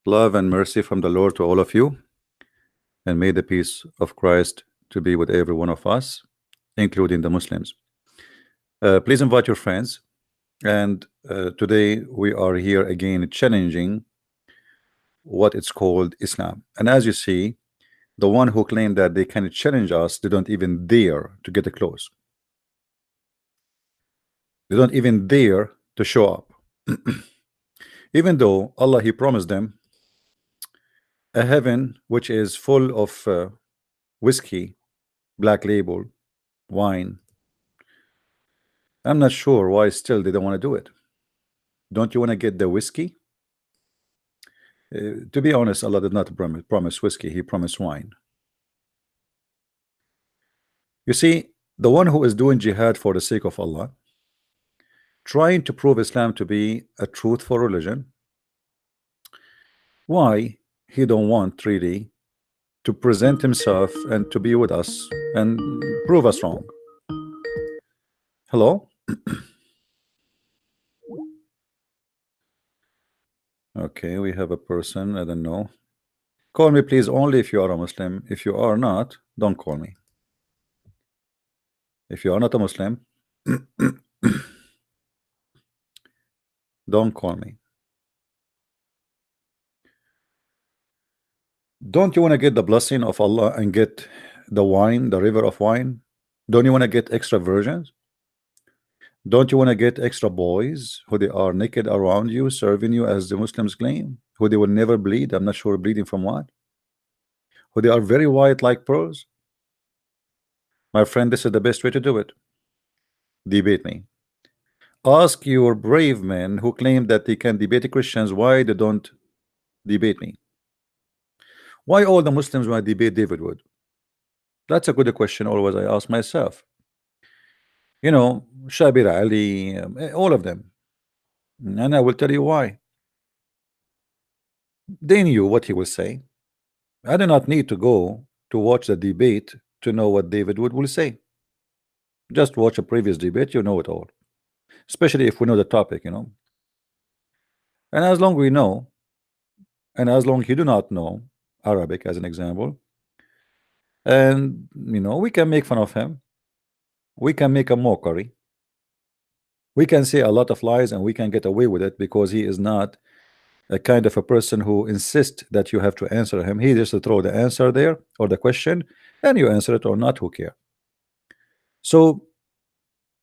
Love and mercy from the Lord to all of you, and may the peace of Christ to be with every one of us, including the Muslims. Please invite your friends. And today we are here again challenging what it's called Islam. And as you see, the one who claimed that they can challenge us, they don't even dare to get close. They don't even dare to show up. Even though Allah, He promised them a heaven which is full of whiskey, black label, wine. I'm not sure why still they don't want to do it. Don't you want to get the whiskey? To be honest, Allah did not promise whiskey, He promised wine. You see, the one who is doing jihad for the sake of Allah, trying to prove Islam to be a truthful religion, why he don't want really to present himself and to be with us and prove us wrong? Hello? Okay, we have a person, I don't know. Call me please only if you are a Muslim. If you are not, don't call me. If you are not a Muslim, don't call me. Don't you want to get the blessing of Allah and get the wine, the river of wine? Don't you want to get extra virgins? Don't you want to get extra boys who they are naked around you, serving you as the Muslims claim, who they will never bleed? I'm not sure bleeding from what. Who they are very white like pearls? My friend, this is the best way to do it. Debate me. Ask your brave men who claim that they can debate Christians why they don't debate me. Why all the Muslims want to debate David Wood? That's a good question always I ask myself. You know, Shabir Ali, all of them. And I will tell you why. They knew what he will say. I do not need to go to watch the debate to know what David Wood will say. Just watch a previous debate, you know it all. Especially if we know the topic, you know. And as long we know, and as long you do not know Arabic, as an example, and you know, we can make fun of him. We can make a mockery. We can say a lot of lies and we can get away with it because he is not a kind of a person who insists that you have to answer him. He just throw the answer there or the question and you answer it or not, who care? So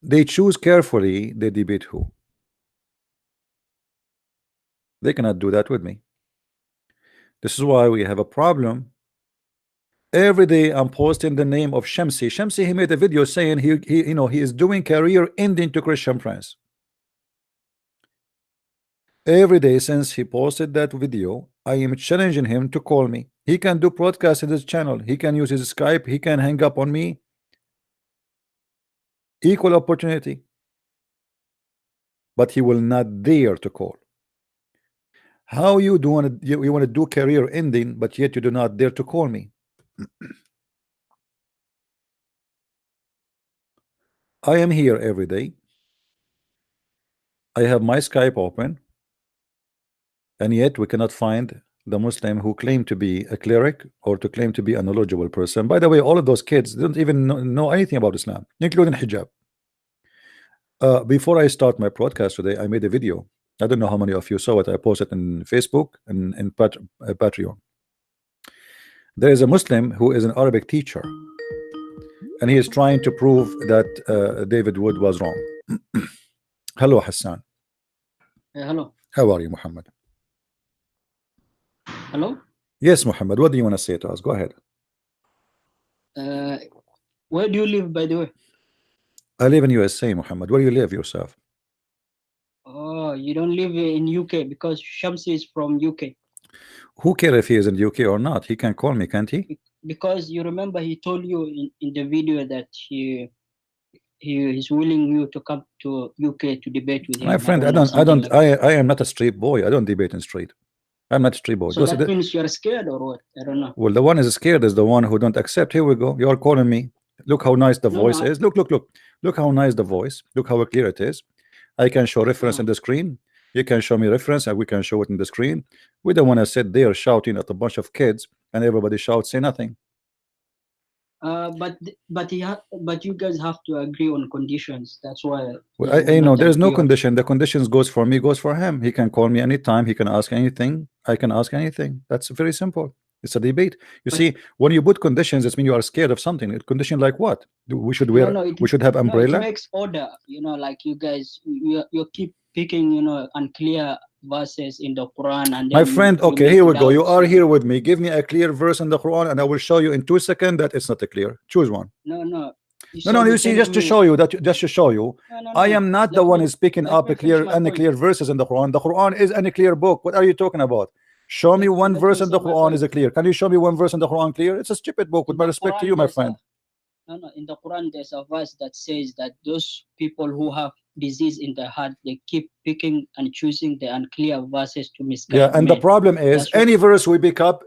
they choose carefully they debate who. They cannot do that with me. This is why we have a problem. Every day I'm posting the name of Shamsi. Shamsi, he made a video saying he is doing career ending to Christian Prince. Every day since he posted that video, I am challenging him to call me. He can do broadcast in his channel. He can use his Skype. He can hang up on me. Equal opportunity. But he will not dare to call. How you want to do career ending, but yet you do not dare to call me? I am here every day. I have my Skype open, and yet we cannot find the Muslim who claim to be a cleric or to claim to be a knowledgeable person. By the way, all of those kids don't even know anything about Islam, including hijab. Before I start my broadcast today, I made a video. I don't know how many of you saw it. I posted in Facebook and in Patreon. There is a Muslim who is an Arabic teacher, and he is trying to prove that David Wood was wrong. Hello, Hassan. Hello. How are you, Muhammad? Hello. Yes, Muhammad. What do you want to say to us? Go ahead. Where do you live, by the way? I live in USA, Muhammad. Where do you live yourself? Oh, you don't live in UK because Shamsi is from UK. Who cares if he is in UK or not? He can call me, can't he? Because you remember he told you in the video that he is willing you to come to UK to debate with him. My friend, I am not a street boy. I don't debate in street. I'm not a street boy. So that means you're scared or what? I don't know. Well, the one is scared is the one who don't accept. Here we go. You are calling me. Look how nice the No, voice no, is. Look how nice the voice. Look how clear it is. I can show reference in no. the screen. You can show me reference and we can show it in the screen. We don't want to sit there shouting at a bunch of kids and everybody shouts, say nothing. But you guys have to agree on conditions. That's why Well, they will I know not there's no agree on. condition. The conditions goes for me, goes for him. He can call me anytime. He can ask anything. I can ask anything. That's very simple. It's a debate. You But see, when you put conditions, it means you are scared of something. A condition like what? We should no, wear. no, We should have it umbrella. makes order. Like you guys, you keep picking, unclear verses in the Quran, and My then you friend, you okay, make here we go. You doubts. are here with me. Give me a clear verse in the Quran, and I will show you in 2 seconds that it's not a clear. Choose one. No, no. No, no, So you you're see, just telling to me show you that, just to show you, no, no, I no. am not the Let one me is picking let up me a finish clear, my point. unclear verses in the Quran. The Quran is an clear book. What are you talking about? Show me one Let verse me in say the my Quran point. is a clear. Can you show me one verse in the Quran clear? It's a stupid book. With In my the respect to Quran, you, my there's a friend. no. In the Quran, there's a verse that says that those people who have disease in the heart, they keep picking and choosing the unclear verses to Yeah, misguide and the men. problem is, That's what. any verse we pick up,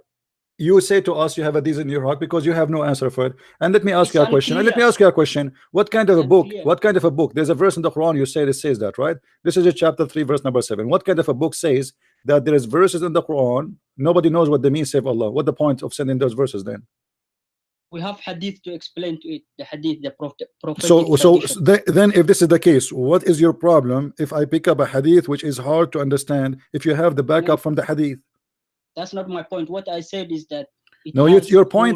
you say to us you have a disease in your heart because you have no answer for it. And let me ask It's you a question. And let unclear. me ask you a question. What kind of It's a book? unclear. What kind of a book? There's a verse in the Quran you say it says that, right? This is a chapter 3, verse number 7. What kind of a book says that there is verses in the Quran? Nobody knows what they mean, save Allah. What the point of sending those verses then? We have hadith to explain to it. The hadith, the prophetic So traditions. then, if this is the case, what is your problem if I pick up a hadith which is hard to understand if you have the No, backup from the hadith? that's not my point. What I said is that it No, has rules your on.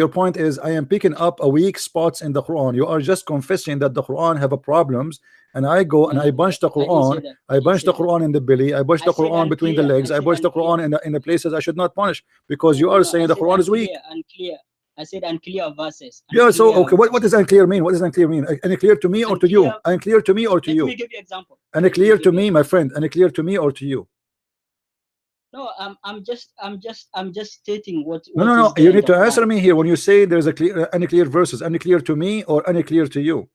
point is I am picking up a weak spots in the Quran. You are just confessing that the Quran have a problems, and I go No, and I no, bunch the I didn't say Quran. that. I I didn't bunch the say that. Quran in the belly. I bunch I the said Quran between the unclear. I legs. I said bunch the unclear. Quran in the places I should not punish because No, you no, are no. I saying the said Quran is weak. unclear. I said unclear verses. Yeah. So Unclear okay, what does verses. unclear mean? What does unclear mean? Unclear to me or to Unclear. you? Unclear to me or to Let me you? give you example. Let me Unclear give to you me, my example. friend. Unclear to me or to you? No, I'm just stating what No, what no, no. is there You in need the to answer Quran. me here when you say there's a clear, unclear verses. Unclear to me or unclear to you?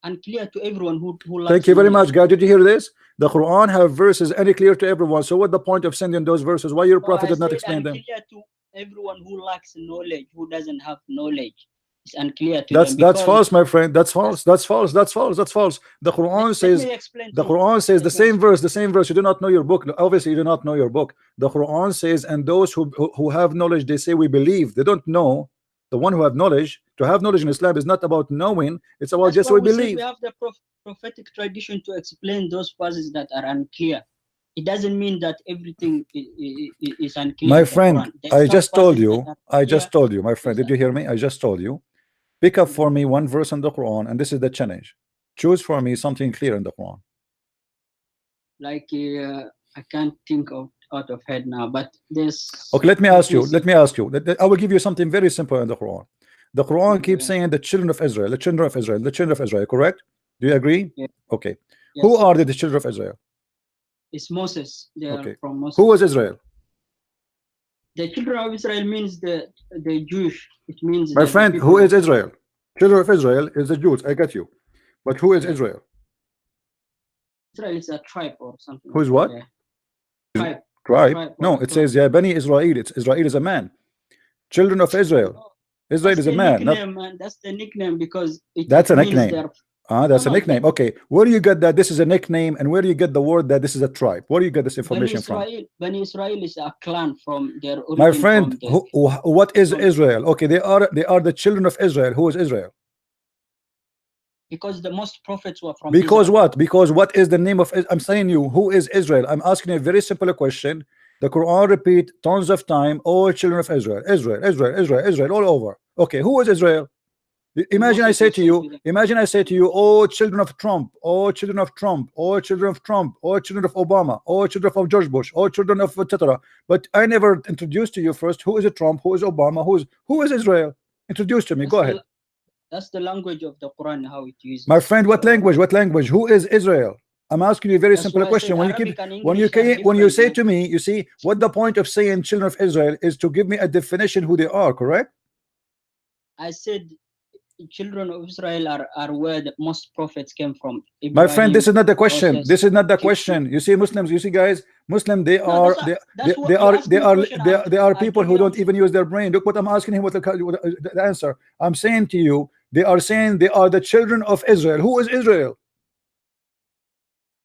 Unclear to everyone who Thank lacks you very much, knowledge. guys. Did you hear this? The Quran have verses any clear to everyone. So what the point of sending those verses? Why your No, prophet I did not said explain them? unclear to everyone who lacks knowledge, who doesn't have knowledge. It's unclear to That's them that's because false, my friend. That's that's. false. That's false. That's false. That's false. The Let, Quran let says me explain the too. Quran says the Let me same explain. verse, the same verse. You do not know your book. Obviously, you do not know your book. The Quran says, and those who have knowledge, they say we believe. They don't know. The one who have knowledge, to have knowledge in Islam is not about knowing, it's about That's just why we we said we believe. have the prophetic tradition to explain those verses that are unclear. It doesn't mean that everything is unclear My in the friend, Quran. There's I some just told verses that you, are I clear. just told you, my friend. There's Did you hear me? I just told you. Pick up for me one verse in the Quran, and this is the challenge. Choose for me something clear in the Quran. like I can't think of out of head now, but there's. Okay, let me Let ask me you. see. Let me ask you. I will give you something very simple in the Quran. The Quran keeps Yeah, saying the children of Israel, the children of Israel, the children of Israel. Correct? Do you agree? yeah, Okay. Who yes. are the children of Israel? It's Moses. They are Okay. from Who Moses. was Israel? The children of Israel means the Jewish. It means My the friend, who people is of. Israel? Children of Israel is the Jews. I got you. But who is Yeah, Israel? Israel is a tribe or something Who like is that. what? Yeah, tribe, Tribe? tribe or No, a it clan. says Ya Bani Israel. It's Israel is a man. Children of Israel. No, Israel that's is a the man. Not nickname, man. That's the nickname because it that's a means nickname. they're. Ah, No, that's a no. nickname. Okay. Where do you get that this is a nickname and where do you get the word that this is a tribe? Where do you get this information from? Bani Israel is a clan from their My origin friend, from the. what is From Israel? Okay, they are the children of Israel. Who is Israel? because the most prophets were from Because Israel. what? Because what is the name of I'm saying you, who is Israel? I'm asking you a very simple question. The Quran repeat tons of time, all children of Israel, Israel, Israel, Israel, Israel, all over. Okay, who is Israel? Imagine I Moses say was to sent you, to them. imagine I say to you, oh children of Trump, oh children of Trump, oh children of Trump, oh children of Obama, oh children of George Bush, oh children of etc. But I never introduced to you first who is it Trump, who is Obama, who is Israel? Introduce to me. That's Go ahead. the language of the Quran how it My uses. friend, what So language? What language? Who is Israel? I'm asking you a very that's simple why I said question. When you keep Arabic and English are when you different, say man. to me, you see, what the point of saying children of Israel is to give me a definition who they are, correct? I said children of Israel are where the most prophets came from. My friend, this Ibrahim, is not the question. Moses, This is not the Jesus. question. You see, Muslims, you see, guys, Muslim, they No, are that's what you asked me a question. they are I people give who you don't answer. even use their brain. Look what I'm asking him with the answer. I'm saying to you, They are saying they are the children of Israel. Who is Israel?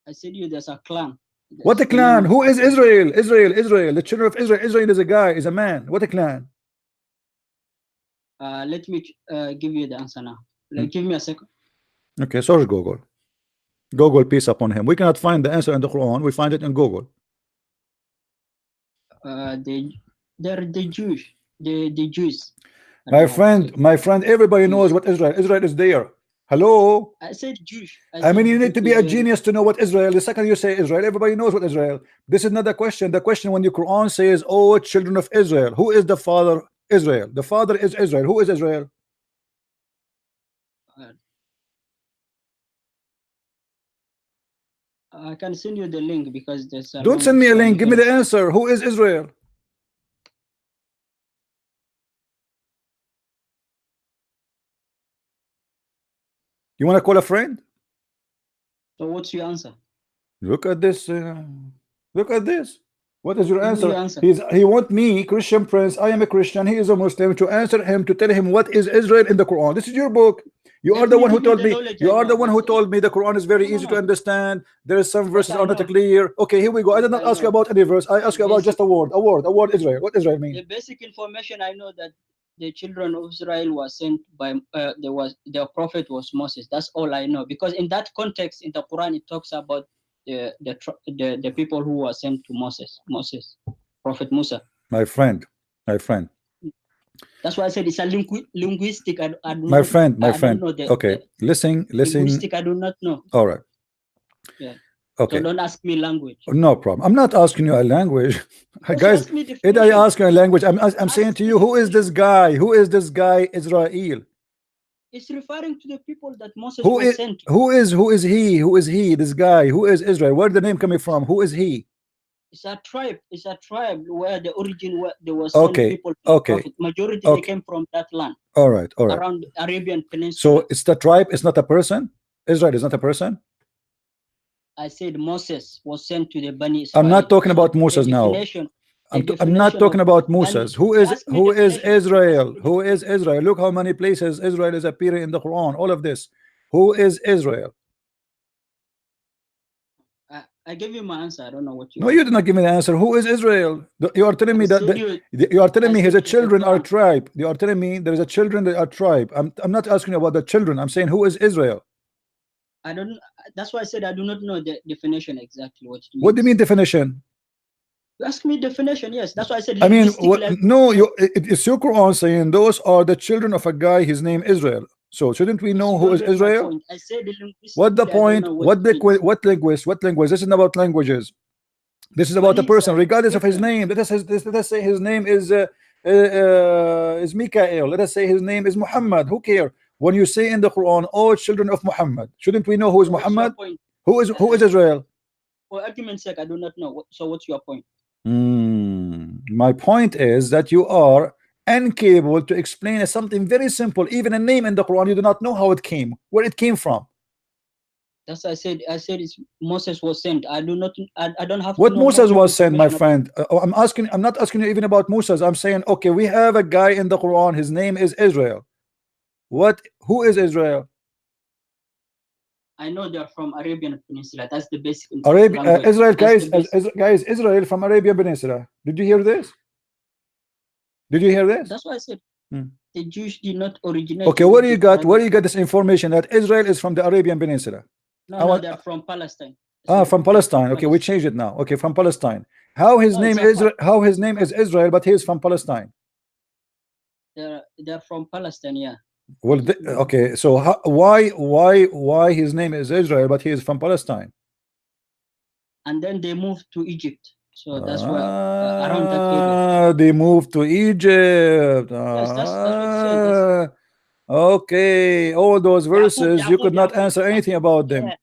I said you there's a clan. What a The name clan? of Who the is Israel? Israel, Israel, the children of Israel. Israel is a guy, is a man. What a clan? let me give you the answer now. Give me a second. Okay, search Google. Google, peace upon him. We cannot find the answer in the Quran. We find it in Google. They they're the Jewish. The Jews. My friend, everybody knows what Israel. Israel is there. Hello. I said Jewish. I mean, you need to be a genius to know what Israel. The second you say Israel, everybody knows what Israel. This is not the question. The question when the Quran says, "Oh, children of Israel," who is the father? Israel. The father is Israel. Who is Israel? I can send you the link because there's a Don't long send me a link. Give me the explanation. answer. Who is Israel? You want to call a friend? So what's your answer? Look at this. Look at this. What is your Give me answer? your answer. He want me, Christian Prince. I am a Christian. He is a Muslim. To answer him, to tell him what is Israel in the Quran. This is your book. You are Let the me one who give you told the me. knowledge You I are know. the one who told me the Quran is very No, easy to no. understand. There is some What verses I are not know. clear. Okay, here we go. I did not What I ask you know. about any verse. I asked you The about just basic, a word Israel. What Israel mean? the basic information I know that the children of Israel was sent by their prophet was Moses. That's all I know because in that context in the Quran it talks about the people who were sent to Moses, Prophet Musa. My friend, my friend, That's why I said it's a linguistic. I do my not. friend, my I don't friend. know Okay, the listen. linguistic. I do not know. All right. Yeah. So Okay. don't ask me language. No problem. I'm not asking you a language. Just Guys, ask me did I definition. ask you a language? I'm saying Ask to me you, who is this definition. guy? Who is this guy, Israel? It's referring to the people that Moses Who was is sent to. who is he? This guy, who is Israel? Where the name coming from? Who is he? It's a tribe. It's a tribe where the origin where there was some Okay, people to the okay, prophet. Majority they okay. came from that land All right, all right. around Arabian Peninsula. So it's the tribe, it's not a person. Israel is not a person. I said Moses was sent to the Bani I'm Israel. not talking So about the Moses now. definition, I'm not talking of about Bani. Moses. You ask me Who is definition. Ask Israel? me Who is definition. Israel? Look how many places Israel is appearing in the Quran. All of this. Who is Israel? I gave you my answer. I don't know what you No, want. you did not give me the answer. Who is Israel? You are telling I me that, said you. you are telling I me said his it's a children are clan. tribe. You are telling me there is a children that are tribe. I'm not asking you about the children. I'm saying who is Israel? I don't. That's why I said I do not know the definition exactly what it What do you mean means. definition? You ask me definition. Yes, that's why I said I mean, linguistically. I no, know. it's your Quran saying those are the children of a guy. His name Israel. So shouldn't we Yes, know you who don't is get my Israel? point. I said What the linguistically. I don't point? know what it means. What linguist? What language? This isn't about languages. This is about a Bani person, Israel. regardless of his Different. name. Let us say his name is Mikael. Let us say his name is Muhammad. Who care? When you say in the Quran, "Oh, children of Muhammad," shouldn't we know who is So what's your Muhammad? point? Who is Israel? For argument's sake, I do not know. So what's your point? My point is that you are incapable to explain something very simple. Even a name in the Quran, you do not know how it came, where it came from. That's I said. I said it's Moses was sent. I do not. I don't have to What know Moses much of was sent, my information about. friend. I'm asking. I'm not asking you even about Moses. I'm saying, okay, we have a guy in the Quran. His name is Israel. What? Who is Israel? I know they're from Arabian Peninsula. That's the basic language. Israel, That's guys, the basic. guys, Israel from Arabian Peninsula. Did you hear this? Did you hear this? That's why I said Hmm. the Jews did not originate Okay, in where you Egypt. got this information that Israel is from the Arabian Peninsula? I No, want they're from Palestine. I said from they're from Palestine. Okay, we Palestine. change it now. Okay, from Palestine. How his No, name it's a is fact. how his name is Israel, but he is from Palestine. They're from Palestine. Yeah. Well, okay. So why his name is Israel, but he is from Palestine? And then they moved to Egypt. So that's where around that area. They moved to Egypt. Yes, that's what it says. Yes. Okay. All those verses you could not answer anything Yaqub. about them. Yeah.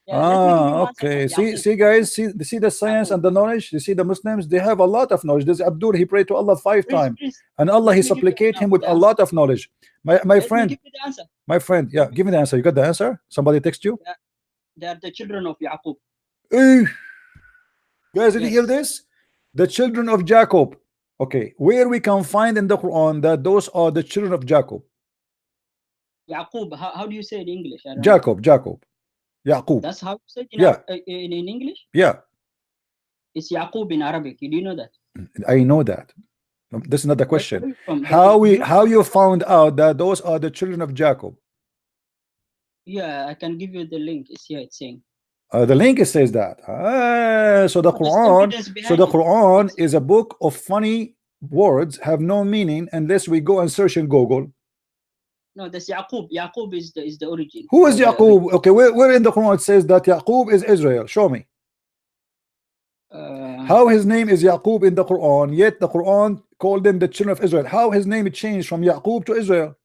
Yeah. Let me give you my answer now. Okay. Yaqub. See, guys, see the science Yaqub. and the knowledge. You see the Muslims, they have a lot of knowledge. This Abdul, he prayed to Allah 5 times, Please, and Allah let he me give you supplicate now him with the a answer. lot of knowledge. My Let me friend, give you the answer. my friend, yeah, give me the answer. You got the answer? Somebody text you? They are the children of Yaqub. Eh, guys, did you hear Yes. this? The children of Jacob. Okay, where we can find in the Quran that those are the children of Jacob? Yaqub. How do you say it in English? I don't know. Jacob, Yaqub. That's how you say it Yeah, in English. yeah, It's Yaqub in Arabic. You do know that? I know that. This is not the Where question. are you from? Do you How you found out that those are the children of Jacob? Yeah, I can give you the link. It's here. It's saying. The link says that. So the No, there's Quran, evidence behind it. It's, is a book of funny words, have no meaning unless we go and search in Google. no, that's Yaqub. Yaqub is the origin. Who is Or the Yaqub? Okay, where in the Quran it says that Yaqub is Israel? Show me. How his name is Yaqub in the Quran, yet the Quran called them the children of Israel. How his name changed from Yaqub to Israel?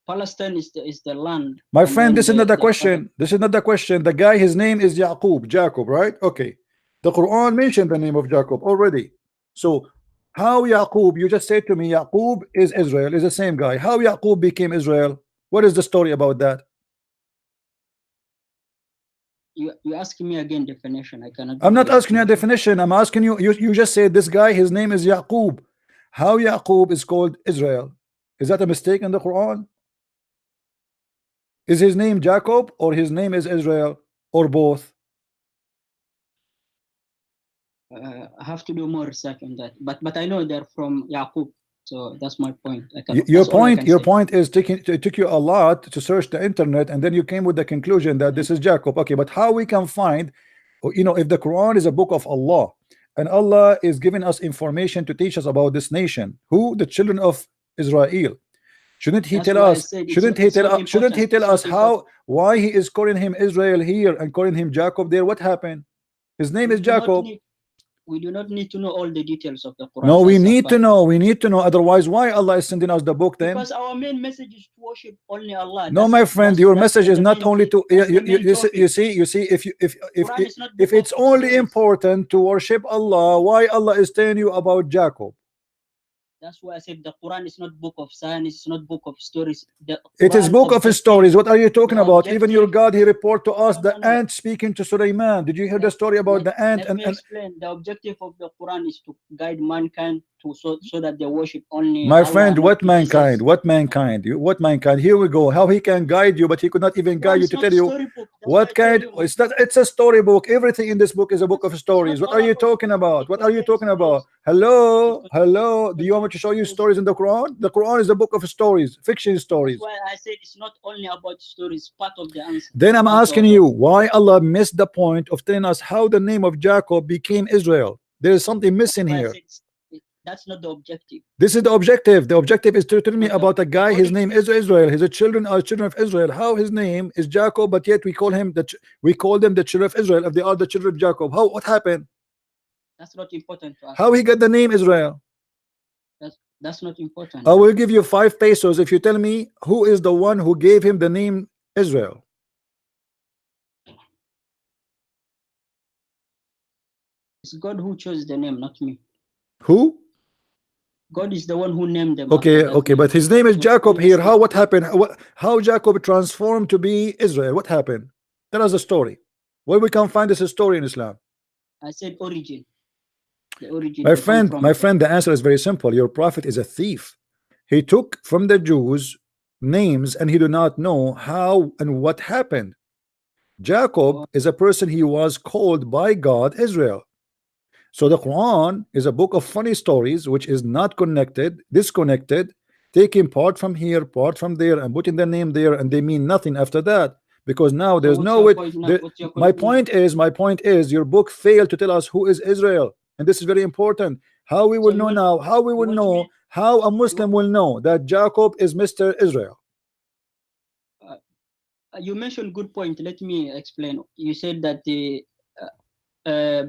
Palestine is the land. My and friend, then this is not the the question. This is not the question. The guy, his name is Jacob, right? Okay. The Quran mentioned the name of Jacob already. So how Yaqub, you just said to me, Yaqub is Israel, is the same guy. How Yaqub became Israel? What is the story about that? You asking me again definition. I cannot. I'm give not you a asking you a definition. I'm asking you, you just said this guy, his name is Yaqub. How Yaqub is called Israel? Is that a mistake in the Quran? Is his name Jacob or his name is Israel or both? I have to do more research on that. But I know they're from Yaqub. So that's my point. Your that's all I point, can your say. point is it took you a lot to search the internet, and then you came with the conclusion that this is Jacob. Okay, but how we can find, you know, if the Quran is a book of Allah, and Allah is giving us information to teach us about this nation, who the children of Israel, shouldn't he That's tell why I us? said Shouldn't he tell us? Shouldn't he tell us important. why he is calling him Israel here and calling him Jacob there? What happened? His name is Jacob. We do not need to know all the details of the Quran. No, we need to know. We need to know. Otherwise, why Allah is sending us the book then? Because our main message is to worship only Allah. No, my friend, your message is not only to you see if it's only important to worship Allah, why Allah is telling you about Jacob? That's why I said the Quran is not book of science, it's not book of stories. It is book of stories. What are you talking about? Even your God, he report to us the ant speaking to Sulaiman. Did you hear the story about the ant? Let me explain. The objective of the Quran is to guide mankind to so that they worship only my Allah, friend. What mankind? What mankind? What mankind? Here we go. How he can guide you, but he could not even guide you to tell you what kind. It's not. It's a storybook. Everything in this book is a book of stories. What are you talking about? What are you talking about? Hello, hello. Do you want me to show you stories in the Quran? The Quran is a book of stories, fiction stories. That's why I said it's not only about stories, part of the answer. Then I'm asking you, why Allah missed the point of telling us how the name of Jacob became Israel? There is something missing here. That's not the objective. This is the objective. The objective is to tell me about a guy. His name is Israel. His children are children of Israel. How his name is Jacob, but yet we call them the children of Israel. If they are the children of Jacob, what happened? That's not important to us. How he got the name Israel? That's not important. I will give you 5 pesos if you tell me who is the one who gave him the name Israel. It's God who chose the name, not me. Who? God is the one who named them. Okay, but his name is Jacob here. What happened? How Jacob transformed to be Israel? What happened? Tell us the story. Where we can find this story in Islam? I said origin. The origin. My friend, the answer is very simple. Your prophet is a thief. He took from the Jews names and he do not know how and what happened. Jacob is a person, he was called by God Israel. So the Quran is a book of funny stories which is not connected, disconnected, taking part from here, part from there, and putting the name there, and they mean nothing after that. Because now there's no way. My point is your book failed to tell us who is Israel, and this is very important. How we will know now? How we will know? How a Muslim will know that Jacob is Mr. Israel? You mentioned good point. Let me explain. You said that the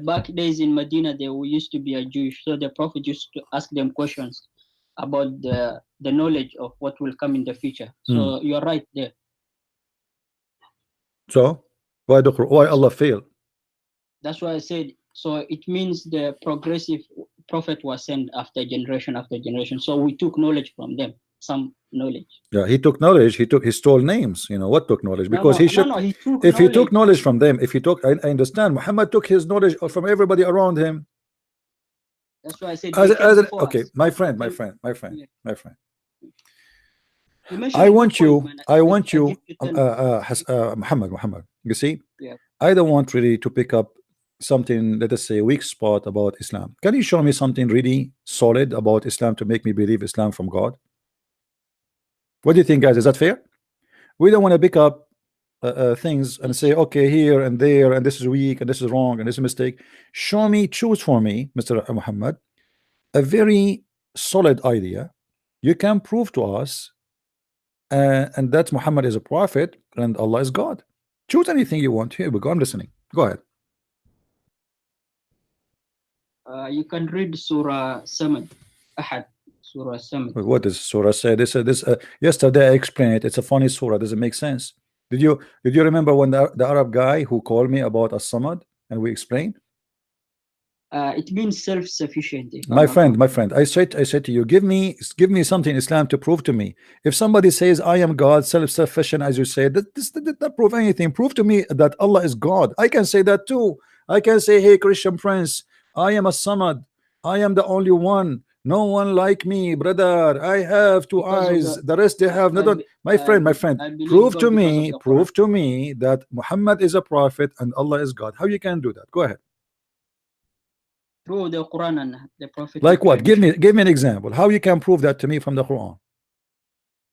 back days in Medina they used to be a Jewish, so the Prophet used to ask them questions about the knowledge of what will come in the future. So you're right there. So why Allah failed? That's why I said. So it means the progressive prophet was sent after generation. So we took knowledge from them, some knowledge. Yeah, he took knowledge. He stole names. You know what took knowledge? Because he took knowledge from them. If he took, I understand. Muhammad took his knowledge from everybody around him. That's why I said. Okay, my friend. You mentioned a good point, man. I I, want I you, give you 10. Muhammad. You see, Yeah. I don't want really to pick up something, let us say, weak spot about Islam. Can you show me something really solid about Islam to make me believe Islam from God? What do you think, guys? Is that fair? We don't want to pick up things and Yes. say, okay, here and there, and this is weak, and this is wrong, and this is a mistake. Show me, choose for me, Mr. Muhammad, a very solid idea you can prove to us, and that Muhammad is a prophet and Allah is God. Choose anything you want. Here we go. I'm listening. Go ahead. You can read Surah 7. Ahad. Surah 7. What does Surah say? This yesterday I explained it. It's a funny Surah. Does it make sense? Did you remember when the Arab guy who called me about as-Samad and we explained? It means self-sufficient, if I'm not My wrong. friend, I said to you, give me something Islam to prove to me. If somebody says I am God, self-sufficient, as you said, that prove anything. Prove to me that Allah is God. I can say that too. I can say, hey, Christian Prince, I am a Samad. I am the only one. No one like me, brother. I have two Because of eyes. the, The rest they have I, not. My friend, I believe God because of the Quran. prove to me that Muhammad is a prophet and Allah is God. How you can do that? Go ahead. Through the Quran and the Like prophetic what? Give me tradition. give me an example. How you can prove that to me from the Quran?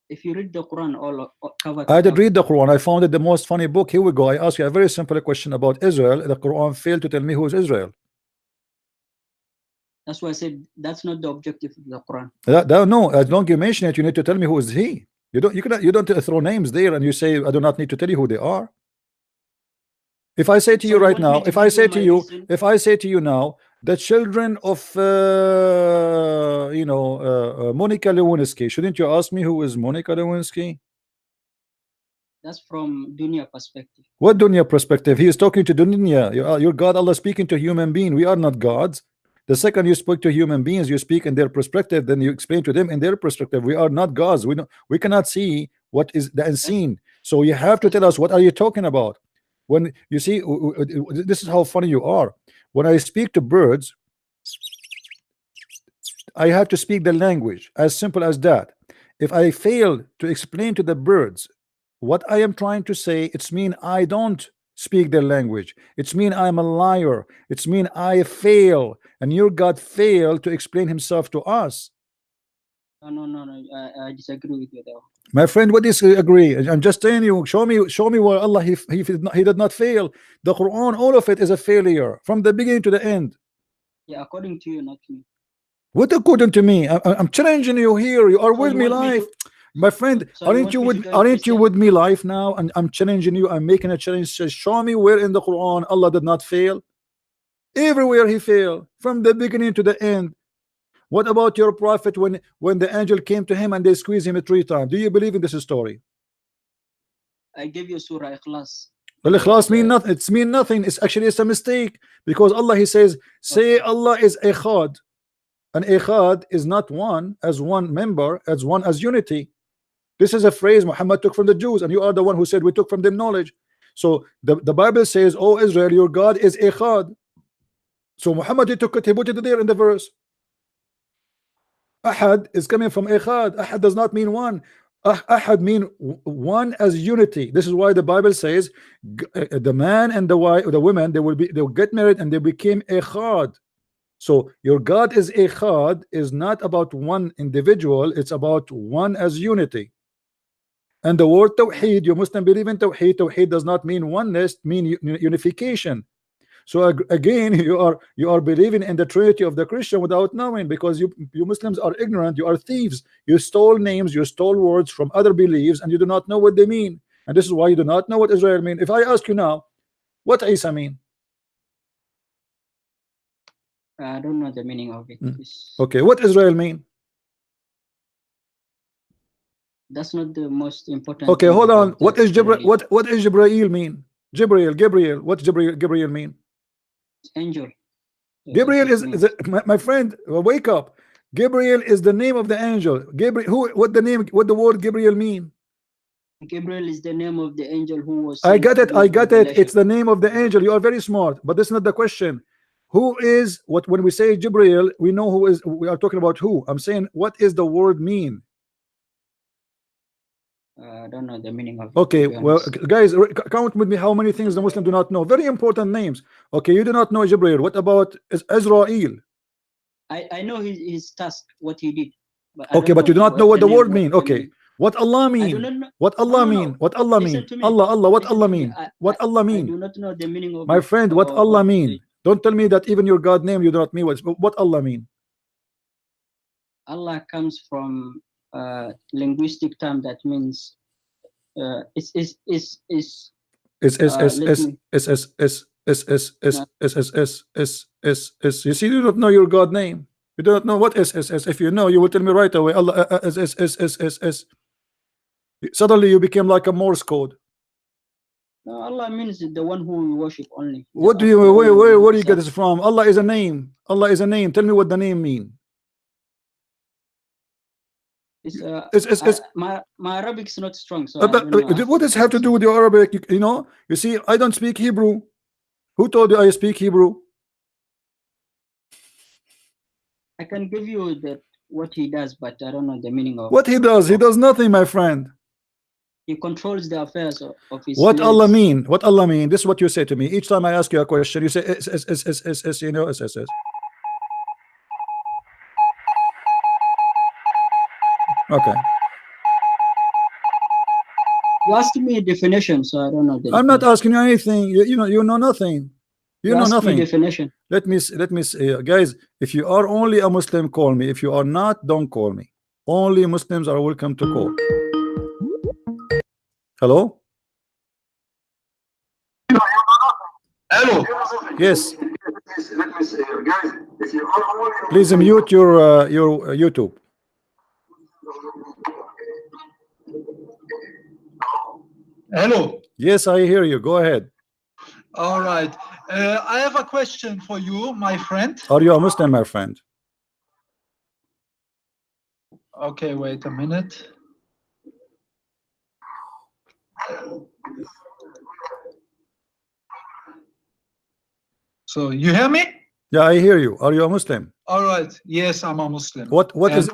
If you read the Quran all cover to I did cover, read the Quran. I found it the most funny book. Here we go. I ask you a very simple question about Israel. The Quran failed to tell me who is Israel. that's why I said that's not the objective of the Quran. No, as long as you mention it, you need to tell me who is he. You don't throw names there and you say I do not need to tell you who they are. If I say to So you you right want me now, to give you my reason? if I say to you now, the children of Monica Lewinsky, shouldn't you ask me who is Monica Lewinsky? That's from dunya perspective. What dunya perspective? He is talking to dunya. Your God, Allah speaking to human being. We are not gods. The second you speak to human beings, you speak in their perspective, then you explain to them in their perspective. We are not gods. We cannot see what is the That's unseen. So you have to that's tell us what are you talking about. When you see, this is how funny you are. When I speak to birds, I have to speak the language, as simple as that. If I fail to explain to the birds what I am trying to say, it's mean I don't speak their language. It's mean I'm a liar. It's mean I fail, and your God failed to explain himself to us. no. I disagree with you there. My friend, what is agree? I'm just telling you, show me where Allah he did not fail. The Quran, all of it is a failure from the beginning to the end. Yeah, according to you, not me. What according to me? I'm challenging you here. You are So with you me want me live, to? my friend. So you want me to join Aren't you with Christianity? me live now? And I'm challenging you. I'm making a challenge. Says, show me where in the Quran Allah did not fail. Everywhere he failed, from the beginning to the end. What about your prophet when the angel came to him and they squeezed him 3 times? Do you believe in this story? I gave you Surah Ikhlas. Well, ikhlas mean The nothing. It's mean nothing. It's a mistake because Allah he says, say okay. Allah is echad, and echad is not one as one member, as one as unity. This is a phrase Muhammad took from the Jews, and you are the one who said we took from them knowledge. So the Bible says, "Oh Israel, your God is echad." So Muhammad he took it, he put it there in the verse. Ahad is coming from echad. Ahad does not mean one. Ahad mean one as unity. This is why the Bible says the man and the wife, the women, they'll get married and they became echad. So your God is echad is not about one individual, it's about one as unity. And the word tawheed, you Muslim believe in tawheed. Tawheed does not mean oneness, mean unification. So again, you are believing in the Trinity of the Christian without knowing, because you Muslims are ignorant. You are thieves. You stole names, you stole words from other beliefs, and you do not know what they mean. And this is why you do not know what Israel mean. If I ask you now, what Isa mean? I don't know the meaning of it. Okay, what Israel mean? That's not the most important Okay, thing hold on. about What is the Jibril? religion. What is Jibril mean? Gabriel. What Gabriel mean? Angel. Gabriel It is means. my friend. Wake up. Gabriel is the name of the angel. Gabriel. Who? What the name? What the word Gabriel mean? Gabriel is the name of the angel who was I sent got to it. I give got it. revelation. It's the name of the angel. You are very smart, but that's not the question. Who is what? When we say Gabriel, we know who is. We are talking about who. I'm saying, what is the word mean? I don't know the meaning of it, Okay, to be well, honest. guys, count with me how many things the Muslim do not know. Very important names. Okay, you do not know Jibril. What about Israel? I know his task, what he did, but I Okay, don't but you know do not know what what the the name, word what mean. the Okay, meaning. what Allah I do mean? not know. What No, Allah no, mean? no. What Allah Listen mean? to me. Allah, what Listen Allah to me. mean? What Allah I mean? do not know the meaning of My it friend, what or Allah of mean? Don't tell me that even your God name you do not mean what Allah mean. Allah comes from linguistic term that means let me no, S. You see, you don't know your God name. You do not know what S. If you know, you will tell me right away. Allah S. Suddenly you became like a Morse code. no, Allah means the one who we worship only. What do you The one where do you get serve. this from? Allah is a name. Allah is a name. Tell me what the name mean. It's It's my Arabic is not strong, so I don't know. I have what to does it have to practice do it. with your Arabic? You know, you see, I don't speak Hebrew. Who told you I speak Hebrew? I can give you that what he does, but I don't know the meaning of. What he does nothing, my friend. He controls the affairs of his What Allah slaves. mean? What Allah mean? This is what you say to me each time I ask you a question. You say you know S. Okay, You asked me a definition, so I don't know the I'm not definition. asking you anything. You know nothing. You know asked me nothing. definition. Let me say, guys, if you are only a Muslim, call me. If you are not, don't call me. Only Muslims are welcome to call. Hello? Hello. Yes. Let me say, guys, if you are only Please mute your YouTube. Hello. Yes, I hear you. Go ahead. All right. I have a question for you, my friend. Are you a Muslim, my friend? Okay, wait a minute. So you hear me? Yeah, I hear you. Are you a Muslim? All right. Yes, I'm a Muslim. What And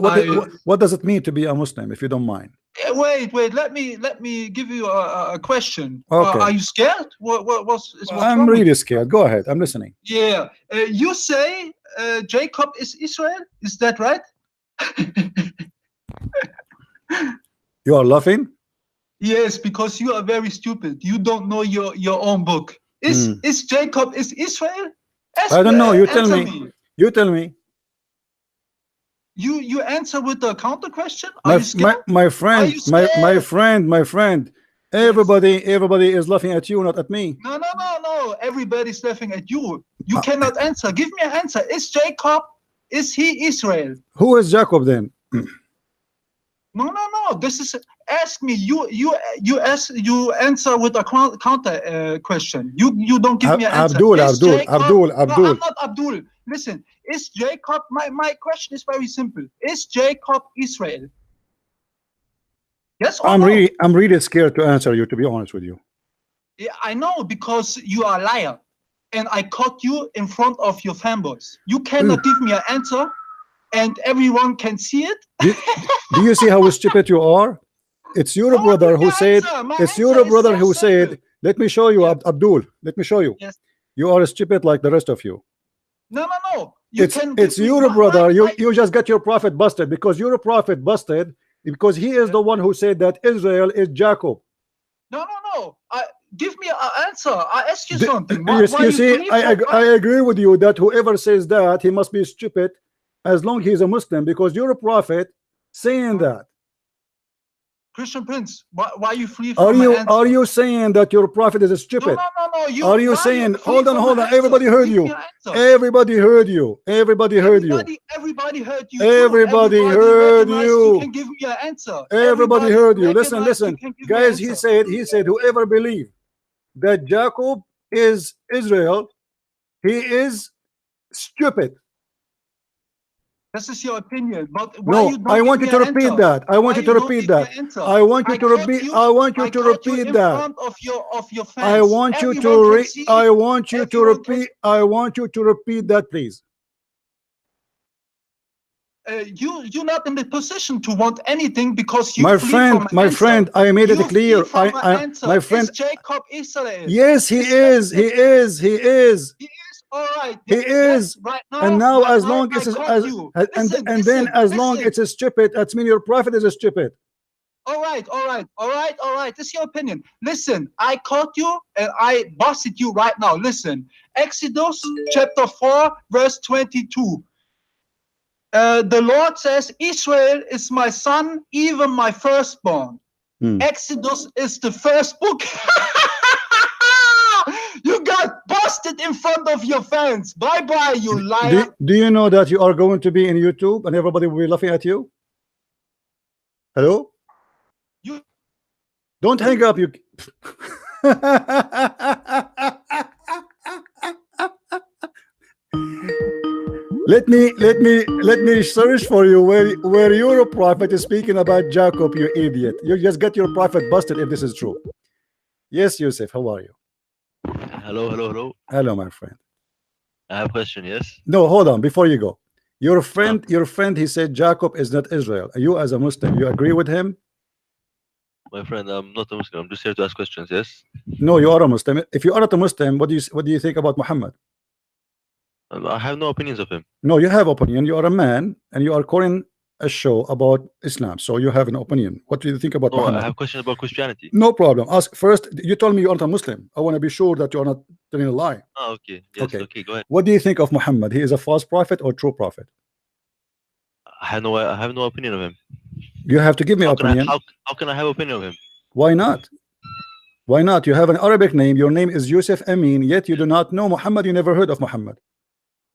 what does it mean to be a Muslim, if you don't mind? Wait. Let me give you a question. Okay. Are you scared? What's I'm wrong really with you? scared. Go ahead. I'm listening. Yeah. You say Jacob is Israel. Is that right? You are laughing? Yes, because you are very stupid. You don't know your own book. Is Jacob is Israel? I don't know. You tell Answer me. You tell me. You answer with the counter question. Are you scared? My friend, Are you scared? my friend. Everybody is laughing at you, not at me. No. Everybody's laughing at you. You cannot answer. Give me an answer. Is Jacob? Is he Israel? Who is Jacob then? No. This is ask me. You answer with a counter question. You don't give me an answer. Abdul. No, I'm not Abdul. Listen, is Jacob? My question is very simple. Is Jacob Israel? Yes or no? I'm really scared to answer you, to be honest with you. Yeah, I know, because you are a liar, and I caught you in front of your fanboys. You cannot give me an answer, and everyone can see it. Do you see how stupid you are? It's your brother who said. It's your brother who said. Let me show you, Abdul. Let me show you. Yes. You are stupid like the rest of you. No. It's your brother. You just got your prophet busted, because your prophet busted because he is the one who said that Israel is Jacob. No. Give me an answer. I asked you something. You see, I agree with you that whoever says that, he must be stupid, as long he's a Muslim, because you're a prophet saying that. Christian Prince, why you flee from my answer? Are you saying that your prophet is stupid? No. Are you saying? Hold on. Everybody heard you. Everybody heard you. Everybody heard you. Everybody heard you. Everybody heard you. You can give me an answer. Everybody heard you. Listen, guys. He said, whoever believes that Jacob is Israel, he is stupid. This is your opinion, but why you don't I want you to repeat that. I want you to repeat that. I want you to repeat. I want you to repeat that. I want you to. I want you to repeat. I want you to repeat that, please. you're not in the position to want anything because you My flee friend, from an my answer. friend, I made it You clear. flee from an answer. My friend, Is Jacob Israel? yes, he is. He is. He is. He is. All right. He is. Right now. And now, Right as now, long I as caught you. and then as long it's a stupid, that means your prophet is a stupid. All right. This is your opinion. Listen, I caught you and I busted you right now. Listen, Exodus chapter 4, verse 22. The Lord says, Israel is my son, even my firstborn. Exodus is the first book. You got busted in front of your fans. Bye-bye, you liar. Do you know that you are going to be in YouTube and everybody will be laughing at you? Hello? You don't hang up, you. Let me search for you where your prophet is speaking about Jacob, you idiot. You just get your prophet busted if this is true. Yes, Yusuf, how are you? Hello. Hello, my friend. I have a question, yes? No, hold on, before you go. Your friend, he said Jacob is not Israel. You as a Muslim, you agree with him? My friend, I'm not a Muslim. I'm just here to ask questions, yes? No, you are a Muslim. If you are not a Muslim, what do you think about Muhammad? I have no opinions of him. No, you have opinion. You are a man, and you are calling a show about Islam, so you have an opinion. What do you think about Muhammad? I have questions about Christianity. No problem. Ask first. You told me you are not a Muslim. I want to be sure that you are not telling a lie. Oh, okay. Yes, okay, go ahead. What do you think of Muhammad? He is a false prophet or true prophet? I have no opinion of him. You have to give me opinion. How can I have opinion of him? Why not? Why not? You have an Arabic name. Your name is Yusuf Amin, yet you do not know Muhammad. You never heard of Muhammad.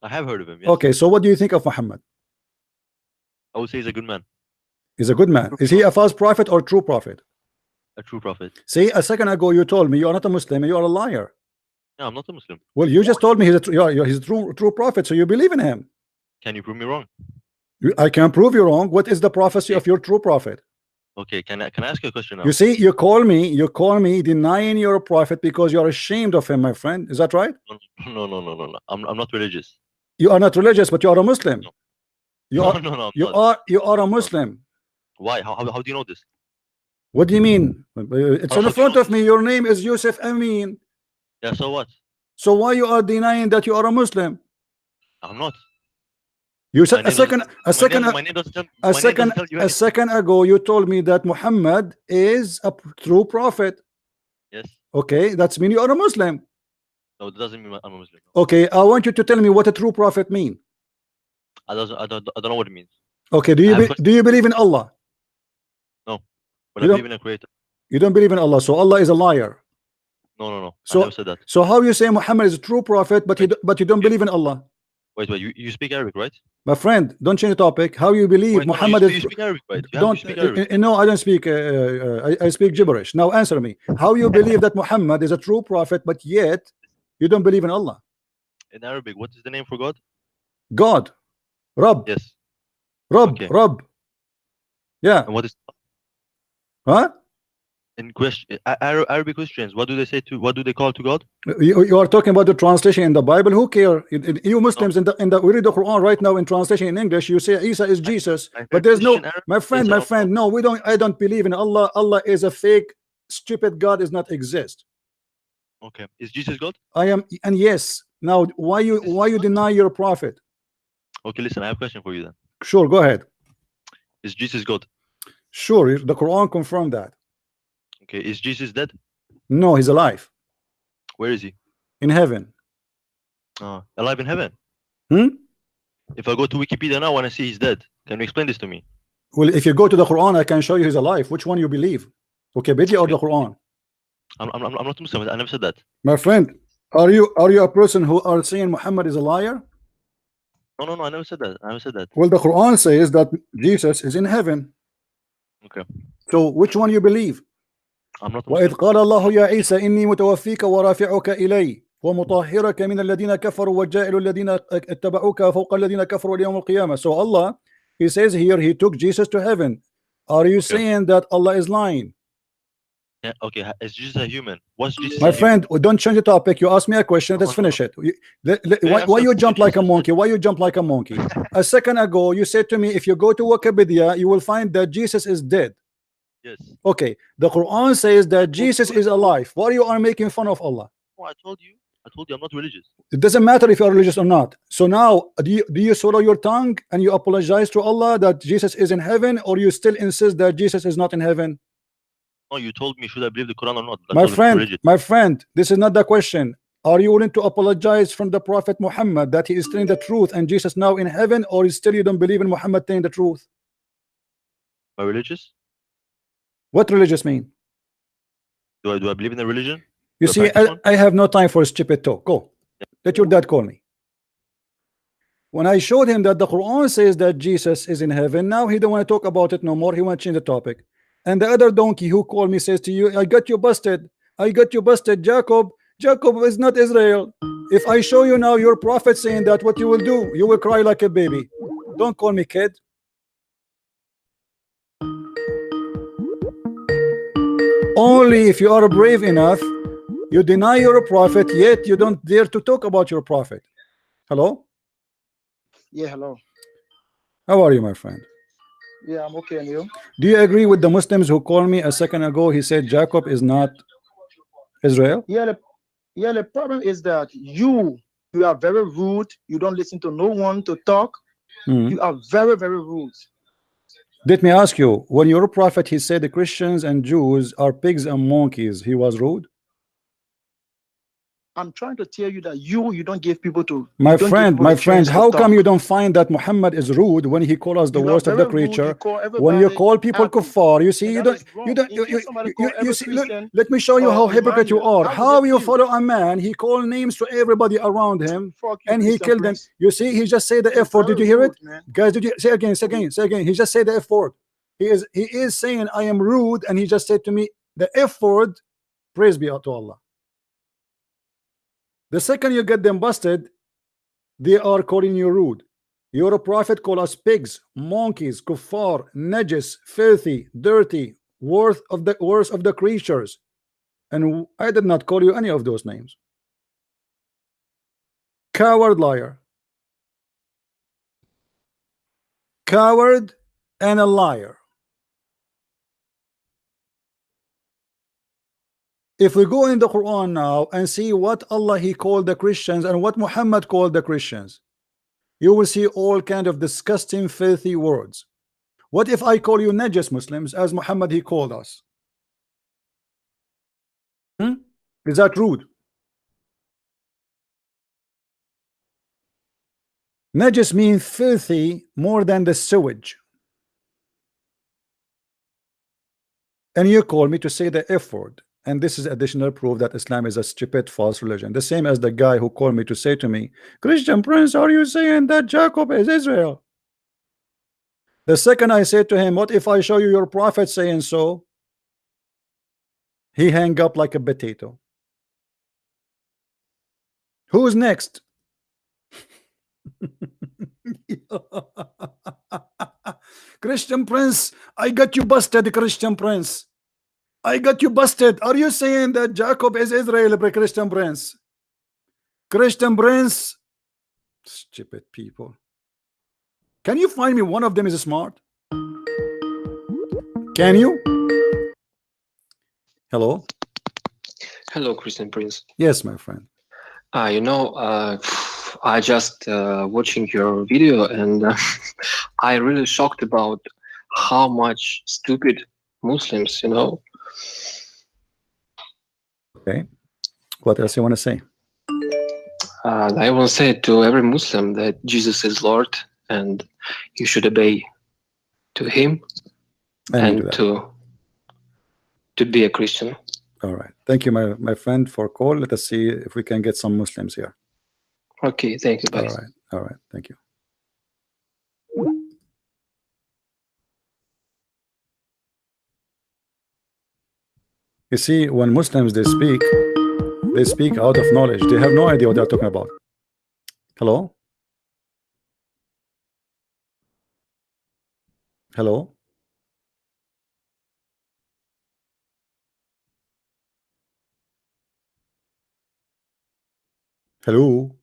I have heard of him, yes. Okay, so what do you think of Muhammad? I would say he's a good man. He's a good man. Is he a false prophet or true prophet? A true prophet. See, a second ago you told me you are not a Muslim and you are a liar. No, I'm not a Muslim. Well, you just told me he's a true prophet, so you believe in him. Can you prove me wrong? I can prove you wrong. What is the prophecy of your true prophet? Okay, can I ask you a question now? You see, you call me denying your prophet because you are ashamed of him, my friend. Is that right? No. I'm not religious. You are not religious, but you are a Muslim. No. You are a Muslim. Why? How do you know this? What do you mean? It's in front of me. Your name is Yusuf Amin. Yeah, so what? So why you are denying that you are a Muslim? I'm not. You said a second ago you told me that Muhammad is a true prophet. Yes. Okay, that's mean you are a Muslim. No, that doesn't mean I'm a Muslim. Okay, I want you to tell me what a true prophet mean. I don't know what it means. Okay, do you believe in Allah? No, but I believe in a creator. You don't believe in Allah, so Allah is a liar. No. So, I never said that. So how you say Muhammad is a true prophet, but you don't believe in Allah? Wait, you speak Arabic, right? My friend, don't change the topic. How you believe Muhammad is? You speak Arabic, right? No, I don't speak. I speak gibberish. Now answer me. How you believe that Muhammad is a true prophet, but yet you don't believe in Allah? In Arabic, what is the name for God? God, Rabb. Yes. Rabb, okay. Rabb. Yeah. And what is? Huh? In question, Arabic Christians, what do they say to? What do they call to God? You are talking about the translation in the Bible. Who care? You Muslims in the we read the Quran right now in translation in English. You say Isa is Jesus, but there's no. My friend. No, we don't. I don't believe in Allah. Allah is a fake, stupid God. Does not exist. Okay, is Jesus God? I am, and yes. Now, why you deny your prophet? Okay, listen. I have a question for you then. Sure, go ahead. Is Jesus God? Sure, the Quran confirmed that. Okay, is Jesus dead? No, he's alive. Where is he? In heaven. Alive in heaven? If I go to Wikipedia now, I want to see he's dead. Can you explain this to me? Well, if you go to the Quran, I can show you he's alive. Which one you believe? Wikipedia or the Quran? I'm not Muslim. I never said that. My friend, are you a person who are saying Muhammad is a liar? No, I never said that. I never said that. Well, the Quran says that Jesus is in heaven. Okay. So which one you believe? I'm not وإذ قال الله يا عيسى إني متوفيك ورافعك إلي ومطهرك من الذين كفروا وجائل الذين اتبعوك فوق الذين كفروا اليوم القيامة. So Allah, he says here, he took Jesus to heaven. Are you saying that Allah is lying? Yeah, okay. Is Jesus a human? Was Jesus My a human? friend, don't change the topic. You ask me a question. No, Let's no. finish it. Can I Why, ask why you a you question? jump like a monkey? Why you jump like a monkey? A second ago, you said to me, if you go to Wikipedia, you will find that Jesus is dead. Yes. Okay, the Quran says that told Jesus you- I is told- alive. Why you are making fun of Allah? Oh, I told you. I'm not religious. It doesn't matter if you are religious or not. So now, do you swallow your tongue and you apologize to Allah that Jesus is in heaven, or you still insist that Jesus is not in heaven? No, you told me should I believe the Quran or not? My I'm not friend, religious. my friend, this is not the question. Are you willing to apologize from the Prophet Muhammad that he is telling the truth and Jesus now in heaven, or is still you don't believe in Muhammad telling the truth? Am I religious? What religious mean? Do I believe in a religion? You Do I see, practice one? I have no time for stupid talk. Go. Let your dad call me. When I showed him that the Quran says that Jesus is in heaven, now he don't want to talk about it no more. He want to change the topic. And the other donkey who called me says to you, I got you busted. I got you busted, Jacob. Jacob is not Israel. If I show you now your prophet saying that, what you will do? You will cry like a baby. Don't call me kid. Only if you are brave enough, you deny your prophet, yet you don't dare to talk about your prophet. Hello? Yeah, hello. How are you, my friend? Yeah, I'm okay, and you? Do you agree with the Muslims who called me a second ago? He said Jacob is not Israel. Yeah, the problem is that you are very rude. You don't listen to no one to talk. You are very, very rude. Let me ask you, when your prophet he said the Christians and Jews are pigs and monkeys, he was rude? I'm trying to tell you that you don't give people to My you don't give friend, people my the friend, chance to how come talk. you don't find that Muhammad is rude when he called us the You are worst of the very rude. You creature? call When you everybody call people happy, kuffar, you see, and you that don't, is you wrong. don't, In case somebody call you every see. Christian Let me show you how hypocrite you Emmanuel, are. how would How they you feel? follow a man? He called names to everybody around him, Fuck you, and he Christian killed them. Prince. You see, he just said the You're F word. Did very you hear it, rude, man. guys? Did you say again? Say again. Say again. He just said the F word. He is saying I am rude, and he just said to me the F word. Praise be to Allah. The second you get them busted, they are calling you rude. Your prophet call us pigs, monkeys, kuffar, najis, filthy, dirty, worst of the creatures. And I did not call you any of those names. Coward, liar. Coward and a liar. If we go in the Quran now and see what Allah he called the Christians and what Muhammad called the Christians, you will see all kind of disgusting, filthy words. What if I call you najis Muslims as Muhammad he called us? Is that rude? Najis means filthy more than the sewage. And you call me to say the F word. And this is additional proof that Islam is a stupid, false religion. The same as the guy who called me to say to me, Christian Prince, are you saying that Jacob is Israel? The second I said to him, what if I show you your prophet saying so? He hang up like a potato. Who's next? Christian Prince, I got you busted, Christian Prince. I got you busted. Are you saying that Jacob is Israel, Christian Prince? Christian Prince, stupid people. Can you find me one of them is smart? Can you? Hello? Hello, Christian Prince. Yes, my friend. I just watching your video, and I really shocked about how much stupid Muslims, Okay. What else you want to say? I will say to every Muslim that Jesus is Lord, and you should obey to Him and to be a Christian. All right. Thank you, my friend, for call. Let us see if we can get some Muslims here. Okay. Thank you. Bye. All right. All right. Thank you. You see, when Muslims they speak out of knowledge. They have no idea what they're talking about. Hello? Hello? Hello.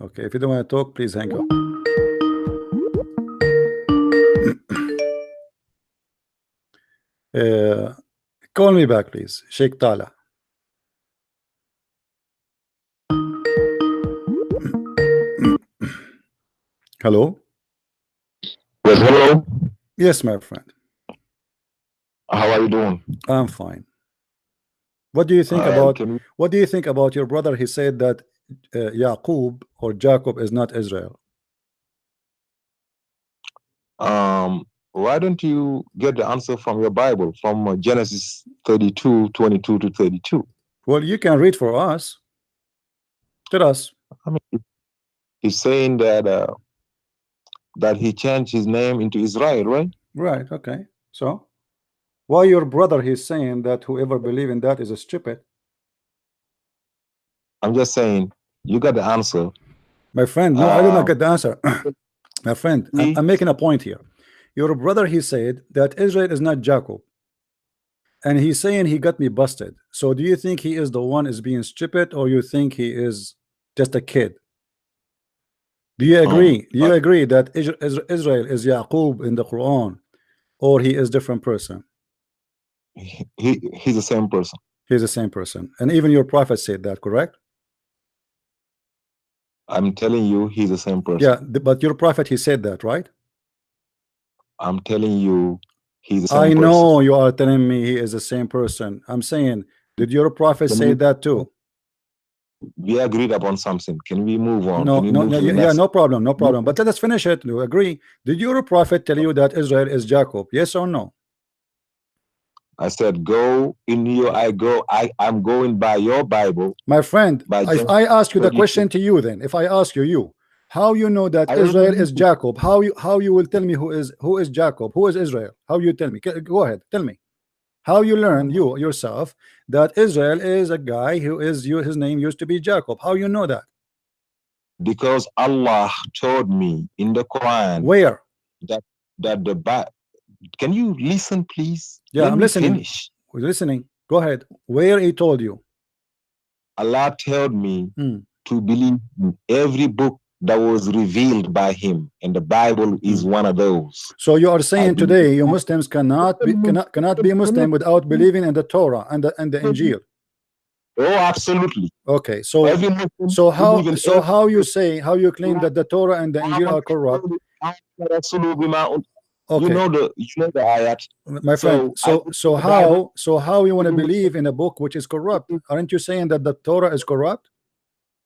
Okay, if you don't want to talk, please hang up. Call me back, please. Sheikh Tala. Hello. Yes, hello. Yes, my friend. How are you doing? I'm fine. What do you think about what do you think about your brother? He said that Yaqub or Jacob is not Israel. Why don't you get the answer from your Bible, from Genesis 32:22 to 32? Well, you can read for us. Tell us. I mean, he's saying that that he changed his name into Israel, right? Right. Okay. So, why your brother? He's saying that whoever believes in that is a stupid. I'm just saying, you got the answer. My friend, no, I do not get the answer. My friend, I'm making a point here. Your brother, he said that Israel is not Jacob, and he's saying he got me busted. So do you think he is the one is being stupid, or you think he is just a kid? Do you agree? Do you agree that Israel is Yaqub in the Quran, or he is different person? He's the same person. He's the same person, and even your prophet said that, correct? I'm telling you, he's the same person. Yeah, but your prophet, he said that, right? I'm telling you, he's the same I person. know you are telling me he is the same person. I'm saying, did your prophet say that too? We agreed upon something. Can we move on? No, Can we no, move no, to the yeah, next? no problem, no problem. But let us finish it. We agree. Did your prophet tell you that Israel is Jacob? Yes or no? I said, go in your, I'm going by your Bible. My friend, if I ask you the question to you, then if I ask you, how you know that Israel is Jacob? How you will tell me who is Jacob? Who is Israel? How you tell me? Go ahead, tell me. How you learn yourself that Israel is a guy who is his name used to be Jacob? How you know that? Because Allah told me in the Quran. Where? That the Bible. Can you listen, please? Yeah, Let I'm me listening. Finish. We're listening. Go ahead. Where he told you? Allah told me to believe in every book that was revealed by him, and the Bible is one of those. So you are saying today you Muslims cannot be Muslim without believing in the Torah and the Injil? Oh, absolutely. Okay, so how you claim that the Torah and the Injil are corrupt? Okay. You know the ayat. My friend, so how you want to believe in a book which is corrupt? Aren't you saying that the Torah is corrupt?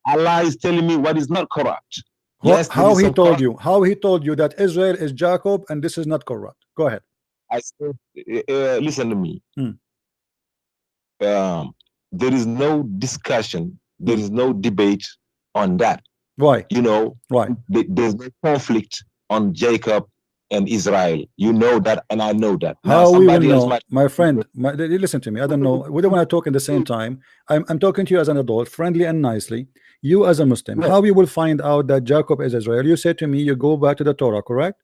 Allah is telling me what is not corrupt. Yes, how he told you? How he told you that Israel is Jacob and this is not corrupt? Go ahead. I said, listen to me. There is no discussion. There is no debate on that. Why? You know, why? There's no conflict on Jacob and Israel. You know that, and I know that. How we will know, my friend? Listen to me. I don't know. We don't want to talk in the same time. I'm talking to you as an adult, friendly and nicely. You as a Muslim, how we will find out that Jacob is Israel? You said to me, you go back to the Torah, correct?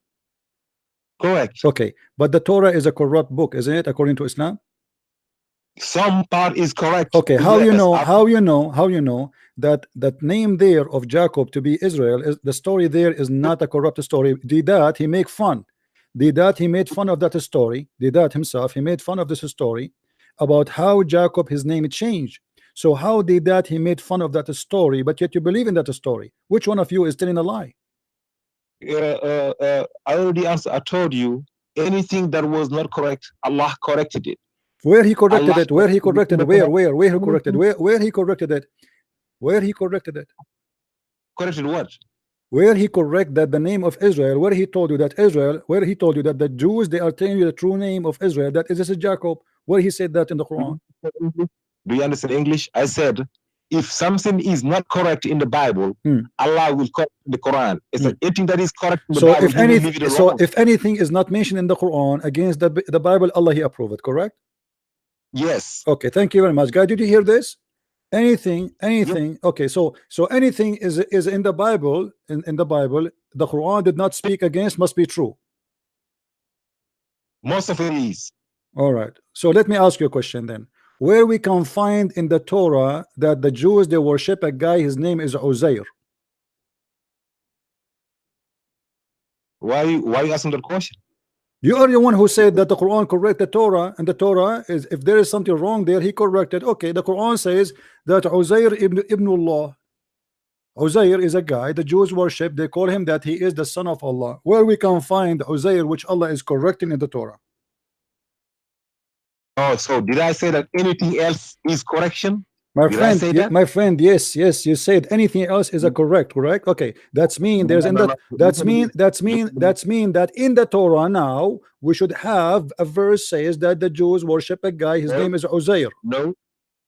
Correct. Okay, but the Torah is a corrupt book, isn't it, according to Islam? Some part is correct. Okay, how you know? How you know that that name there of Jacob to be Israel is the story there is not a corrupt story? Did that he make fun? Did that he made fun of that story? Did that himself he made fun of this story about how Jacob his name changed? So how did that he made fun of that story, but yet you believe in that story? Which one of you is telling a lie? I already answered. I told you anything that was not correct, Allah corrected it. Where he corrected it? Where he corrected it? Where he corrected? Where he corrected it? Where he corrected it? Corrected what? Where he correct that the name of Israel? Where he told you that Israel? Where he told you that the Jews they are telling you the true name of Israel? That is this is Jacob. Where he said that in the Quran? Do you understand English? I said, if something is not correct in the Bible, Allah will correct the Quran. It's anything that is correct in the Bible. If anything is not mentioned in the Quran against the Bible, Allah he approved it. Correct? Yes. Okay. Thank you very much, guys. Did you hear this? Anything. Yes. Okay. So anything is in the Bible. In the Bible, the Quran did not speak against. Must be true. Most of it is. All right. So let me ask you a question then. where we can find in the Torah that the Jews, they worship a guy, his name is Uzair. Why are you asking that question? You are the one who said that the Quran correct the Torah, and the Torah is, if there is something wrong there, he corrected. Okay, the Quran says that Uzair ibnullah. Uzair is a guy the Jews worship. They call him that he is the son of Allah. Where we can find Uzair, which Allah is correcting in the Torah. Oh, so did I say that anything else is correction? My friend, yes, you said anything else is a correct. Okay, that's mean there's that's mean that in the Torah now we should have a verse says that the Jews worship a guy, his name is Uzair.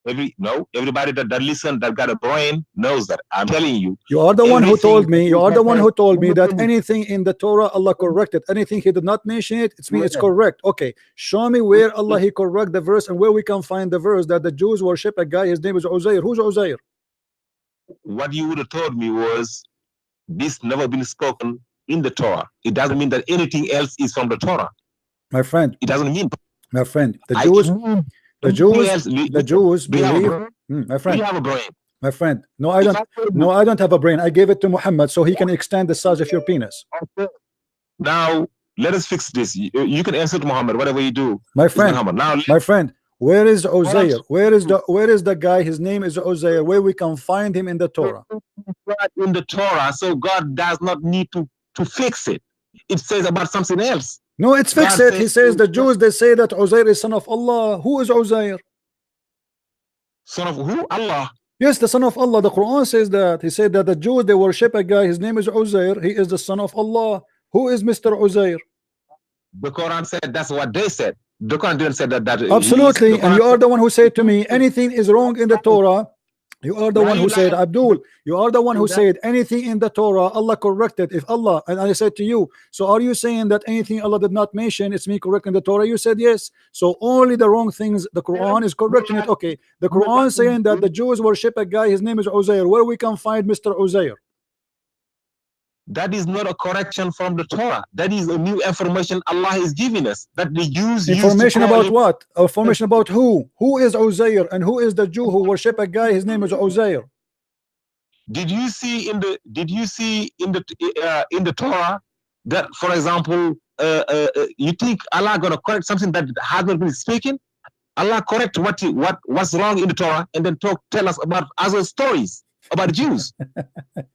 Everybody that listen, that got a brain, knows that. I'm telling you. You are the one who told me. You are the one who told me that anything in the Torah Allah corrected. Anything He did not mention it, it's mean it's correct. Okay, show me where Allah He correct the verse and where we can find the verse that the Jews worship a guy. His name is Uzair. Who's Uzair? What you would have told me was this never been spoken in the Torah. It doesn't mean that anything else is from the Torah. My friend, it doesn't mean. My friend, the Jews believe. My friend, you have a brain. My friend, no, I don't. No, I don't have a brain. I gave it to Muhammad so he can extend the size of your penis. Okay. Now let us fix this. You can answer to Muhammad whatever you do. My friend, my friend, where is Uzair? Where is the guy? His name is Uzair. Where we can find him in the Torah? In the Torah, so God does not need to fix it. It says about something else. No, it's fixed it. He says the Jews, they say that Uzair is son of Allah. Who is Uzair? Son of who? Allah. Yes, the son of Allah. The Quran says that. He said that the Jews, they worship a guy. His name is Uzair. He is the son of Allah. Who is Mr. Uzair? The Quran said that's what they said. The Quran didn't say that. Absolutely. And you are the one who said to me, anything is wrong in the Torah. You are the one who said, Abdul, you are the one who said anything in the Torah, Allah corrected. If Allah, and I said to you, so are you saying that anything Allah did not mention, it's me correcting the Torah? You said yes. So only the wrong things, the Quran is correcting it. Okay, the Quran saying that the Jews worship a guy, his name is Uzair. Where we can find Mr. Uzair? That is not a correction from the Torah. That is a new information Allah is giving us. That the Jews information about what? Information about who? Who is Uzair and who is the Jew who worship a guy? His name is Uzair. Did you see in the Torah that, for example, you think Allah gonna correct something that has not been speaking? Allah correct what's wrong in the Torah and then tell us about other stories about the Jews.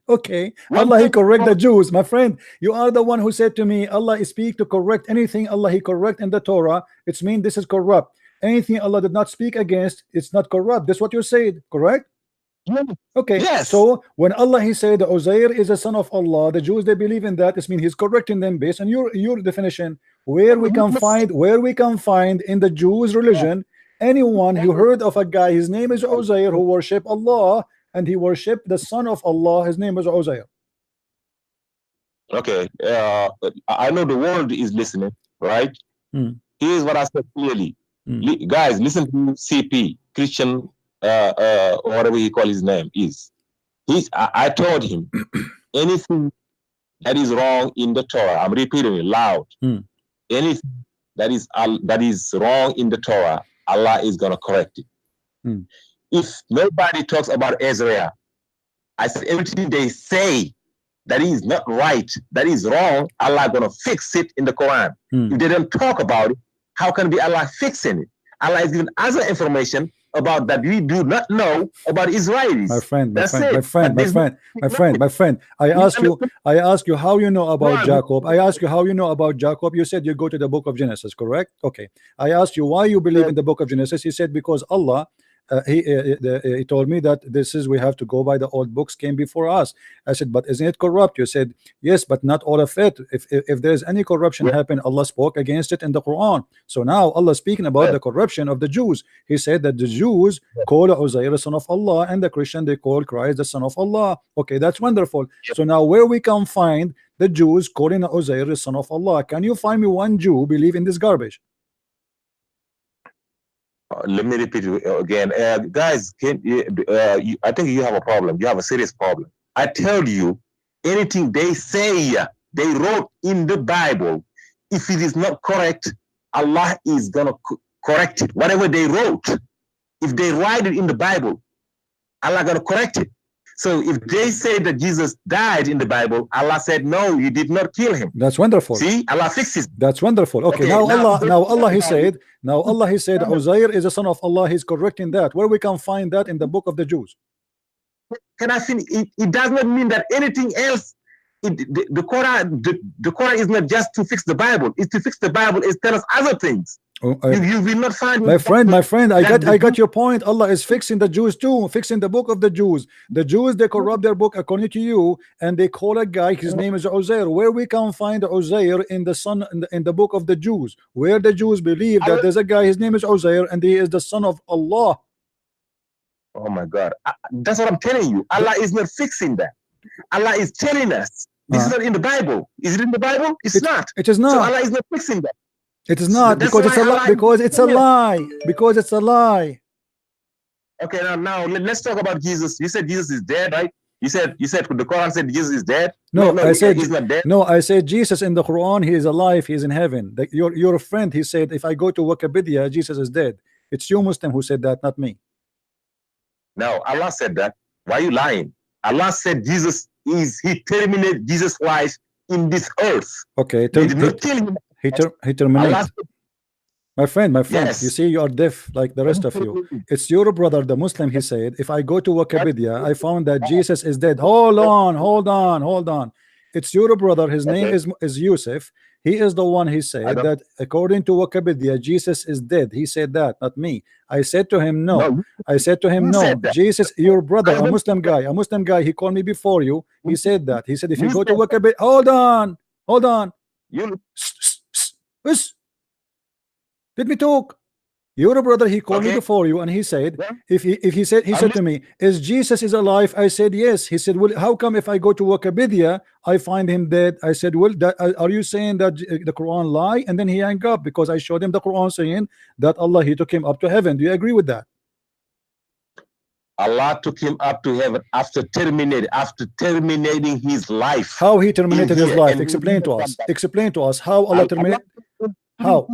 Okay, Allah He correct the Jews. My friend, you are the one who said to me Allah is speak to correct anything Allah He correct in the Torah. It's mean this is corrupt. Anything Allah did not speak against, it's not corrupt. That's what you said, correct? Okay, yes. So when Allah He said Uzair is a son of Allah, the Jews they believe in that. It means He's correcting them based on your definition. Where we can find in the Jews religion anyone who heard of a guy, his name is Uzair, who worship Allah and he worshiped the son of Allah, his name is Uzair. Okay, I know the world is listening, right? Here's what I said clearly. Guys, listen to CP, Christian, or whatever he call his name is. I told him anything that is wrong in the Torah, I'm repeating it loud. Anything that is wrong in the Torah, Allah is gonna correct it. If nobody talks about Israel, I said everything they say that is not right, that is wrong, Allah gonna fix it in the Quran. If they don't talk about it, how can be Allah fixing it? Allah is giving other information about that we do not know about Israelis. My friend. I ask you how you know about Jacob. I ask you how you know about Jacob. You said you go to the book of Genesis, correct? Okay. I asked you why you believe in the book of Genesis. He said because Allah. He told me that we have to go by the old books came before us. I said, but isn't it corrupt? You said yes, but not all of it. If there's any corruption happen, Allah spoke against it in the Quran. So now Allah speaking about the corruption of the Jews. He said that the Jews call Uzair the son of Allah and the Christian they call Christ the son of Allah. Okay, that's wonderful. So now where we can find the Jews calling Uzair the son of Allah? Can you find me one Jew believe in this garbage? Let me repeat it again, guys. I think you have a problem. You have a serious problem. I tell you, anything they say, they wrote in the Bible, if it is not correct, Allah is gonna correct it. Whatever they wrote, if they write it in the Bible, Allah gonna correct it. So if they say that Jesus died in the Bible, Allah said, no, you did not kill him. That's wonderful. See, Allah fixes. That's wonderful. Okay, now Allah he said, Uzair is a son of Allah. He's correcting that. Where we can find that in the book of the Jews? Can I finish? It does not mean that anything else. The Quran is not just to fix the Bible. It's to fix the Bible. It's tell us other things. You will not find. My friend, I got your point. Allah is fixing the Jews too, fixing the book of the Jews. The Jews, they corrupt their book according to you, and they call a guy, his name is Uzair. Where we can find Uzair in the book of the Jews, where the Jews believe that there's a guy, his name is Uzair, and he is the son of Allah. Oh my God, that's what I'm telling you. Allah is not fixing that. Allah is telling us this is not in the Bible. Is it in the Bible? It's not. It is not. So Allah is not fixing that. It is not, because it's a lie. Because it's a lie. Because it's a lie. Okay, now let's talk about Jesus. You said Jesus is dead, right? You said the Quran said Jesus is dead. No, I said he's not dead. No, I said Jesus in the Quran, he is alive, he is in heaven. Your friend, he said, if I go to Wikipedia, Jesus is dead. It's you Muslim who said that, not me. No, Allah said that. Why are you lying? Allah said he terminated Jesus' life in this earth. Okay, he did not kill him. He terminated. My friend, yes. You see, you are deaf like the rest of you. It's your brother, the Muslim, he said, if I go to Wikipedia, I found that Jesus is dead. Hold on. It's your brother, his name is Yusuf. He is the one, he said that according to Wikipedia, Jesus is dead. He said that, not me. I said to him, no. I said to him, no. Jesus, your brother, a Muslim guy, he called me before you. He said that. He said, if you go to Wikipedia, hold on. Let me talk. Your brother, he called me before you, and he said, he said to me, is Jesus is alive? I said yes. He said, well, how come if I go to Wikipedia, I find him dead? I said, well, are you saying that the Quran lie? And then he hung up because I showed him the Quran saying that Allah, he took him up to heaven. Do you agree with that? Allah took him up to heaven after terminating his life. How he terminated his life? Explain to us. Explain to us how Allah terminated. How?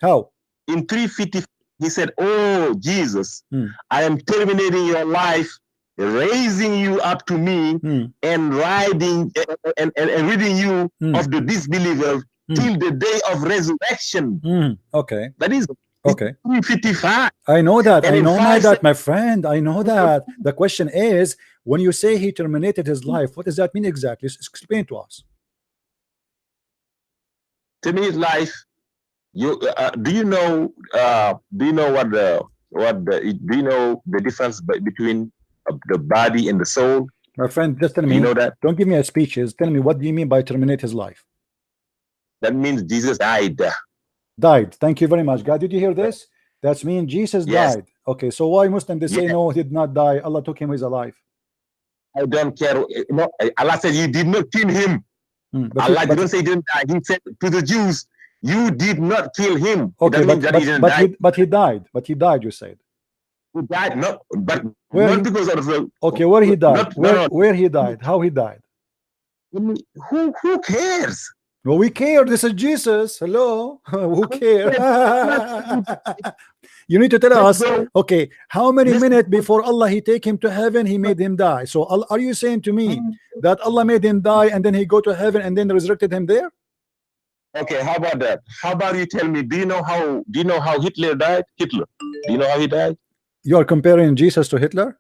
How? In 350, he said, oh Jesus, I am terminating your life, raising you up to me, and riding and reading you of the disbelievers till the day of resurrection. Okay. That is okay. 355. I know that. I know that, my friend. I know that. The question is, when you say he terminated his life, what does that mean exactly? Explain to us. Terminate life. You do you know what the difference between the body and the soul? My friend, just tell me. You know that? Don't give me a speech. Tell me, what do you mean by terminate his life? That means Jesus died. Died. Thank you very much, God. Did you hear this? That means Jesus died. Okay, so why Muslim they say no, he did not die? Allah took him, he's alive. I don't care. No, Allah said you did not kill him. Allah didn't say he didn't die. He said to the Jews, you did not kill him. Okay, but he died. But he died, you said. He died, not because of the. Okay, where he died? Where he died? How he died? Who cares? Well, we care. This is Jesus. Hello. Who cares? You need to tell us, okay, how many minutes before Allah he take him to heaven, he made him die? So are you saying to me that Allah made him die and then he go to heaven and then resurrected him there? Okay, how about that? How about you tell me, do you know how Hitler died? Hitler. Do you know how he died? You are comparing Jesus to Hitler?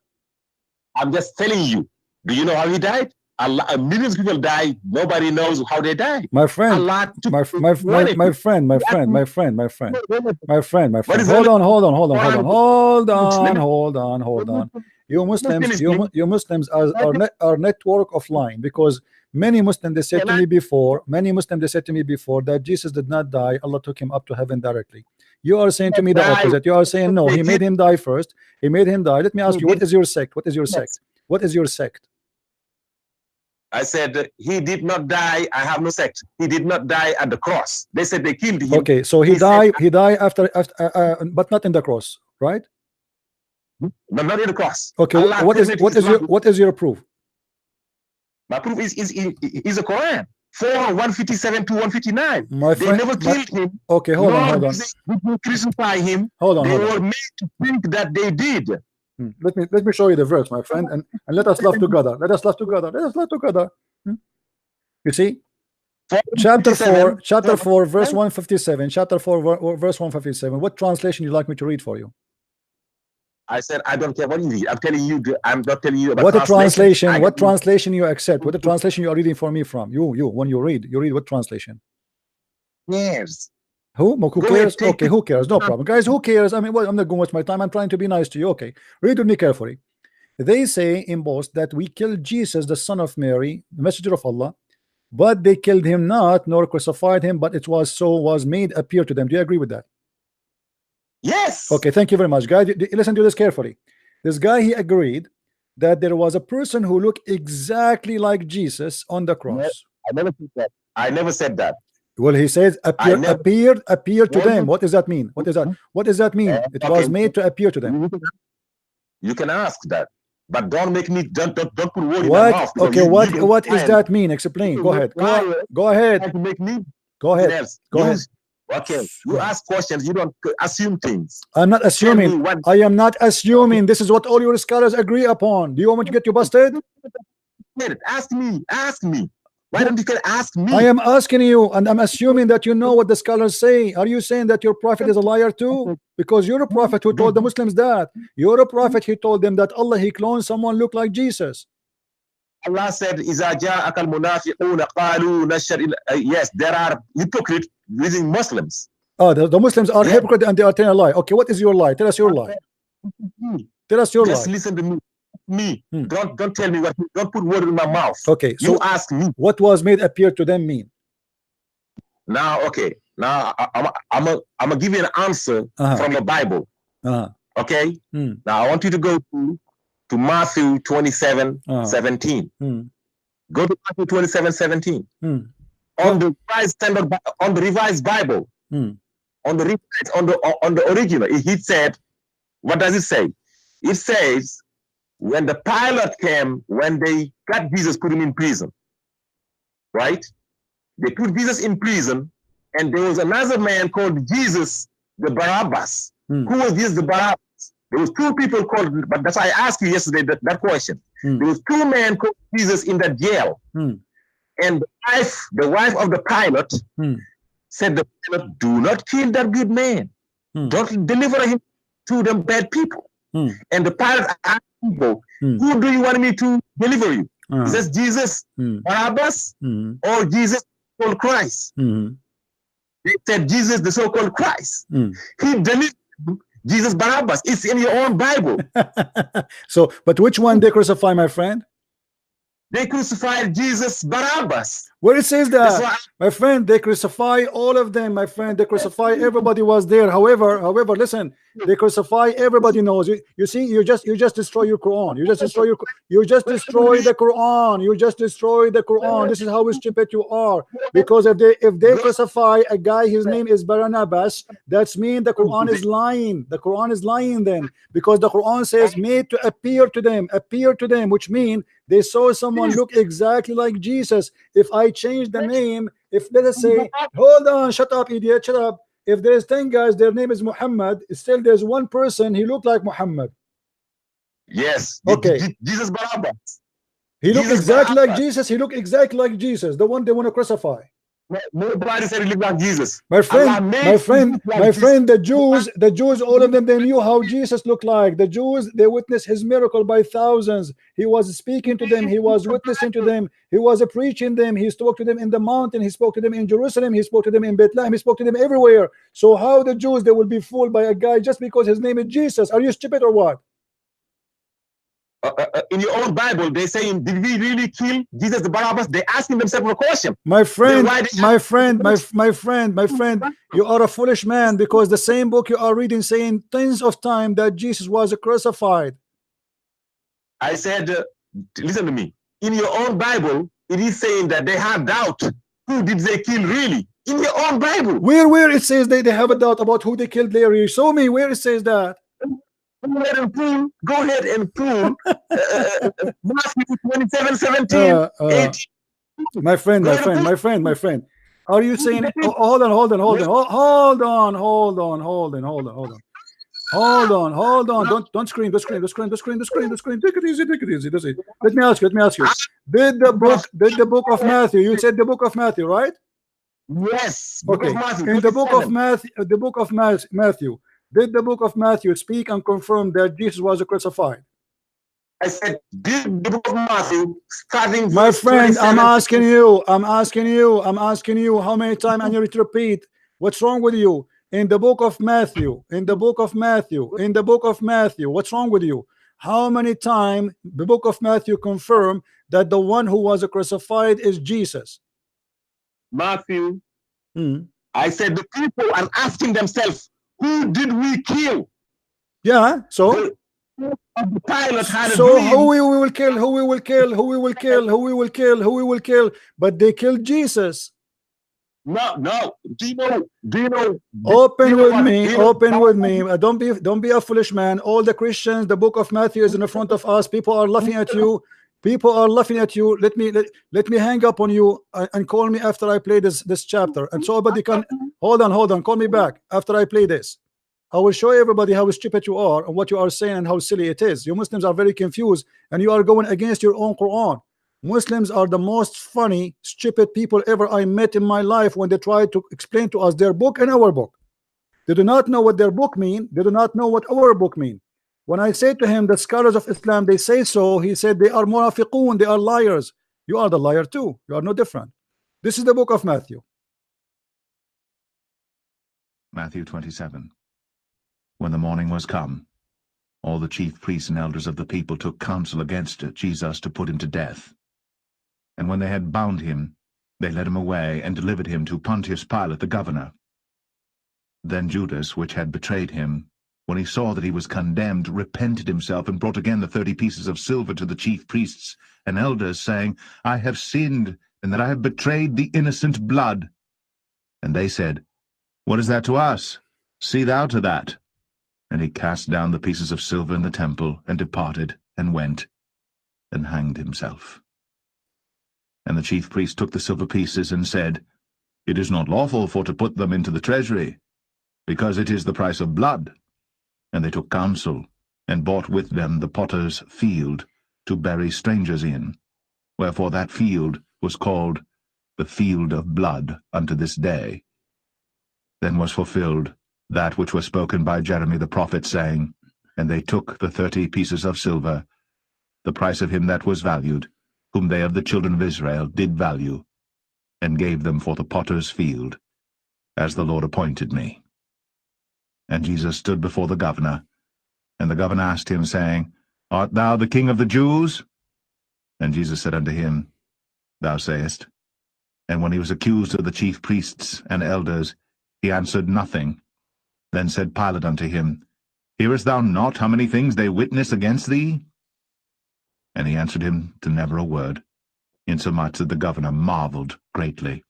I'm just telling you. Do you know how he died? Millions of people died. Nobody knows how they died. My friend, my friend. Hold on. You Muslims are network offline, because many Muslims they said to me before that Jesus did not die. Allah took him up to heaven directly. You are saying to me the opposite. You are saying no, he made him die first. He made him die. Let me ask you, what is your sect? What is your sect? What is your sect? I said he did not die. I have no sect. He did not die at the cross. They said they killed him. Okay, so he died after but not in the cross, right? No, not in the cross. Okay, what is your proof? My proof is the Quran. 4, 157 to 159. My They friend, never killed him. Okay, hold on. Did they crucify him. Hold on. They were made to think that they did. Let me show you the verse, my friend, and let us laugh together. Let us laugh together. Let us laugh together. You see, chapter 4, verse 157. Chapter 4, verse 157. What translation you like me to read for you? I said I don't care what you read. I'm telling you. I'm not telling you about what translation. What translation. Translation you accept? What the translation you are reading for me from? You when you read what translation? Yes. Who cares? Okay, who cares? No problem, guys. Who cares? I mean, well, I'm not going to waste my time. I'm trying to be nice to you. Okay, read with me carefully. They say in both that we killed Jesus, the son of Mary, the messenger of Allah, but they killed him not, nor crucified him, but it was made appear to them. Do you agree with that? Yes. Okay, thank you very much, guys. Listen to this carefully. This guy, he agreed that there was a person who looked exactly like Jesus on the cross. I never said that. I never said that. Well, he says appeared to them. What does that mean? What does that mean? It was made to appear to them. You can ask that, but don't make me don't put word in my mouth. Okay, what is that mean? Explain. Go ahead. Go ahead. Make me go ahead. Go ahead. Okay, you ask questions. You don't assume things. I'm not assuming. I am not assuming. This is what all your scholars agree upon. Do you want me to get you busted? Ask me. Ask me. Why don't you ask me? I am asking you, and I'm assuming that you know what the scholars say. Are you saying that your prophet is a liar too? Because you're a prophet who told the Muslims that. You're a prophet who told them that Allah, he cloned someone look like Jesus. Allah said, "Iza ja'aka al-munafiquna qalu nashhadu." Yes, there are hypocrites within Muslims. Oh, the Muslims are hypocrite and they are telling a lie. Okay, what is your lie? Tell us your lie. Tell us your lie. Just listen to me. Don't tell me what. Don't put word in my mouth. Okay, so you ask me. What was made appear to them mean? Now, okay. Now I'm gonna give you an answer from the Bible. Okay. Now I want you to go to Matthew 27:17. Go to Matthew 27:17. On the revised Bible. On the original, he said, what does it say? It says, when the Pilate came, when they got Jesus, put him in prison, right? They put Jesus in prison, and there was another man called Jesus the Barabbas. Who was Jesus the Barabbas? There was two people called, but that's why I asked you yesterday that question. There was two men called Jesus in that jail, and the wife of the Pilate said, "The Pilate, do not kill that good man. Don't deliver him to them bad people." And the Pilate asked people, "Who do you want me to deliver you?" He says, "Jesus Barabbas or Jesus called Christ?" They said, "Jesus, the so-called Christ." He delivered Jesus Barabbas. It's in your own Bible. So, but which one they crucify, my friend? They crucified Jesus Barabbas. Where it says that, my friend, they crucify all of them, my friend. They crucify everybody was there. However, listen, they crucify everybody knows. You see, you just destroy your Quran. You just destroy the Quran. You just destroy the Quran. This is how stupid you are. Because if they crucify a guy, his name is Barnabas, that's mean the Quran is lying. The Quran is lying then, because the Quran says made to appear to them, which mean they saw someone look exactly like Jesus. If I change the name, if let us say, hold on, shut up, idiot, shut up. If there's 10 guys, their name is Muhammad, still there's one person, he looked like Muhammad. Yes. Okay. Jesus Barabbas. He looked exactly like Jesus. He looked exactly like Jesus, the one they want to crucify. Nobody said he looked like Jesus. My friend, the Jews, all of them, they knew how Jesus looked like. The Jews, they witnessed his miracle by thousands. He was speaking to them. He was witnessing to them. He was preaching them. He spoke to them in the mountain. He spoke to them in Jerusalem. He spoke to them in Bethlehem. He spoke to them everywhere. So how the Jews, they will be fooled by a guy just because his name is Jesus? Are you stupid or what? In your own Bible, they saying, did we really kill Jesus the Barabbas? They asking themselves a question. My friend, you are a foolish man, because the same book you are reading saying tens of times that Jesus was crucified. I said, listen to me. In your own Bible, it is saying that they have doubt. Who did they kill really? In your own Bible. Where it says they have a doubt about who they killed Larry. Show me where it says that. Go ahead and prove Matthew 27:17. My friend, my friend, my friend, my friend. Are you saying? Oh, hold on, hold on, hold on, hold on, hold on, hold on, hold on, hold on. Hold on, hold on. Don't scream, don't scream, don't scream, don't scream, don't scream, don't scream. Take it easy, take it easy, take it easy. Let me ask you, let me ask you. Did the book of Matthew, you said the book of Matthew, right? Yes. Okay. In the book of Matthew, Matthew, did the book of Matthew speak and confirm that Jesus was crucified? I said, did the book of Matthew, starting My verse friend, 27 I'm asking you, how many times I need to repeat? What's wrong with you? In the book of Matthew, in the book of Matthew, in the book of Matthew, what's wrong with you? How many times the book of Matthew confirm that the one who was crucified is Jesus? Matthew. I said the people are asking themselves, who did we kill? Yeah, so the pilot had so a dream. who we will kill, who we will kill, who we will kill, who we will kill, who we will kill, but they killed Jesus. No. Do you know? Open with me, open with me. Don't be a foolish man. All the Christians, the book of Matthew is in the front of us. People are laughing at you. People are laughing at you. Let me hang up on you and call me after I play this chapter. And so everybody can hold on. Call me back after I play this. I will show everybody how stupid you are and what you are saying and how silly it is. You Muslims are very confused and you are going against your own Quran. Muslims are the most funny, stupid people ever I met in my life when they try to explain to us their book and our book. They do not know what their book mean. They do not know what our book mean. When I say to him, the scholars of Islam, they say so, he said they are munafiqun, they are liars. You are the liar too. You are no different. This is the book of Matthew. Matthew 27. When the morning was come, all the chief priests and elders of the people took counsel against Jesus to put him to death. And when they had bound him, they led him away and delivered him to Pontius Pilate the governor. Then Judas, which had betrayed him, when he saw that he was condemned, repented himself and brought again the 30 pieces of silver to the chief priests and elders, saying, I have sinned, and that I have betrayed the innocent blood. And they said, What is that to us? See thou to that. And he cast down the pieces of silver in the temple, and departed, and went, and hanged himself. And the chief priest took the silver pieces, and said, It is not lawful for to put them into the treasury, because it is the price of blood. And they took counsel, and bought with them the potter's field, to bury strangers in. Wherefore that field was called the field of blood unto this day. Then was fulfilled that which was spoken by Jeremy the prophet, saying, And they took the 30 pieces of silver, the price of him that was valued, whom they of the children of Israel did value, and gave them for the potter's field, as the Lord appointed me. And Jesus stood before the governor, and the governor asked him, saying, Art thou the King of the Jews? And Jesus said unto him, Thou sayest. And when he was accused of the chief priests and elders, he answered nothing. Then said Pilate unto him, Hearest thou not how many things they witness against thee? And he answered him to never a word, insomuch that the governor marveled greatly.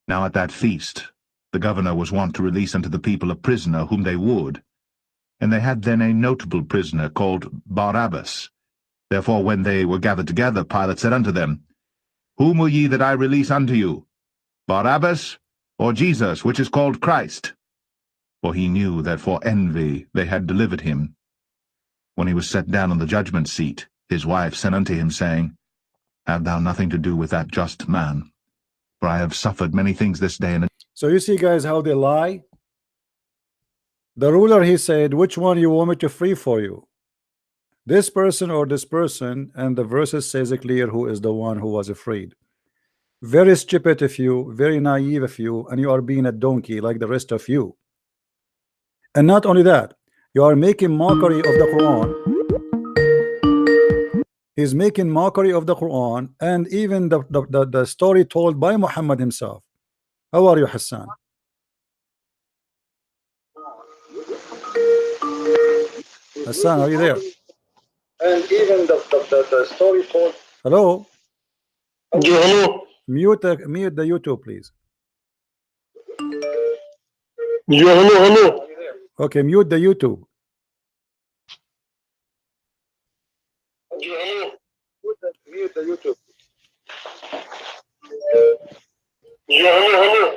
Now at that feast the governor was wont to release unto the people a prisoner whom they would. And they had then a notable prisoner called Barabbas. Therefore when they were gathered together, Pilate said unto them, Whom will ye that I release unto you, Barabbas, or Jesus, which is called Christ? For he knew that for envy they had delivered him. When he was set down on the judgment seat, his wife sent unto him, saying, Have thou nothing to do with that just man? For I have suffered many things this day. So you see, guys, how they lie. The ruler, he said, which one you want me to free for you? This person or this person? And the verses says it clear who is the one who was freed. Very stupid of you, very naive of you, and you are being a donkey like the rest of you. And not only that, you are making mockery of the Quran. He's making mockery of the Quran and even the story told by Muhammad himself. How are you, Hassan? Hassan, are you there? And even the story told. Hello? Yeah, hello. Mute the YouTube, please. Yeah, hello. Okay, mute the YouTube. Yeah, hello. Mute the YouTube. Yeah,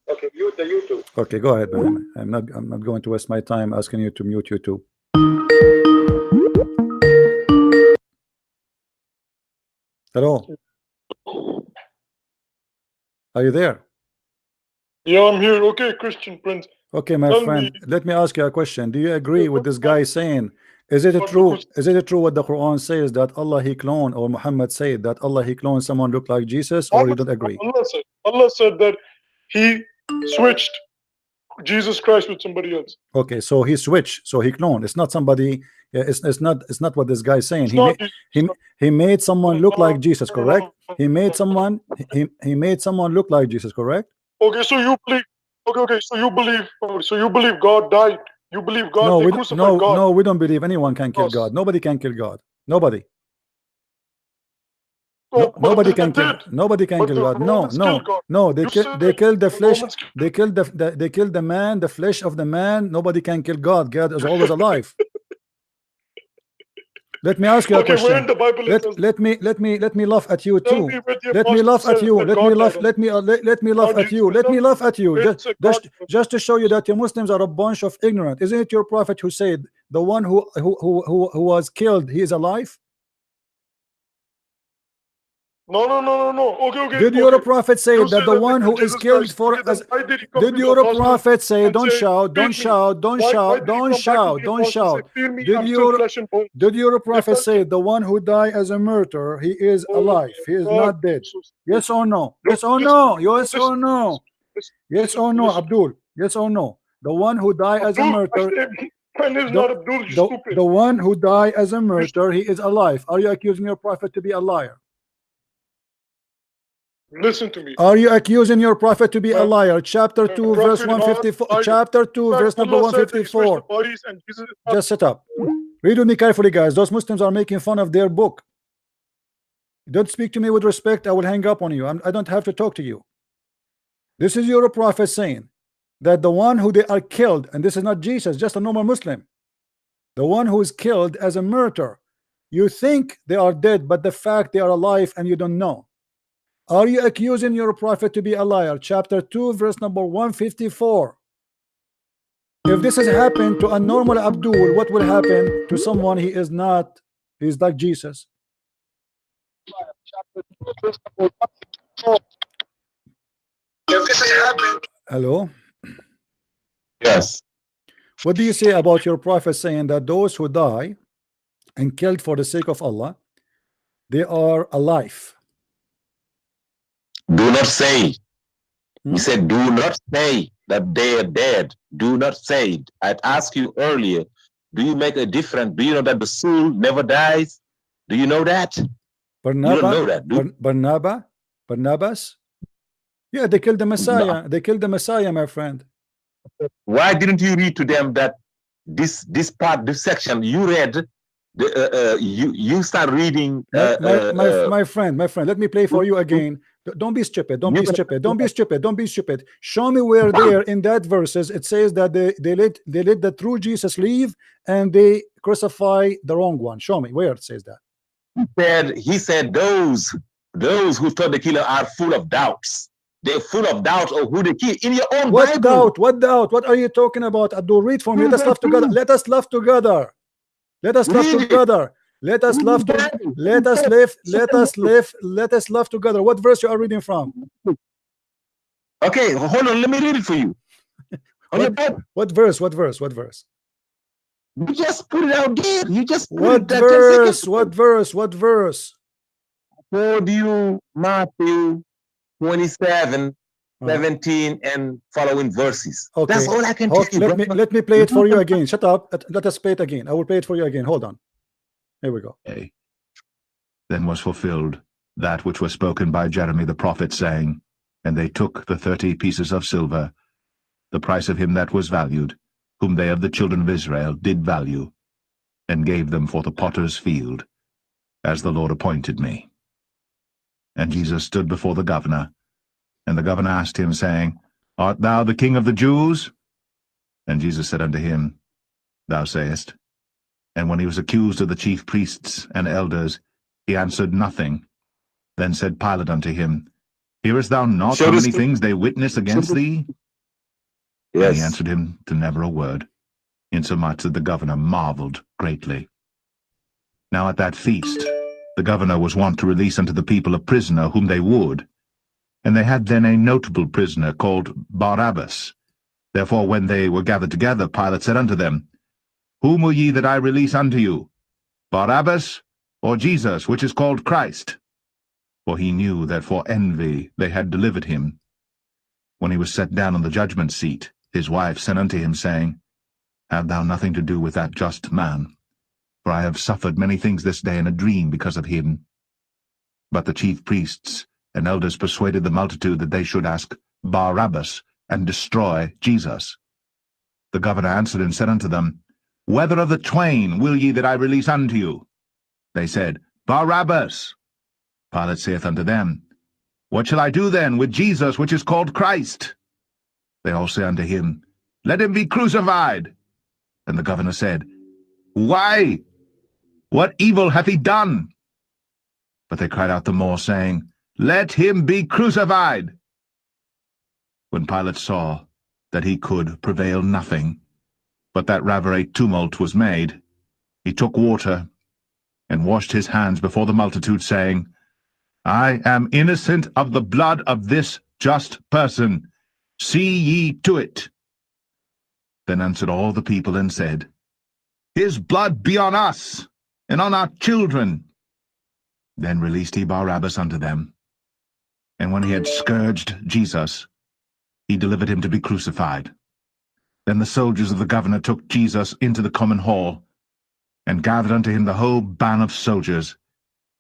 okay, mute the YouTube. Okay, go ahead, man. I'm not going to waste my time asking you to mute YouTube. Hello. Are you there? Yeah, I'm here. Okay, Christian Prince. Okay, my friend, let me ask you a question. Do you agree with this guy saying, is it true what the Quran says, that Allah he cloned, or Muhammad said that Allah he cloned someone look like Jesus, or you don't agree? Allah said that he switched Jesus Christ with somebody else. Okay, so he switched, so he cloned. It's not somebody. It's not what this guy is saying. He made someone look like Jesus, correct? He made someone look like Jesus, correct? Okay, so you believe. Okay, so you believe God died. You believe God. No, God. No, we don't believe anyone can kill God. Nobody can kill God. Nobody. No, nobody can kill. Nobody can kill God. No. They killed the flesh. They killed the man, the flesh of the man. Nobody can kill God. God is always alive. Let me ask you a question. Where in the Bible let me laugh at you too. Let me laugh at you. Let me laugh at you. Let me laugh at you. Just to show you that you Muslims are a bunch of ignorant. Isn't it your prophet who said the one who was killed, he is alive? No. Okay. Did your prophet say that the one who is killed for us? Did your prophet say, don't shout, don't shout, don't shout, don't shout, don't shout? Did your prophet say the one who died as a murderer, he is alive, he is not dead? Yes or no? Yes or no? Yes or no? Yes or no, Abdul? Yes or no? The one who died as a murderer, the one who died as a murderer, he is alive. Are you accusing your prophet to be a liar? Listen to me. Are you accusing your prophet to be a liar? Chapter 2, verse 154. Chapter 2, verse number 154. Just shut up. Read with me carefully, guys. Those Muslims are making fun of their book. Don't speak to me with respect. I will hang up on you. I don't have to talk to you. This is your prophet saying that the one who they are killed, and this is not Jesus, just a normal Muslim, the one who is killed as a murderer, you think they are dead, but the fact they are alive and you don't know. Are you accusing your prophet to be a liar? Chapter 2, verse number 154. If this has happened to a normal Abdul, what will happen to someone he is not? He's like Jesus. Hello? Yes. What do you say about your prophet saying that those who die and killed for the sake of Allah, they are alive? Do not say. He said, do not say that they are dead. Do not say it. I'd asked you earlier, do you make a difference? Do you know that the soul never dies? Do you know that? You don't know that, do Barnabas? Yeah, they killed the Messiah. No. They killed the Messiah, my friend. Why didn't you read to them that this part, this section you read? You start reading. My friend, let me play for you again. Don't be stupid. Don't be stupid. Don't be stupid. Don't be stupid. Show me where there in that verses it says that they let the true Jesus leave and they crucify the wrong one. Show me where it says that. He said those who thought the killer are full of doubts. They're full of doubt of who they kill in your own Bible. Doubt? What doubt? What are you talking about? Abdul, read for me. Let us laugh together. Let us laugh together. Let us laugh together. Let us laugh together. Let us live. Let us live. Let us laugh together. What verse you are reading from? Okay, hold on. Let me read it for you. What verse? What verse? What verse? You just put it out there. You just put what verse? What verse? What verse? For you, Matthew 27, 17, and following verses. Okay. That's all I can tell you. Let me play it for you again. Shut up. Let us play it again. I will play it for you again. Hold on. Here we go. Then was fulfilled that which was spoken by Jeremy the prophet, saying, and they took the 30 pieces of silver, the price of him that was valued, whom they of the children of Israel did value, and gave them for the potter's field, as the Lord appointed me. And Jesus stood before the governor, and the governor asked him, saying, Art thou the king of the Jews? And Jesus said unto him, Thou sayest. And when he was accused of the chief priests and elders, he answered nothing. Then said Pilate unto him, Hearest thou not how many things they witness against thee? Yes. And he answered him to never a word, insomuch that the governor marveled greatly. Now at that feast the governor was wont to release unto the people a prisoner whom they would. And they had then a notable prisoner called Barabbas. Therefore when they were gathered together, Pilate said unto them, Whom will ye that I release unto you, Barabbas, or Jesus, which is called Christ? For he knew that for envy they had delivered him. When he was set down on the judgment seat, his wife sent unto him, saying, Have thou nothing to do with that just man? For I have suffered many things this day in a dream because of him. But the chief priests and elders persuaded the multitude that they should ask Barabbas, and destroy Jesus. The governor answered and said unto them, Whether of the twain will ye that I release unto you? They said, Barabbas. Pilate saith unto them, What shall I do then with Jesus, which is called Christ? They all say unto him, Let him be crucified. And the governor said, Why? What evil hath he done? But they cried out the more, saying, Let him be crucified. When Pilate saw that he could prevail nothing, but that rather a tumult was made, he took water, and washed his hands before the multitude, saying, I am innocent of the blood of this just person. See ye to it. Then answered all the people and said, His blood be on us, and on our children. Then released he Barabbas unto them. And when he had scourged Jesus, he delivered him to be crucified. Then the soldiers of the governor took Jesus into the common hall, and gathered unto him the whole band of soldiers,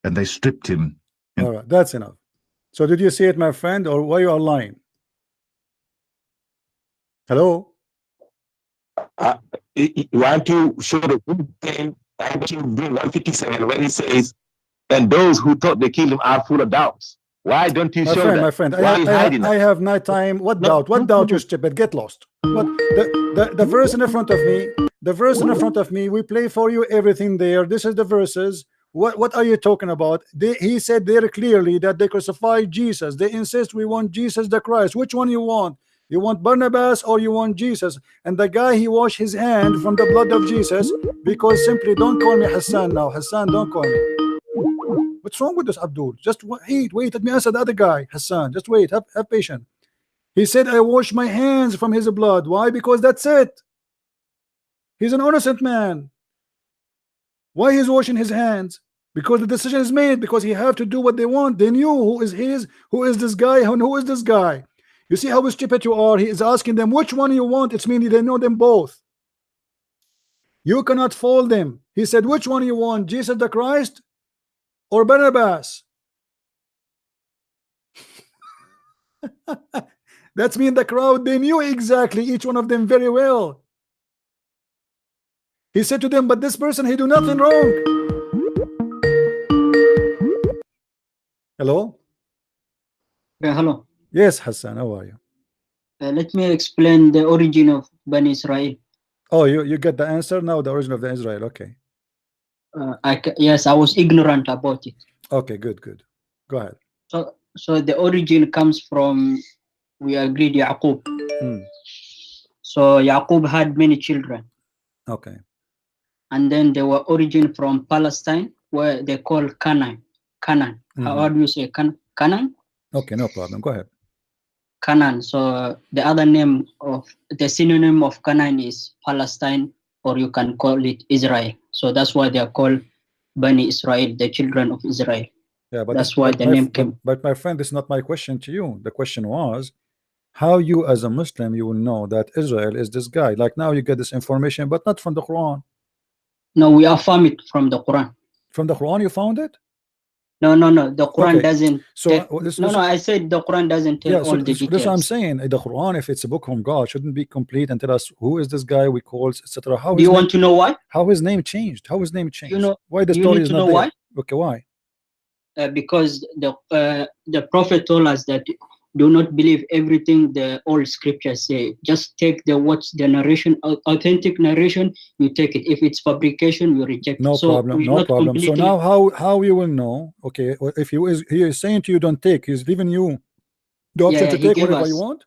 and they stripped him. All right, that's enough. So did you see it, my friend, or why you are lying? Hello? Want to show the thing, 157, when he says, and those who thought they killed him are full of doubts. Why don't you show that? My friend, I have night time. What doubt? What doubt, you stupid? Get lost. What the verse in front of me, the verse in front of me, we play for you everything there. This is the verses. What are you talking about? He said there clearly that they crucified Jesus. They insist we want Jesus the Christ. Which one you want? You want Barnabas or you want Jesus? And the guy, he washed his hand from the blood of Jesus, because simply, don't call me Hassan now. Hassan, don't call me. What's wrong with this, Abdul? Just wait, let me answer the other guy, Hassan. Just wait, have patience. He said, I wash my hands from his blood. Why? Because that's it. He's an innocent man. Why he's washing his hands? Because the decision is made, because he have to do what they want. They knew who is this guy, and who is this guy. You see how stupid you are. He is asking them, which one you want? It's meaning they know them both. You cannot fool them. He said, which one you want? Jesus the Christ or Barnabas? That's mean the crowd, they knew exactly each one of them very well. He said to them, but this person, he do nothing wrong. Hello? Yeah, hello. Yes, Hassan, how are you? Let me explain the origin of Bani Israel. Oh, you get the answer now, the origin of the Israel. Okay. Yes, I was ignorant about it. Okay, good. Go ahead. So the origin comes from, we agreed, Yaqub. So Yaqub had many children. Okay. And then they were origin from Palestine, where they call Canaan. How do you say Canaan? Okay, no problem. Go ahead. Canaan. So the other name of the synonym of Canaan is Palestine, or you can call it Israel. So that's why they are called Bani Israel, the children of Israel. Yeah, but that's why the name came. But my friend, this is not my question to you. The question was, how you as a Muslim, you will know that Israel is this guy. Like now you get this information, but not from the Quran. No, we affirm it from the Quran. From the Quran you found it? No. The Quran doesn't. So I said the Quran doesn't tell all the details. That's what I'm saying. The Quran, if it's a book from God, shouldn't be complete and tell us who is this guy we call, etc. Do you want to know why? How his name changed? How his name changed? You know why the story is not there? Why? Okay, why? Because the Prophet told us that do not believe everything the old scriptures say. Just take the narration, authentic narration, you take it. If it's fabrication, you reject it. No problem. So now how you will know? Okay, if he is saying to you don't take, he's leaving you The option to take whatever you want?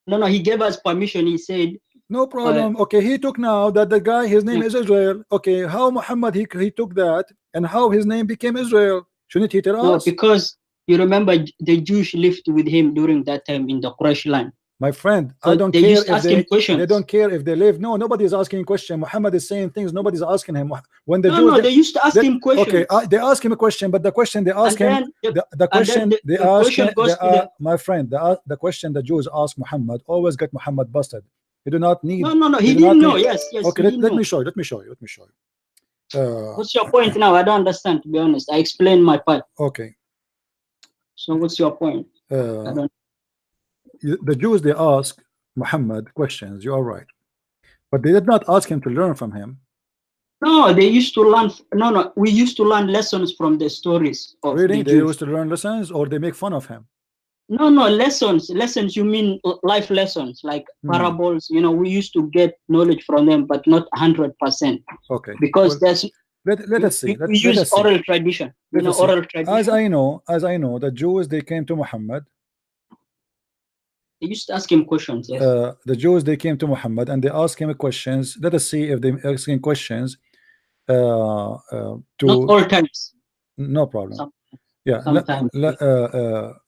No, he gave us permission. He said, no problem. Okay, he took now that the guy, his name is Israel. Okay, how Muhammad he took that and how his name became Israel? Shouldn't he tell us? No, because you remember the Jews lived with him during that time in the Quraysh land. My friend, so I don't care if they don't care if they live. No, nobody is asking question. Muhammad is saying things nobody's asking him. When the Jews, they used to ask him questions. Okay, they ask him a question, but the question they ask him, the question they ask him, my friend, the question the Jews ask Muhammad always get Muhammad busted. You do not need. No, he didn't know. Yes. Okay, let me show you. Let me show you. What's your point now? I don't understand, to be honest. I explained my part. Okay. So what's your point? The Jews, they ask Muhammad questions. You are right, but they did not ask him to learn from him. No, they used to learn. No, we used to learn lessons from the stories of really? The they Jews. Used to learn lessons, or they make fun of him? No, lessons. Lessons, you mean life lessons, like parables. You know, we used to get knowledge from them, but not 100%. Okay. Because there's. Let us see. We use oral tradition. Oral tradition. As I know, the Jews, they came to Muhammad. They used to ask him questions. Yes. The Jews, they came to Muhammad and they asked him questions. Let us see if they asking questions. To not all times. No problem. Yeah.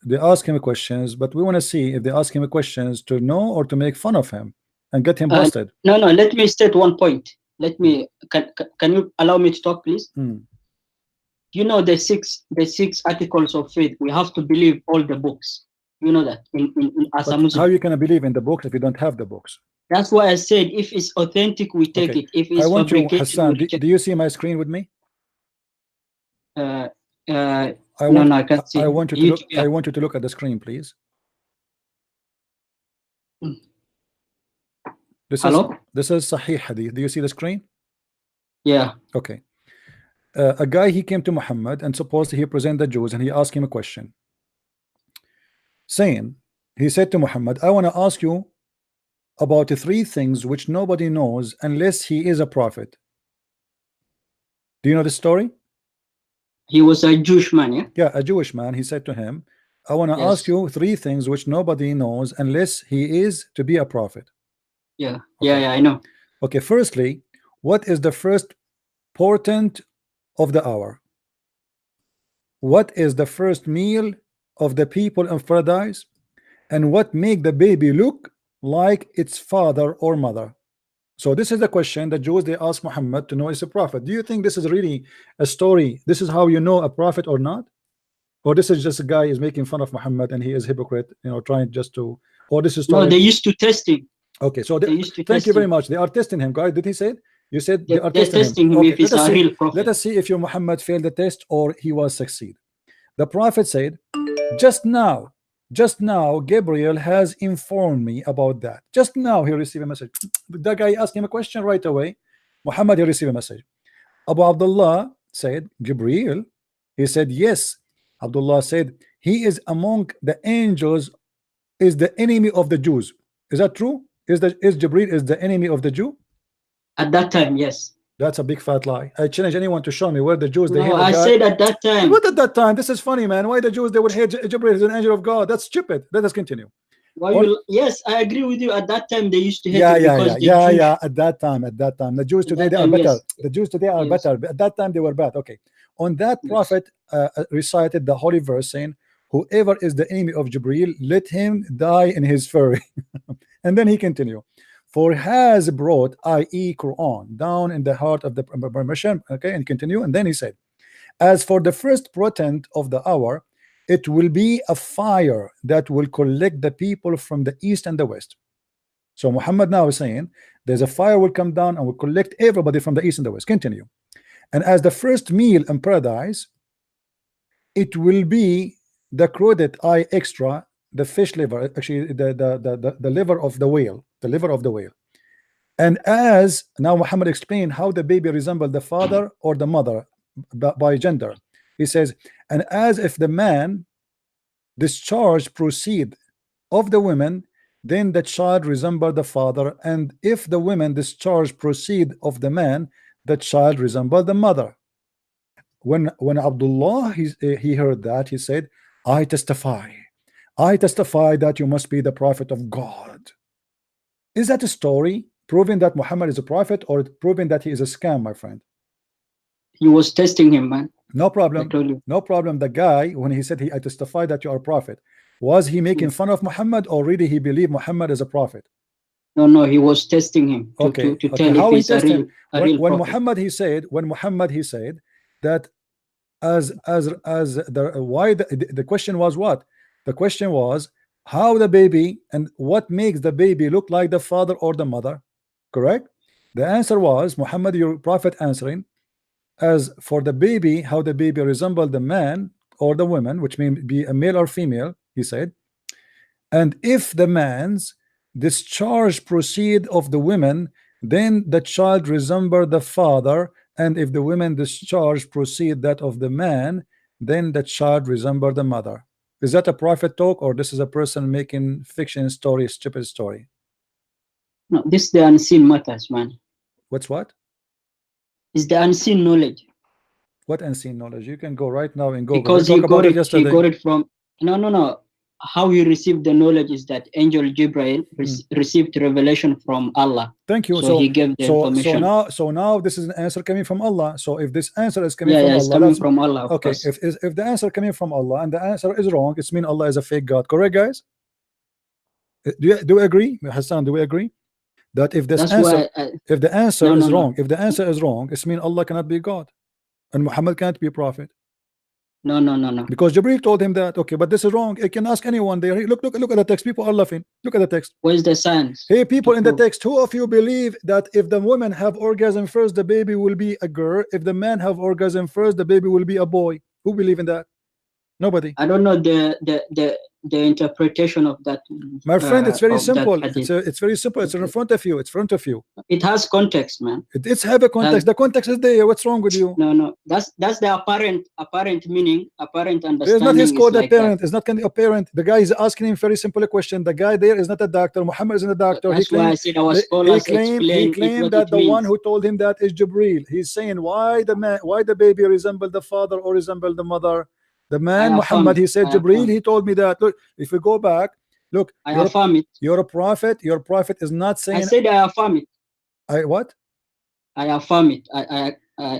They ask him questions, but we want to see if they ask him questions to know or to make fun of him and get him busted. No. Let me state one point. Can you allow me to talk, please? You know the six articles of faith. We have to believe all the books. You know that as a Muslim. How you can believe in the books if you don't have the books? That's why I said if it's authentic, we take it. If it's fabricated, Hassan, do you see my screen with me? No, I can't see. I want you to look at the screen, please. This is Sahih Hadith. Do you see the screen? Yeah. Okay. A guy, he came to Muhammad and supposed he present the Jews and he asked him a question. Saying, he said to Muhammad, I want to ask you about 3 things which nobody knows unless he is a prophet. Do you know the story? He was a Jewish man, yeah? Yeah, a Jewish man. He said to him, I want to ask you 3 things which nobody knows unless he is to be a prophet. Yeah. Okay. Yeah, I know. Okay, firstly, what is the first portent of the hour? What is the first meal of the people of paradise? And what make the baby look like its father or mother? So this is the question the Jews, they ask Muhammad to know is a prophet. Do you think this is really a story? This is how you know a prophet or not? Or this is just a guy is making fun of Muhammad and he is hypocrite, trying just to, or this is no, they used to test him. Okay, so thank you very much. They are testing him, guys. Did he say it? You said they are testing him okay, if he's a real prophet. Let us see if your Muhammad failed the test or he was succeed. The prophet said, just now Gabriel has informed me about that. Just now he received a message. The guy asked him a question right away. Muhammad, he received a message. Abu Abdullah said, Gabriel. He said, yes. Abdullah said, he is among the angels, is the enemy of the Jews. Is that true? Is Jibreel is the enemy of the Jew? At that time, yes. That's a big fat lie. I challenge anyone to show me where the Jews they hate I said at that time. What at that time? This is funny, man. Why the Jews they would hate Jibreel is an angel of God? That's stupid. Let us continue. Yes, I agree with you. At that time, they used to hate yeah. At that time, the Jews today they are better. Yes. The Jews today are better. But at that time they were bad. Okay. On that, prophet recited the holy verse saying, "Whoever is the enemy of Jibreel, let him die in his fury." And then he continued, "For has brought, i.e., Quran, down in the heart of the permission." Okay, and continue. And then he said, "As for the first portent of the hour, it will be a fire that will collect the people from the east and the west." So Muhammad now is saying there's a fire will come down and will collect everybody from the east and the west. Continue. "And as the first meal in paradise, it will be the crudite eye extra, the fish liver, actually the liver of the whale, And as now Muhammad explained how the baby resembled the father or the mother by gender. He says, and as if the man discharge proceed of the women, then the child resembled the father, and if the women discharge proceed of the man, the child resembled the mother. When Abdullah he heard that, he said, I testify, I testify that you must be the prophet of God. Is that a story proving that Muhammad is a prophet, or proving that he is a scam, my friend? He was testing him, man. No problem. No problem. The guy, when he said I testify that you are a prophet, was he making fun of Muhammad, or really he believed Muhammad is a prophet? No, he was testing him to tell how if he's a real when prophet. Muhammad he said that the question was what? The question was how the baby, and what makes the baby look like the father or the mother, correct? The answer was Muhammad, your prophet, answering, as for the baby, how the baby resembled the man or the woman, which means be a male or female, he said, and if the man's discharge proceed of the women, then the child resemble the father, and if the women discharge proceed that of the man, then the child resemble the mother. Is that a prophet talk, or this is a person making fiction story, stupid story? No, this is the unseen matters, man. What's what? It's the unseen knowledge. What unseen knowledge? You can go right now and Google. Because he got it from no. How he received the knowledge is that angel Gabriel received revelation from Allah. Thank you. So he gave the information. So now this is an answer coming from Allah. So if this answer is coming from it's Allah, coming from Allah. Okay. If the answer coming from Allah and the answer is wrong, it's mean Allah is a fake God. Correct, guys? Do you agree, Hassan? Do we agree that if this answer, if the answer is wrong, if the answer is wrong, it's mean Allah cannot be God, and Muhammad can't be a prophet? No. Because Jibril told him that. Okay, but this is wrong. It can ask anyone there. Look at the text. People are laughing. Look at the text. Where's the science? Hey, people in the text, who of you believe that if the woman have orgasm first, the baby will be a girl? If the man have orgasm first, the baby will be a boy? Who believe in that? Nobody. I don't know the interpretation of that. My friend, it's very simple. It's very simple. It's in front of you. It's in front of you. It has context, man. It's have a context. The context is there. What's wrong with you? No. That's the apparent meaning, apparent understanding. It's not his code like apparent. It's not kind of apparent. The guy is asking him very simple question. The guy there is not a doctor. Muhammad isn't a doctor. That's why I said our scholars he claimed that the one who told him that is Jibril. He's saying why the baby resemble the father or resemble the mother? The man Muhammad, he said Jibril, he told me that. Look, if we go back, look, I affirm it. You're a prophet. Your prophet is not saying. I said I affirm it. What? I affirm it. I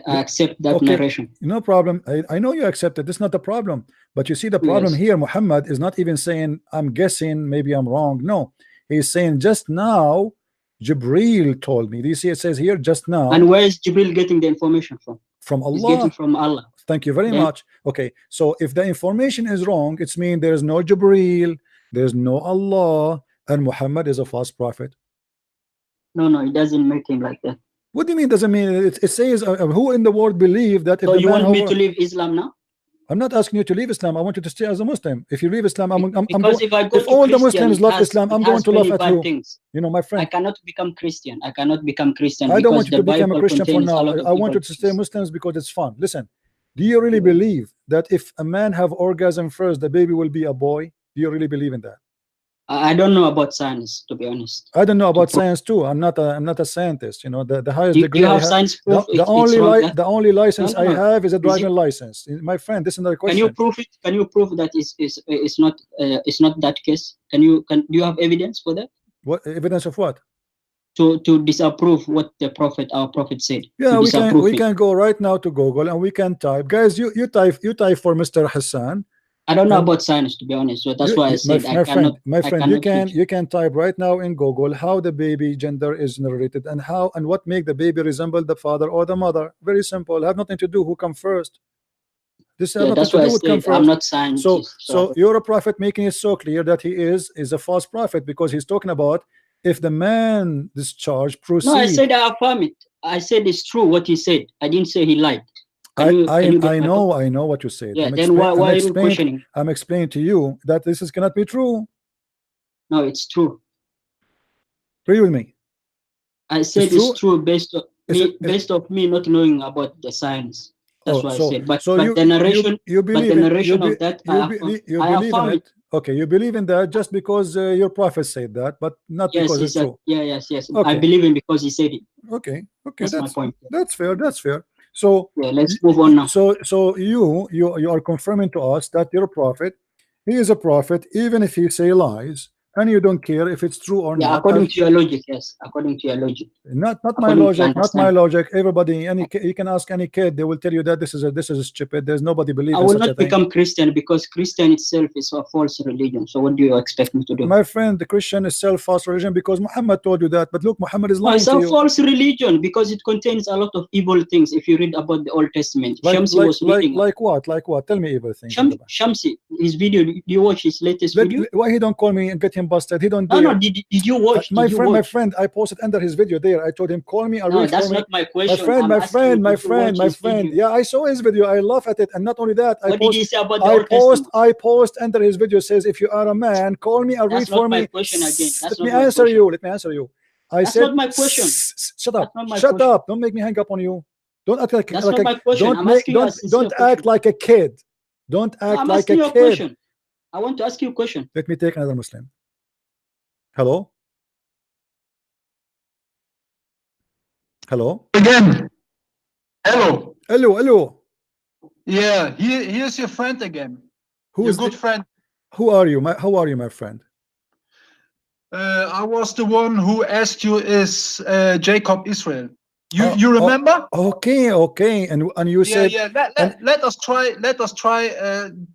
accept that narration. No problem. I know you accept it. This is not the problem. But you see the problem here, Muhammad is not even saying, I'm guessing, maybe I'm wrong. No, he's saying just now, Jibril told me. Do you see it says here just now? And where is Jibril getting the information from? From Allah. He's getting from Allah. Thank you very much. Okay, so if the information is wrong, it's mean there's no Jibril, there's no Allah, and Muhammad is a false prophet. No, it doesn't make him like that. What do you mean doesn't mean? It says who in the world believe that? So you want me to leave Islam now? I'm not asking you to leave Islam. I want you to stay as a Muslim. If you leave Islam, I'm because if all the Muslims love Islam, I'm going to laugh at you. Things. You know, my friend. I cannot become Christian. I don't want you to become a Christian for now. I want you to stay Muslims because it's fun. Listen, do you really believe that if a man have orgasm first, the baby will be a boy? Do you really believe in that? I don't know about science, to be honest. I don't know about science too. I'm not a scientist. You know, the highest degree. Do you have science proof? The only license I have is a driving license. My friend, this is another question. Can you prove it? Can you prove that it's not that case? Do you have evidence for that? What evidence of what? To disapprove what our prophet said. Yeah, we can go right now to Google and we can type. Guys, you type for Mr. Hassan. I don't know about science, to be honest. So that's why I said my friend, you can type right now in Google how the baby gender is narrated and what make the baby resemble the father or the mother. Very simple. Have nothing to do who come first. This has nothing to do with come first. I'm not scientist. So you're a prophet making it so clear that he is a false prophet because he's talking about if the man discharge proceed. No, I said I affirm it. I said it's true what he said. I didn't say he lied. I know what you said. Yeah, then why are you questioning? I'm explaining to you that this cannot be true. No, it's true. Agree with me. I said it's true based on me not knowing about the science. That's what I said. But the narration, of that, I affirm it. Okay, you believe in that just because your prophet said that, but not because it's true. Yes. Okay. I believe him because he said it. Okay, that's my point. That's fair. So let's move on now. So you are confirming to us that your prophet He is a prophet, even if he say lies, and you don't care if it's true or not. According to your logic, yes. According to your logic. Not my logic. Not my logic. Everybody, you can ask any kid. They will tell you that this is stupid. There's nobody believes. I will not become Christian because Christian itself is a false religion. So what do you expect me to do? My friend, the Christian is false religion because Muhammad told you that. But look, Muhammad is lying to you. It's a false religion because it contains a lot of evil things. If you read about the Old Testament, Shamsi was reading. Like what? Like what? Tell me evil things. Shamsi, his video. Did you watch his latest video? Why he don't call me and get him busted? He don't. No. Did you watch? My friend, I posted under his video there. I told him, call me. No, that's not my question. My friend. Yeah, I saw his video. I laugh at it, and not only that, what did he say about the Old Testament? I post under his video says, if you are a man, call me. Read for me. That's not my question again. Let me answer you. That's not my question. Shut up. Shut up. Don't make me hang up on you. Don't act like. That's not my question. Don't act like a kid. Don't act like a kid. I want to ask you a question. Let me take another Muslim. Hello? Hello? Again. Hello. Hello. Yeah, here's your friend again. Who's your good friend? How are you, my friend? I was the one who asked you, is Jacob Israel? You remember? Okay. And you said let us try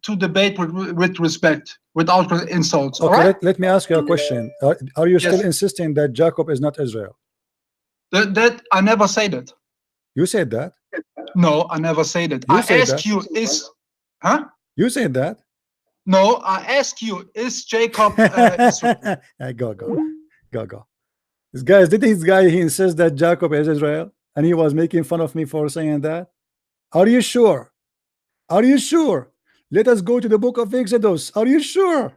to debate with respect, without insults. Okay, let me ask you a question. Are you still insisting that Jacob is not Israel? That I never said it. You said that? No, I never said it. I ask you, You said that? No, I ask you, is Jacob Israel? Go. This guy, he insists that Jacob is Israel, and he was making fun of me for saying that. Are you sure? Let us go to the book of Exodus. Are you sure?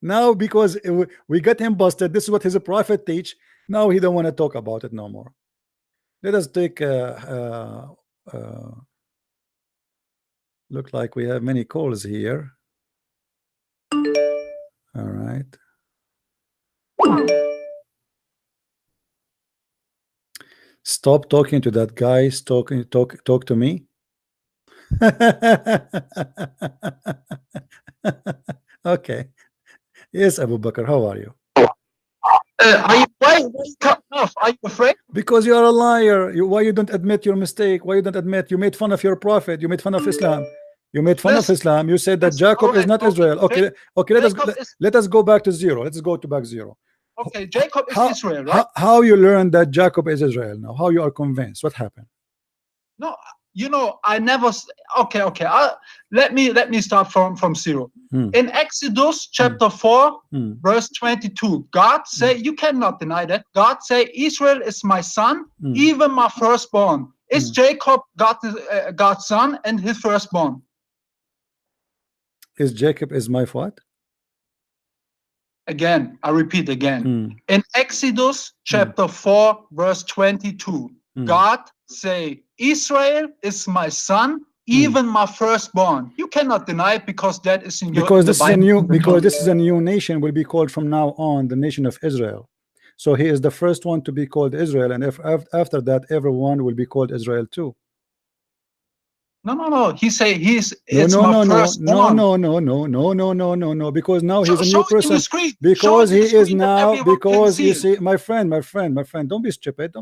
Now, because we got him busted, this is what his prophet teach. Now he don't want to talk about it no more. Let us take look like we have many calls here. All right. Stop talking to that guy. Talk to me. Okay. Yes, Abu Bakr, how are you? Why cut off? Are you afraid? Because you are a liar. Why you don't admit your mistake? Why you don't admit you made fun of your prophet? You made fun of Islam. You made fun of Islam. You said that Jacob is not Israel. Okay. Let us go back to zero. Let's go to back zero. Okay, Jacob is Israel, right? How you learned that Jacob is Israel now? How you are convinced? What happened? No, I never. Okay. Let me start from zero. In Exodus chapter 4, verse 22, God say, you cannot deny that. God say, Israel is my son, even my firstborn. Is Jacob God's son and his firstborn? Is Jacob is my what? Again, I repeat again. In Exodus chapter 4, verse 22, God say, Israel is my son, even my firstborn. You cannot deny it because that is in your because this is a new nation will be called from now on the nation of Israel. So he is the first one to be called Israel, and after that everyone will be called Israel too. No. He say he's no, because now he's a new person. Because he is now, because you see, my friend, don't be stupid.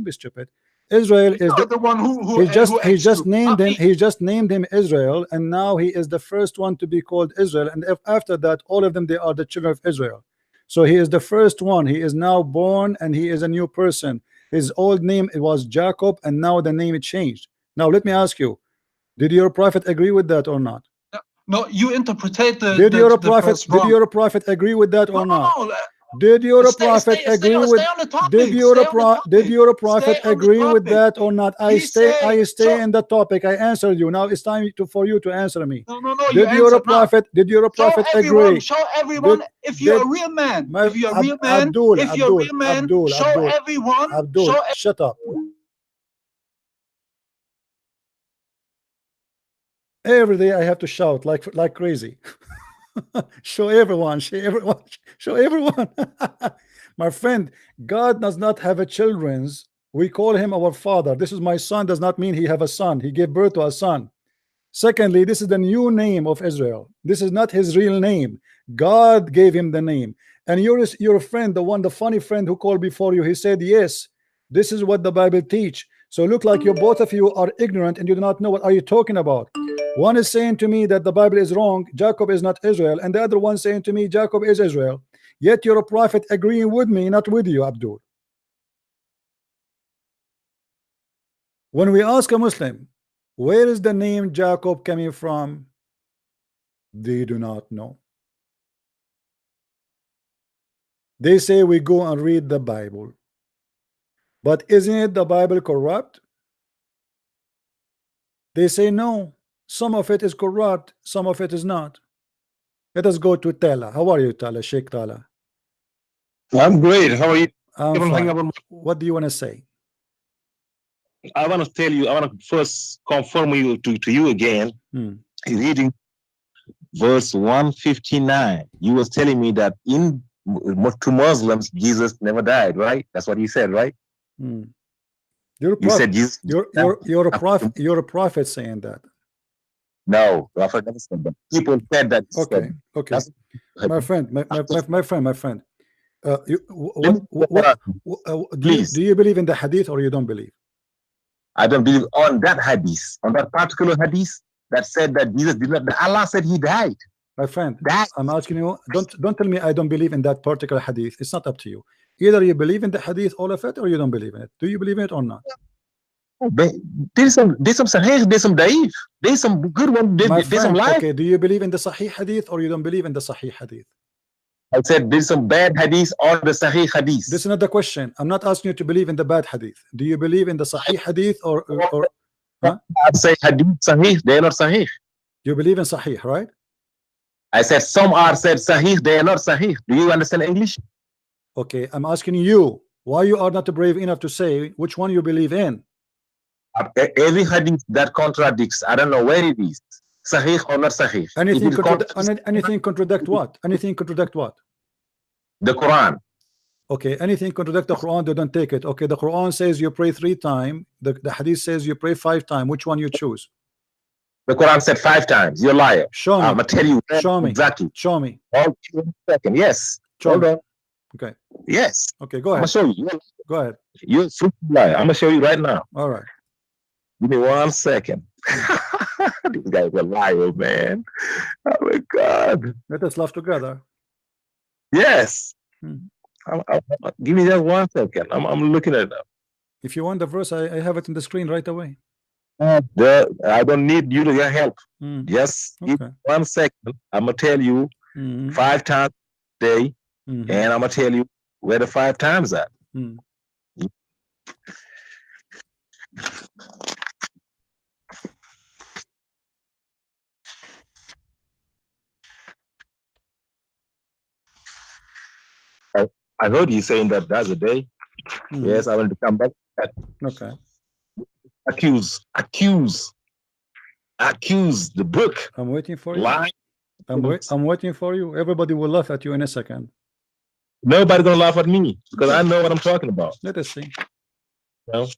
Israel is the one who he just named him Israel, and now he is the first one to be called Israel, and after that all of them, they are the children of Israel. So he is the first one. He is now born and he is a new person. His old name, it was Jacob, and now the name it changed. Now let me ask you, did your prophet agree with that or not? No, you interpreted the did your prophet agree with that or not? Did your prophet agree with that or not? I stay in the topic. I answered you. Now it's time for you to answer me. No. Did your prophet agree? Show everyone if you're a real man. If you're a real man, show everyone. Abdul, shut up. Every day I have to shout like crazy. Show everyone. My friend, God does not have a children's. We call him our father. This is my son does not mean he have a son. He gave birth to a son. Secondly, this is the new name of Israel. This is not his real name. God gave him the name. And your friend, the funny friend who called before you, he said, yes, this is what the Bible teach. So look like you both of you are ignorant and you do not know what are you talking about. One is saying to me that the Bible is wrong, Jacob is not Israel, and the other one saying to me Jacob is Israel. Yet you're a prophet agreeing with me, not with you, Abdul. When we ask a Muslim, where is the name Jacob coming from? They do not know. They say we go and read the Bible. But isn't it the Bible corrupt? They say no. Some of it is corrupt, some of it is not. Let us go to Tala. How are you, Tala? Sheikh Tala. I'm great. How are you? I'm fine. What do you want to say? I want to tell you, I want to first confirm you to you again. Reading verse 159, you was telling me that to Muslims, Jesus never died, right? That's what you said, right? You're a prophet. You said Jesus. You're a prophet saying that. No, prophet never said that. People said that. Okay, okay. My friend. Do you believe in the hadith or you don't believe? I don't believe on that hadith, on that particular hadith that said that Jesus did not. Allah said he died. My friend, I'm asking you, don't tell me I don't believe in that particular hadith. It's not up to you. Either you believe in the hadith, all of it, or you don't believe in it. Do you believe in it or not? There's some sahih, there's some daif, there's some good one, there's some lie. Okay, do you believe in the sahih hadith or you don't believe in the sahih hadith? I said there's some bad hadith or the sahih hadith. This is not the question. I'm not asking you to believe in the bad hadith. Do you believe in the sahih hadith or huh? I say hadith sahih, they're not sahih. You believe in sahih, right? I said some are said sahih, they are not sahih. Do you understand English? Okay, I'm asking you why you are not brave enough to say which one you believe in. Every hadith that contradicts, I don't know where it is, sahih or not sahih. Anything contradict what? Anything contradict what? The Quran. Okay, anything contradict the Quran, they don't take it. Okay, the Quran says you pray 3 times. The hadith says you pray 5 times. Which one you choose? The Quran said 5 times. You're a liar. Show me. I'm gonna tell you. Show me. Exactly. Show me. Hold on a second. Yes. Hold on. Okay. Yes. Okay, go ahead. I'm gonna show you. Go ahead. You're a freaking liar. I'm gonna show you right now. All right. Give me 1 second. This guy's a liar, man. Oh my God. Let us laugh together. Yes. Give me that 1 second. I'm looking at it now. If you want the verse, I have it in the screen right away. I don't need you to get help. Yes. Okay. Give me 1 second. I'm gonna tell you 5 times a day, and I'm gonna tell you where the 5 times at. I heard you saying that that's a day. Yes, I want to come back. Okay. Accuse the book. I'm waiting for you. Lie. I'm waiting for you. Everybody will laugh at you in a second. Nobody's gonna laugh at me because I know what I'm talking about. Let us see. No.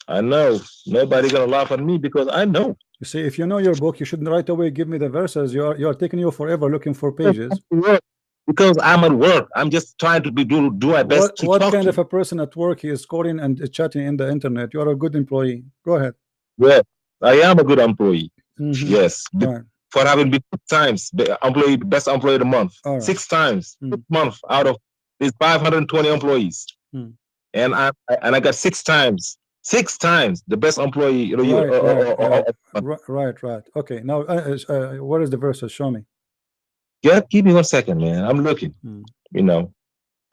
I know nobody's gonna laugh at me because I know. You see, if you know your book, you should right away give me the verses. You are taking you forever looking for pages. Because I'm at work. I'm just trying to do my best. What kind of a person at work is calling and chatting in the internet? You are a good employee. Go ahead. Yeah, I am a good employee. Yes. Right. For having been 6 times the best employee of the month. Right. 6 times 6 months out of these 520 employees. And I got 6 times the best employee of the year. Right. Okay. Now what is the verses? Show me. Yeah, give me 1 second, man. I'm looking. You know,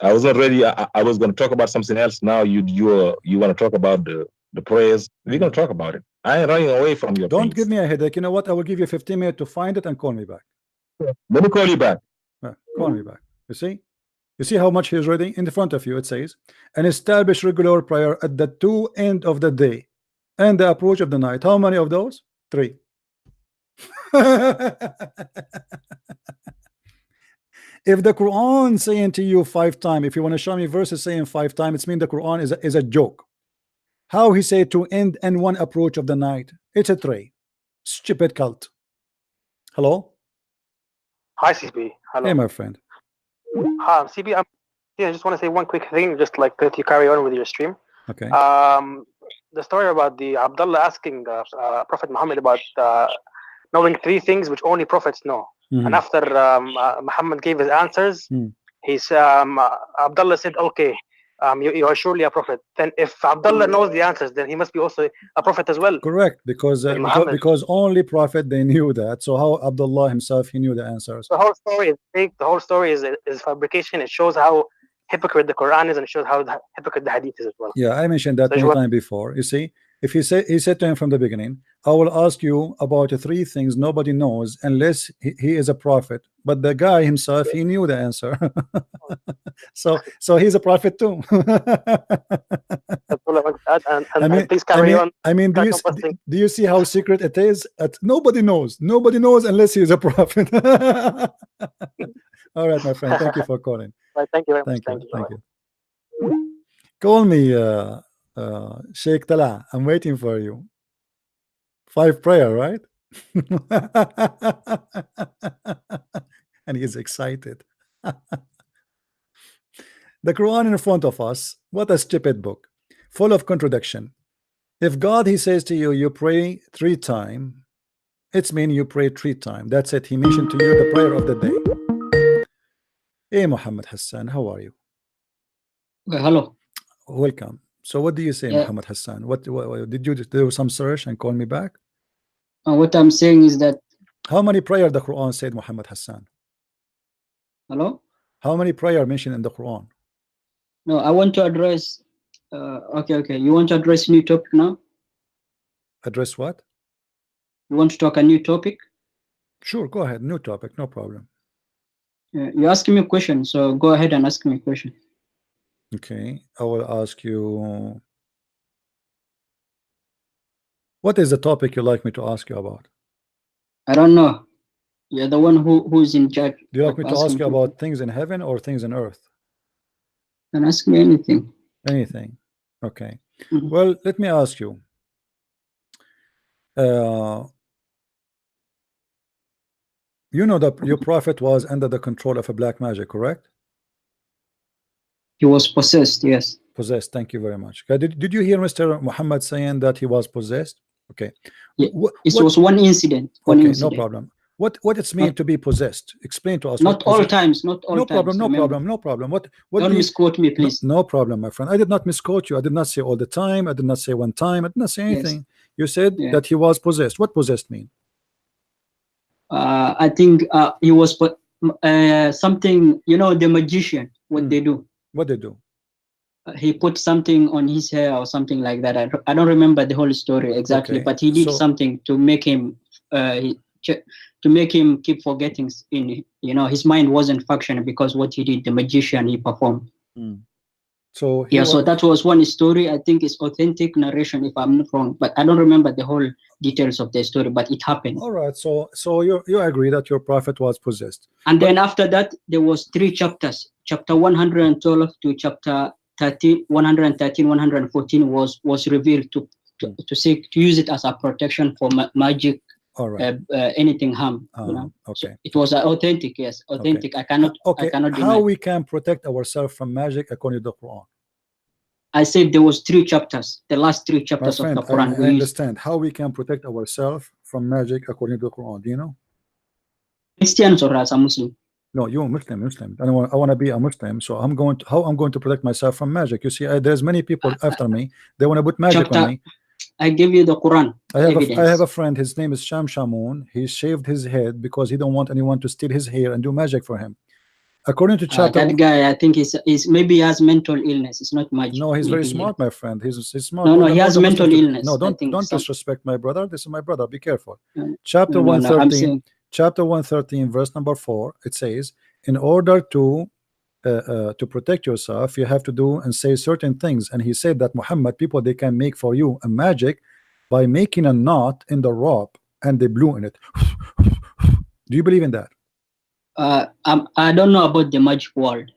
I was not ready. I was going to talk about something else. Now you want to talk about the prayers. We're going to talk about it. I ain't running away from your. Don't give me a headache. You know what? I will give you 15 minutes to find it and call me back. Let me call you back. Call me back. You see how much he's reading in front of you. It says, and establish regular prayer at the 2 end of the day and the approach of the night. How many of those? 3. If the Quran saying to you 5 times, if you want to show me verses saying 5 times, it means the Quran is a joke. How he said to end and one approach of the night? It's a tray. Stupid cult. Hello? Hi, CP. Hello. Hey, my friend. Hi, CP. I just want to say one quick thing, just like that you carry on with your stream. Okay. The story about the Abdullah asking Prophet Muhammad about knowing 3 things which only prophets know. And after Muhammad gave his answers, Abdullah said, okay, you are surely a prophet. Then if Abdullah knows the answers, then he must be also a prophet as well. Correct, because only prophet they knew that. So how Abdullah himself, he knew the answers. The whole story is fake. The whole story is fabrication. It shows how hypocrite the Quran is, and it shows how hypocrite the Hadith is as well. Yeah, I mentioned that many times before. You see, if he said to him from the beginning, I will ask you about 3 things nobody knows unless he is a prophet. But the guy himself, he knew the answer. so he's a prophet too. Please carry on. I mean, do you see how secret it is? Nobody knows. Nobody knows unless he is a prophet. All right, my friend. Thank you for calling. Right, thank you very much. Thank you. Call me, Sheikh Tala. I'm waiting for you. 5 prayer, right? And he's excited. The Quran in front of us, what a stupid book, full of contradiction. If God, he says to you, you pray 3 times, it's mean you pray 3 times. That's it. He mentioned to you the prayer of the day. Hey, Muhammad Hassan, how are you? Hello. Welcome. So what do you say, Muhammad Hassan? What did you do some search and call me back? What I'm saying is that how many prayer the Quran said, Muhammad Hassan? Hello? How many prayer mentioned in the Quran? No, I want to address okay. You want to address new topic now? Address what? You want to talk a new topic? Sure, go ahead. New topic, no problem. You're asking me a question, so go ahead and ask me a question. Okay, I will ask you, what is the topic you like me to ask you about? I don't know. You're the one who's in charge. Do you like me to ask you about things in heaven or things in earth? You can ask me anything. Anything. Okay. Well, let me ask you. You know that your prophet was under the control of a black magic, correct? He was possessed, yes. Possessed, thank you very much. Did you hear Mr. Muhammad saying that he was possessed? Okay. Yeah, it was one incident. No problem. What it's mean to be possessed? Explain to us. Not all times. Not all no times. No problem. What don't misquote me, please. No problem, my friend. I did not misquote you. I did not say all the time. I did not say one time. I did not say anything. Yes. You said that he was possessed. What possessed mean? I think he was something. You know, the magician. What they do? What they do? He put something on his hair or something like that. I don't remember the whole story exactly, but he did something to make him keep forgetting. His mind wasn't functioning because what he did, the magician, he performed. So so that was one story. I think it's authentic narration, if I'm not wrong, but I don't remember the whole details of the story. But it happened. All right. So you agree that your prophet was possessed. And then after that, there was 3 chapters. Chapter 112 to chapter 113, 114 was revealed to use it as a protection for magic. All right. Anything harm. Okay. So it was authentic. Yes, authentic. Okay. I cannot How deny. we can protect ourselves from magic according to the Quran? I said there was 3 chapters. The last 3 chapters of the Quran. I understand how we can protect ourselves from magic according to the Quran. Do you know? Christians or as a Muslim? No, you're Muslim. I want to be a Muslim, so how I'm going to protect myself from magic. You see, there's many people after me. They want to put magic on me. I give you the Quran. I have a friend. His name is Sham Shamoun. He shaved his head because he don't want anyone to steal his hair and do magic for him. According to chapter, that guy, I think he's maybe he has mental illness. It's not magic. No, he's very smart, my friend. He's smart. No, he has mental illness. No, don't disrespect my brother. This is my brother. Be careful. Chapter 113. Chapter 113, verse number 4. It says, in order to protect yourself, you have to do and say certain things. And he said that Muhammad, people, they can make for you a magic by making a knot in the rope and they blew in it. Do you believe in that? I don't know about the magic word,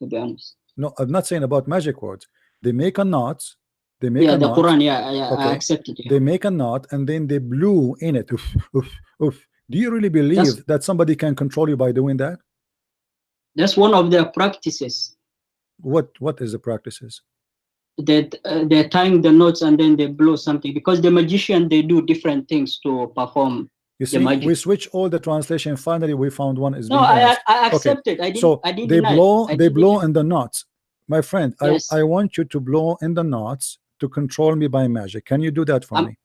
to be honest. No, I'm not saying about magic words. They make a knot They make a the knot. Quran, I accept it. They make a knot and then they blew in it. Oof, oof, oof. Do you really believe that somebody can control you by doing that? That's one of their practices. What is the practices? That they're tying the knots and then they blow something, because the magician, they do different things to perform. You see, we switch all the translation. Finally, we found one is no. I accept it. I didn't. I didn't deny they blow in the knots, my friend. Yes. I want you to blow in the knots to control me by magic. Can you do that for me?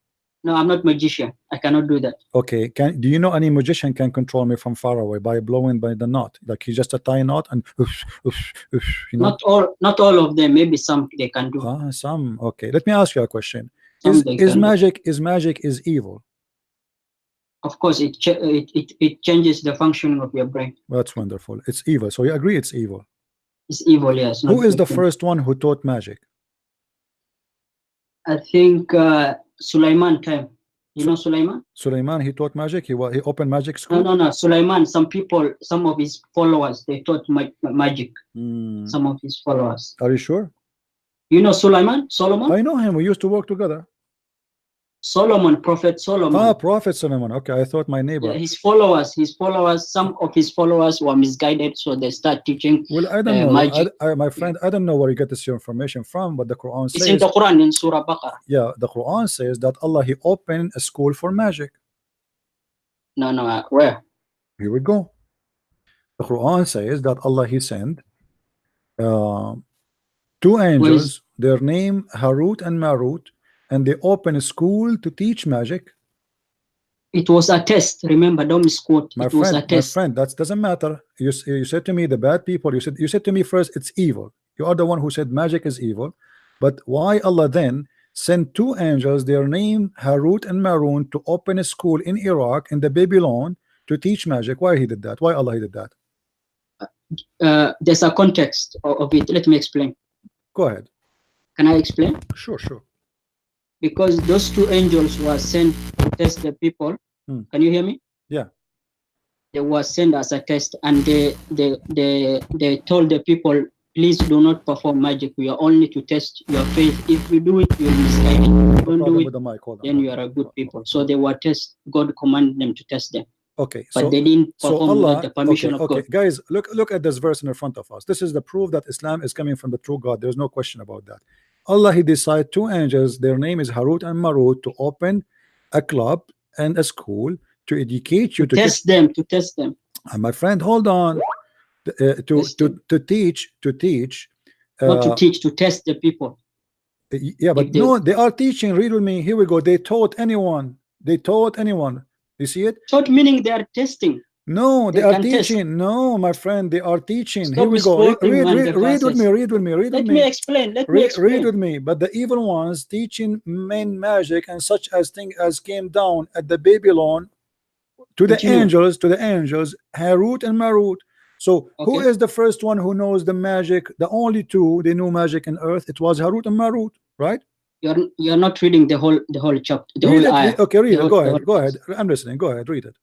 No, I'm not magician. I cannot do that. Okay. Do you know any magician can control me from far away by blowing by the knot? Like he just a tie knot and you know? Not all of them. Maybe some they can do. Some. Okay. Let me ask you a question. Is magic evil? Of course, it changes the functioning of your brain. That's wonderful. It's evil. So you agree it's evil? It's evil, yes. Who is the first one who taught magic? I think Sulaiman time. You know Sulaiman? Sulaiman, he taught magic. He opened magic school. No. Sulaiman. Some of his followers, they taught magic. Some of his followers. Are you sure? You know Sulaiman? Solomon? I know him. We used to work together. Solomon, Prophet Solomon. Prophet Solomon. Okay, I thought my neighbor. Yeah, his followers. Some of his followers were misguided, so they start teaching. Well, I don't know, magic. my friend. I don't know where you get this information from, but the Quran says. It's in the Quran in Surah Baqarah. Yeah, the Quran says that Allah He opened a school for magic. No. Where? Here we go. The Quran says that Allah He sent two angels. Their name Harut and Marut. And they open a school to teach magic. It was a test. Remember, don't misquote. It was a test. My friend, that doesn't matter. You said to me the bad people. You said to me first it's evil. You are the one who said magic is evil. But why Allah then sent two angels, their name Harut and Marut, to open a school in Iraq in the Babylon to teach magic? Why He did that? Why Allah He did that? There's a context of it. Let me explain. Go ahead. Can I explain? Sure. Because those two angels were sent to test the people. Can you hear me? Yeah. They were sent as a test, and they told the people, please do not perform magic. We are only to test your faith. If you do it, you will misguide it. If you don't do it, then you are a good people. So they were test. God commanded them to test them. Okay, but they didn't perform without the permission of God. Guys, look at this verse in front of us. This is the proof that Islam is coming from the true God. There's no question about that. Allah He decided two angels, their name is Harut and Marut, to open a club and a school to educate you, to test them. My friend, hold on. To teach. Not to teach, to test the people. Yeah, but no, they are teaching. Read with me. Here we go. They taught anyone. You see it? Taught meaning they are testing. No, they are teaching. Test. No, my friend, they are teaching. Here we go. Read with me. Let me explain. Read with me. But the evil ones teaching men magic and such as thing as came down at the Babylon to the angels, Harut and Marut. So who is the first one who knows the magic? The only two they knew magic in earth. It was Harut and Marut, right? You're not reading the whole chapter. The whole ayah. Okay, read it. Go ahead. I'm listening. Go ahead. Read it.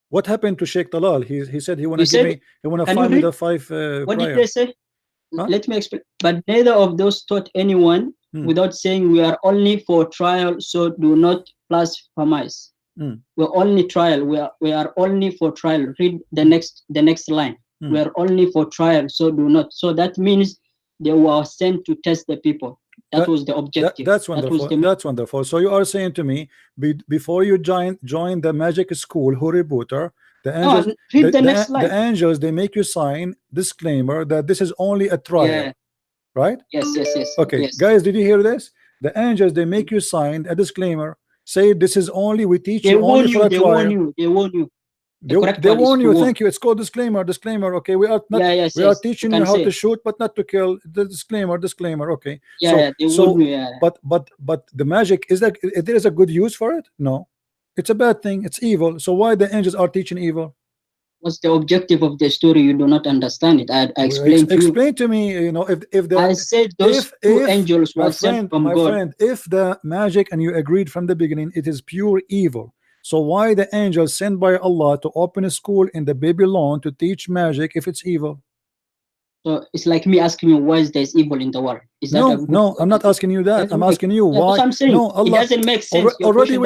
What happened to Sheikh Talal? He said he wanna give me. He wanna find me the five. What did they say? Huh? Let me explain. But neither of those taught anyone without saying we are only for trial, so do not blasphemize. We're only trial. We are only for trial. Read the next line. We are only for trial, so do not. So that means they were sent to test the people. That was the objective. That's wonderful. That's wonderful. So you are saying to me, before you join the magic school, Huribooter, the angels, the angels, they make you sign disclaimer that this is only a trial, right? Yes. Okay, yes. Guys, did you hear this? The angels, they make you sign a disclaimer. Say this is only, we teach you only for a trial. They warn you. They warn you. Thank you. It's called disclaimer. Okay, we are not. We are teaching you how to shoot, but not to kill. The disclaimer. Okay. But the magic is that there is a good use for it? No, it's a bad thing. It's evil. So why the angels are teaching evil? What's the objective of the story? You do not understand it. I explained to you. Explain to me. You know, if the I said those two angels were sent from God. My friend, if the magic, and you agreed from the beginning, it is pure evil. So why the angels sent by Allah to open a school in the Babylon to teach magic if it's evil? So it's like me asking you why there's evil in the world. Is that a good no, I'm not asking you that. I'm asking you why. I'm saying. No, Allah. It doesn't make sense. Already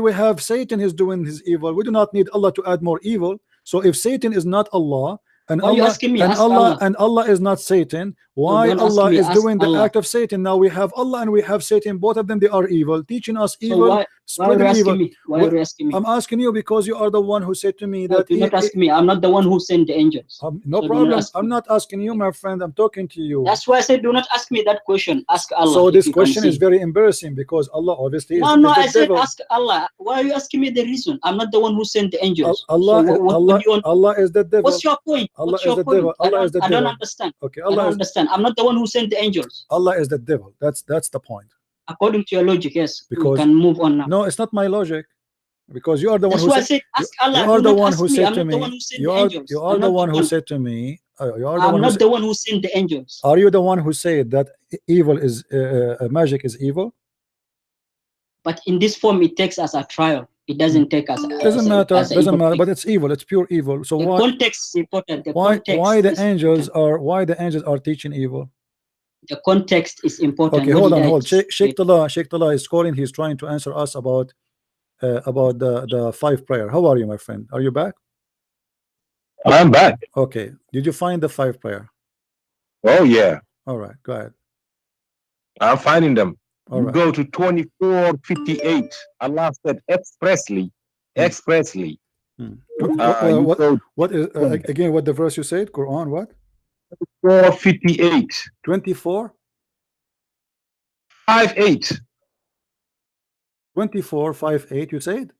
we have Satan is doing his evil. We do not need Allah to add more evil. So if Satan is not Allah, and why Allah Allah. and Allah is not Satan, why Allah is doing the act of Satan? Now we have Allah and we have Satan. Both of them, they are evil, teaching us evil, spreading evil. Why are you asking me? I'm asking you because you are the one who said to me that. Do not ask me. I'm not the one who sent the angels. No problem. I'm not asking you, my friend. I'm talking to you. That's why I said do not ask me that question. Ask Allah. So this question is very embarrassing because Allah obviously is. No, I said ask Allah. Why are you asking me the reason? I'm not the one who sent the angels. Allah is the devil. What's your point? Allah is the devil. Allah is the devil. I don't understand. Okay, I don't understand. I'm not the one who sent the angels. Allah is the devil. That's the point. According to your logic, yes. Because we can move on now. No, it's not my logic. Because you are the one who said. I said, ask Allah. You are the one who said to me. You are the one who said to me. I'm not the one who sent the angels. Are you the one who said that evil is magic is evil? But in this form, it takes us a trial. It doesn't take us. Doesn't matter. But it's evil. It's pure evil. So the why? Context is important. Why the angels are teaching evil? The context is important. Okay, hold on. Sheikh Tallah is calling. He's trying to answer us about the 5 prayer. How are you, my friend? Are you back? I'm back. Okay. Did you find the 5 prayer? Oh yeah. All right. Go ahead. I'm finding them. Right. Go to 24:58. Allah said expressly. What is again? What the verse you said? Quran what? 4:58. 24. 5:8. 24:58. You said.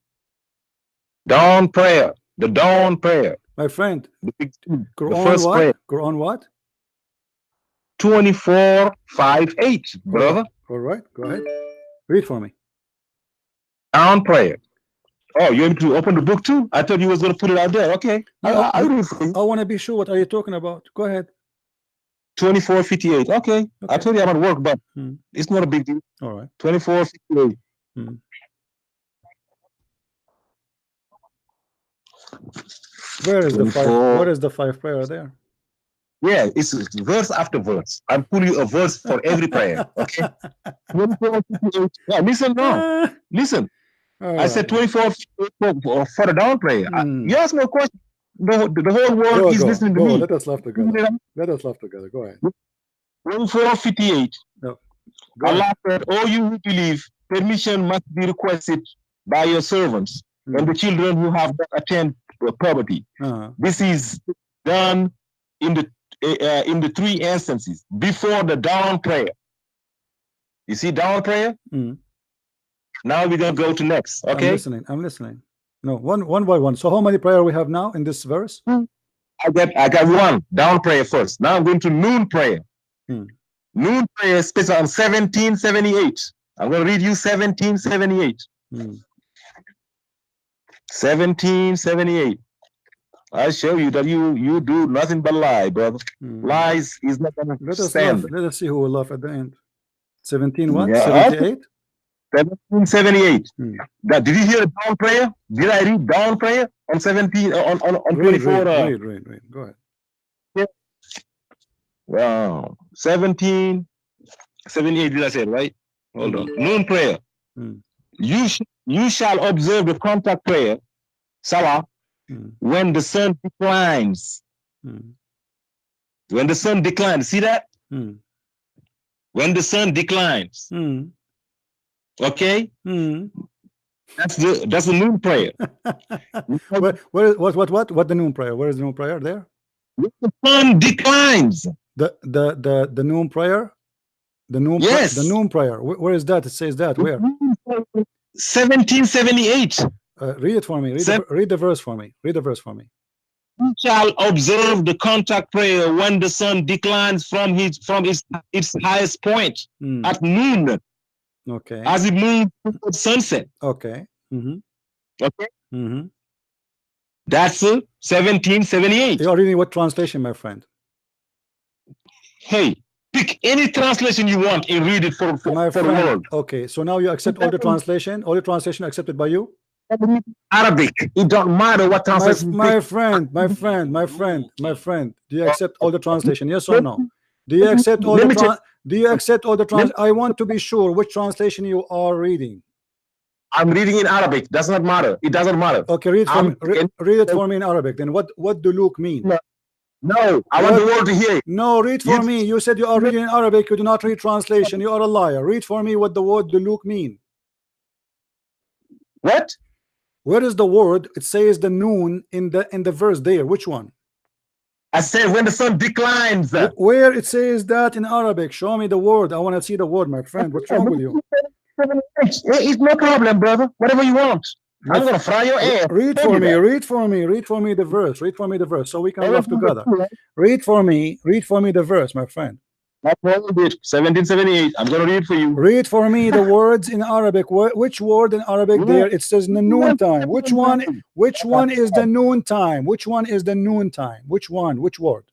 Dawn prayer. The dawn prayer. My friend. Quran first what? Prayer. Quran what? 24:58, brother. All right, go ahead. Read for me. Dawn prayer. Oh, you want to open the book too? I thought you was going to put it out there. Okay. I want to be sure. What are you talking about? Go ahead. 24:58. Okay. I told you I'm at work, but it's not a big deal. All right. 24:58. Where is the 5? What is the 5 prayer there? Yeah, it's verse after verse. I'm pulling you a verse for every prayer. Okay. 24:58. Yeah, listen now. Listen. I said 24:58 for the down prayer. You ask me a question. The whole world is listening to me. Let us laugh together. Let us laugh together. Go ahead. 24:58. No. Allah said, "Oh, you who believe, permission must be requested by your servants and the children who have not attained puberty. This is done in the 3 instances before the dawn prayer." You see dawn prayer? Now we're gonna go to next. Okay. I'm listening. No, one by one. So how many prayer we have now in this verse? I got one down prayer first. Now I'm going to noon prayer. Noon prayer is based on 1778. I'm going to read you 1778. 1778. I show you that you do nothing but lie, brother. Lies is not going to stand. Let us see who will laugh at the end. 17 what? Yeah, 78? 1778. Did you hear down prayer? Did I read down prayer on 17 on 24? Read. Go ahead. Yeah. Wow. 1778 did I say it, right? Hold on. Noon prayer. You shall observe the contact prayer, Salah, when the sun declines. When the sun declines. See that? When the sun declines. Okay? That's the noon prayer. What the noon prayer? Where is the noon prayer there? When the sun declines. The noon prayer? The noon yes. The noon prayer. Where is that? It says that. Where? 1778. Read it for me. Read the verse for me. Read the verse for me. You shall observe the contact prayer when the sun declines from its highest point at noon. Okay. As it moves towards sunset. Okay. Okay. That's 1778. You are reading what translation, my friend? Hey, pick any translation you want and read it for the world. Okay, so now you accept all the translation. All the translation accepted by you. Arabic. It don't matter what translation. My friend. Do you accept all the translation? Yes or no? Do you accept all the I want to be sure which translation you are reading. I'm reading in Arabic. Does not matter. It doesn't matter. Okay, read it for me in Arabic. Then what do Luke mean? No, I want the world to hear it. No, read for me. You said you are reading in Arabic. You do not read translation. You are a liar. Read for me what the word do Luke mean. What? Where is the word? It says the noon in the verse there. Which one? I said when the sun declines. Where it says that in Arabic? Show me the word. I want to see the word, my friend. What's wrong with you? It's no problem, brother. Whatever you want. I'm gonna fry your ass. Read for me the verse. Read for me the verse so we can laugh together. Read for me the verse, my friend. 1778. I'm gonna read for you. Read for me the words in Arabic. Which word in Arabic there? It says the noon time. Which one is the noon time? Which one is the noon time? Which one? Which word?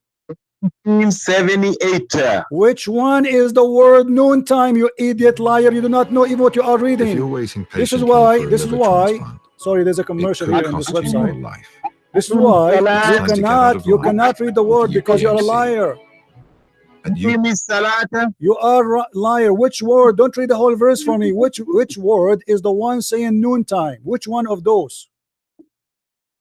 1778. Which one is the word noon time, you idiot liar? You do not know even what you are reading. If you're waiting This is patiently why sorry, there's a commercial here on this website. This is why you cannot read the word because you are a liar. And You are a liar. Which word? Don't read the whole verse for me. Which word is the one saying noontime? Which one of those?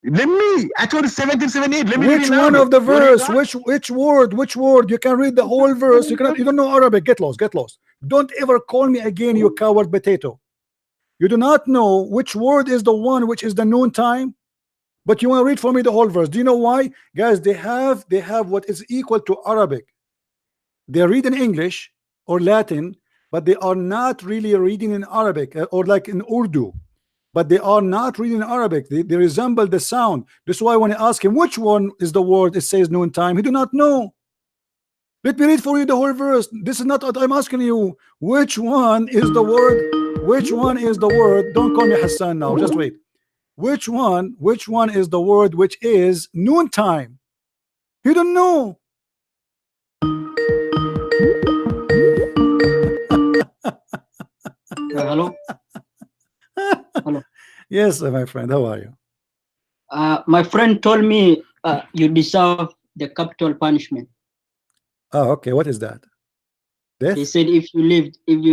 I told you 1778. Let me which one of the verse? Which word? Which word? You can read the whole verse. You don't know Arabic. Get lost. Don't ever call me again, you coward potato. You do not know which word is the one which is the noontime, but you want to read for me the whole verse. Do you know why? Guys, they have what is equal to Arabic. They read in English or Latin, but they are not really reading in Arabic or like in Urdu. But they are not reading Arabic. They resemble the sound. This is why when I ask him which one is the word it says noontime, he do not know. Let me read for you the whole verse. This is not what I'm asking you. Which one is the word? Which one is the word? Don't call me Hassan now. Just wait. Which one is the word which is noontime? You don't know. Hello. Hello. Yes, my friend. How are you? My friend told me you deserve the capital punishment. Oh, okay. What is that? Death? He said if you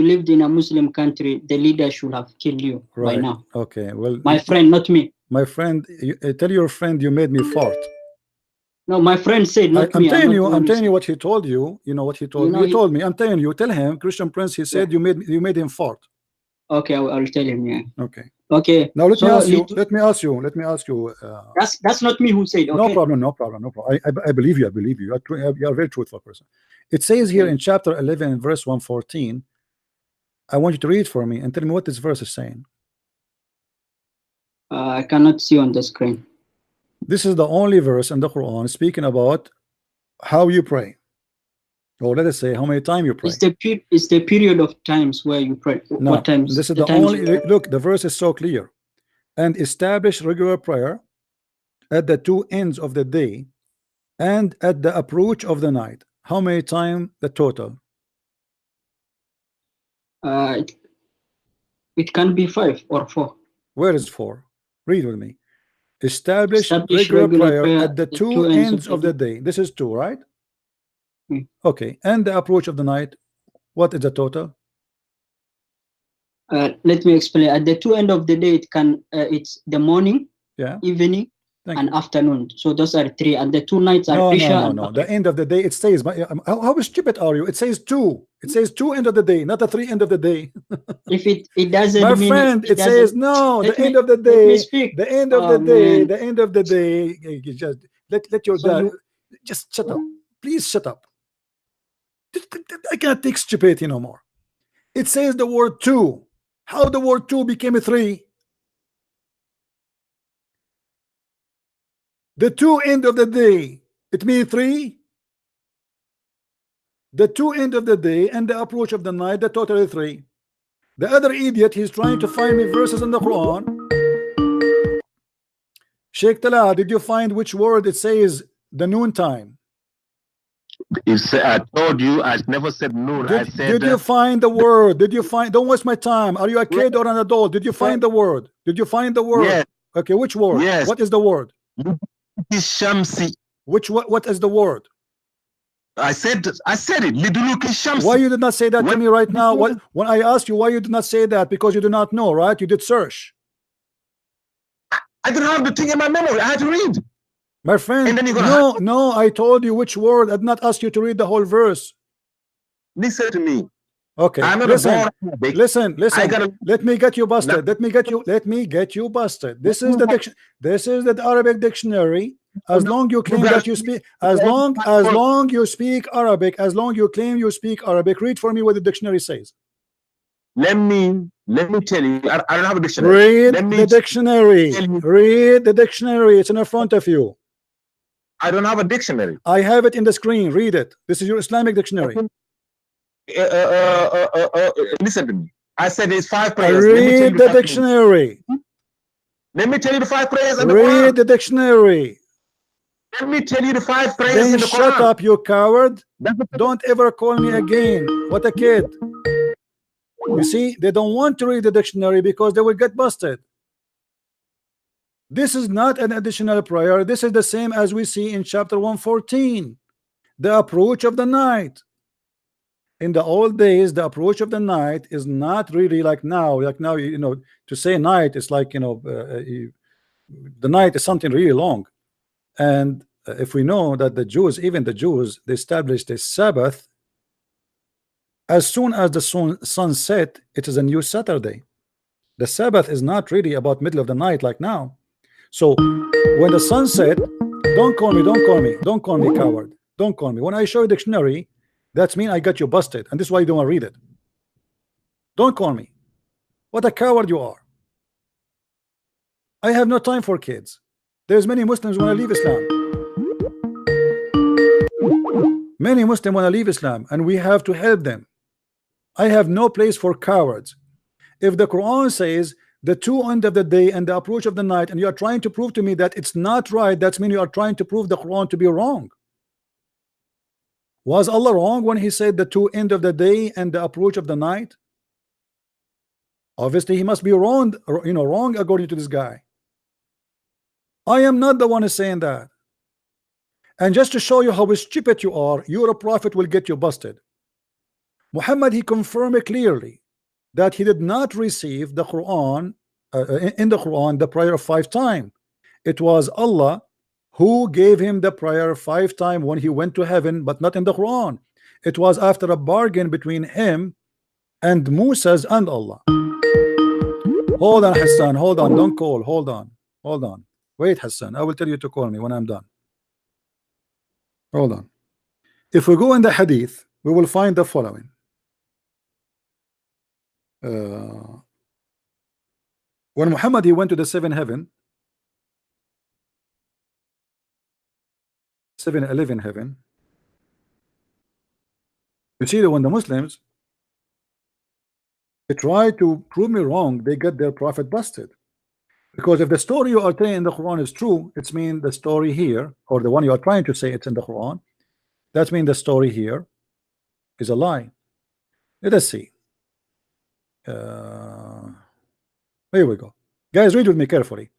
lived in a Muslim country, the leader should have killed you by now. Okay. Well, my friend, not me. My friend, tell your friend you made me fart. No, my friend said not I'm me. telling you what he told you. You know what he told me. He told me. I'm telling you. Tell him, Christian Prince. He said you made him fart. Okay, I'll tell him. Yeah. Okay. Okay. Now let me ask you. That's not me who said. Okay. No problem. I believe you. You are a very truthful person. It says here in chapter 11, verse 114. I want you to read for me and tell me what this verse is saying. I cannot see on the screen. This is the only verse in the Quran speaking about how you pray, or let us say how many times you pray. It's the period of times where you pray. No, what times? This is the only. Look, the verse is so clear. And establish regular prayer at the two ends of the day and at the approach of the night. How many times the total? It can be 5 or 4. Where is 4? Read with me. Establish regular prayer at the two ends of the day. This is 2, right? Okay. And the approach of the night, what is the total? Let me explain. At the two ends of the day, it can it's the morning, evening, and afternoon. So those are 3, and the 2 nights are Isha. No. The end of the day, it says. How stupid are you? It says 2. It says 2 end of the day, not the 3 end of the day. If it doesn't, my friend, it says no. The end of the day. The end of the day. The end of the day. You just let your dad just shut up. Please shut up. I can't take stupidity no more. It says the word 2. How the word 2 became a 3? The 2 end of the day, it means 3. The 2 end of the day and the approach of the night, the total is 3. The other idiot, he's trying to find me verses in the Quran. Sheikh Tala, did you find which word it says the noontime? I told you, I never said noon. I said. Did you find the word? Did you find? Don't waste my time. Are you a kid or an adult? Did you find the word? Did you find the word? Yes. Okay, which word? Yes. What is the word? Shamsi. What is the word? I said it. Liduluki Shamsi. Why you did not say that to me right now? When I asked you why you did not say that, because you do not know, right? You did search. I didn't have the thing in my memory. I had to read. My friend, no, I told you which word. I did not ask you to read the whole verse. Listen to me. Okay, listen. Let me get you busted. Let me get you busted. This is the Arabic dictionary. As long you claim that you speak, as long you speak Arabic, as long you claim you speak Arabic, read for me what the dictionary says. Let me tell you. I don't have a dictionary. Read the dictionary. Read the dictionary. It's in front of you. I don't have a dictionary. I have it in the screen. Read it. This is your Islamic dictionary. Listen to me. I said it's 5 prayers. Read the dictionary. Let me tell you the 5 prayers in the Read Quran. the dictionary. Let me tell you the 5 prayers Then in the Quran. shut up, you coward. Don't ever call me again. What a kid. You see, they don't want to read the dictionary because they will get busted. This is not an additional prayer. This is the same as we see in chapter 114, the approach of the night. In the old days, the approach of the night is not really like now. Like now, you know, to say night is like, you know, the night is something really long. And if we know that the Jews, even the Jews, they established a Sabbath as soon as the sun set, it is a new Saturday. The Sabbath is not really about middle of the night like now. So when the sun set, don't call me, coward. Don't call me. When I show you dictionary, that's mean I got you busted, and this is why you don't want to read it. Don't call me. What a coward you are. I have no time for kids. There's many Muslims want to leave Islam. Many Muslims want to leave Islam, and we have to help them. I have no place for cowards. If the Quran says the two end of the day and the approach of the night, and you are trying to prove to me that it's not right, that means you are trying to prove the Quran to be wrong. Was Allah wrong when he said the two end of the day and the approach of the night? Obviously he must be wrong, you know, wrong according to this guy. I am not the one who's saying that. And just to show you how stupid you are, your prophet will get you busted. Muhammad, he confirmed clearly that he did not receive the Quran in the Quran the prayer 5 times. It was Allah who gave him the prayer 5 times when he went to heaven, but not in the Quran. It was after a bargain between him and Moses and Allah. Hold on, Hassan, hold on, don't call, hold on. Wait, Hassan, I will tell you to call me when I'm done. Hold on. If we go in the hadith, we will find the following. When Muhammad he went to the 7th heaven, 7-11 heaven, you see that when the Muslims they try to prove me wrong, they get their prophet busted. Because if the story you are telling in the Quran is true, it's mean the story here, or the one you are trying to say it's in the Quran, that means the story here is a lie. Let us see. Here we go. Guys, read with me carefully.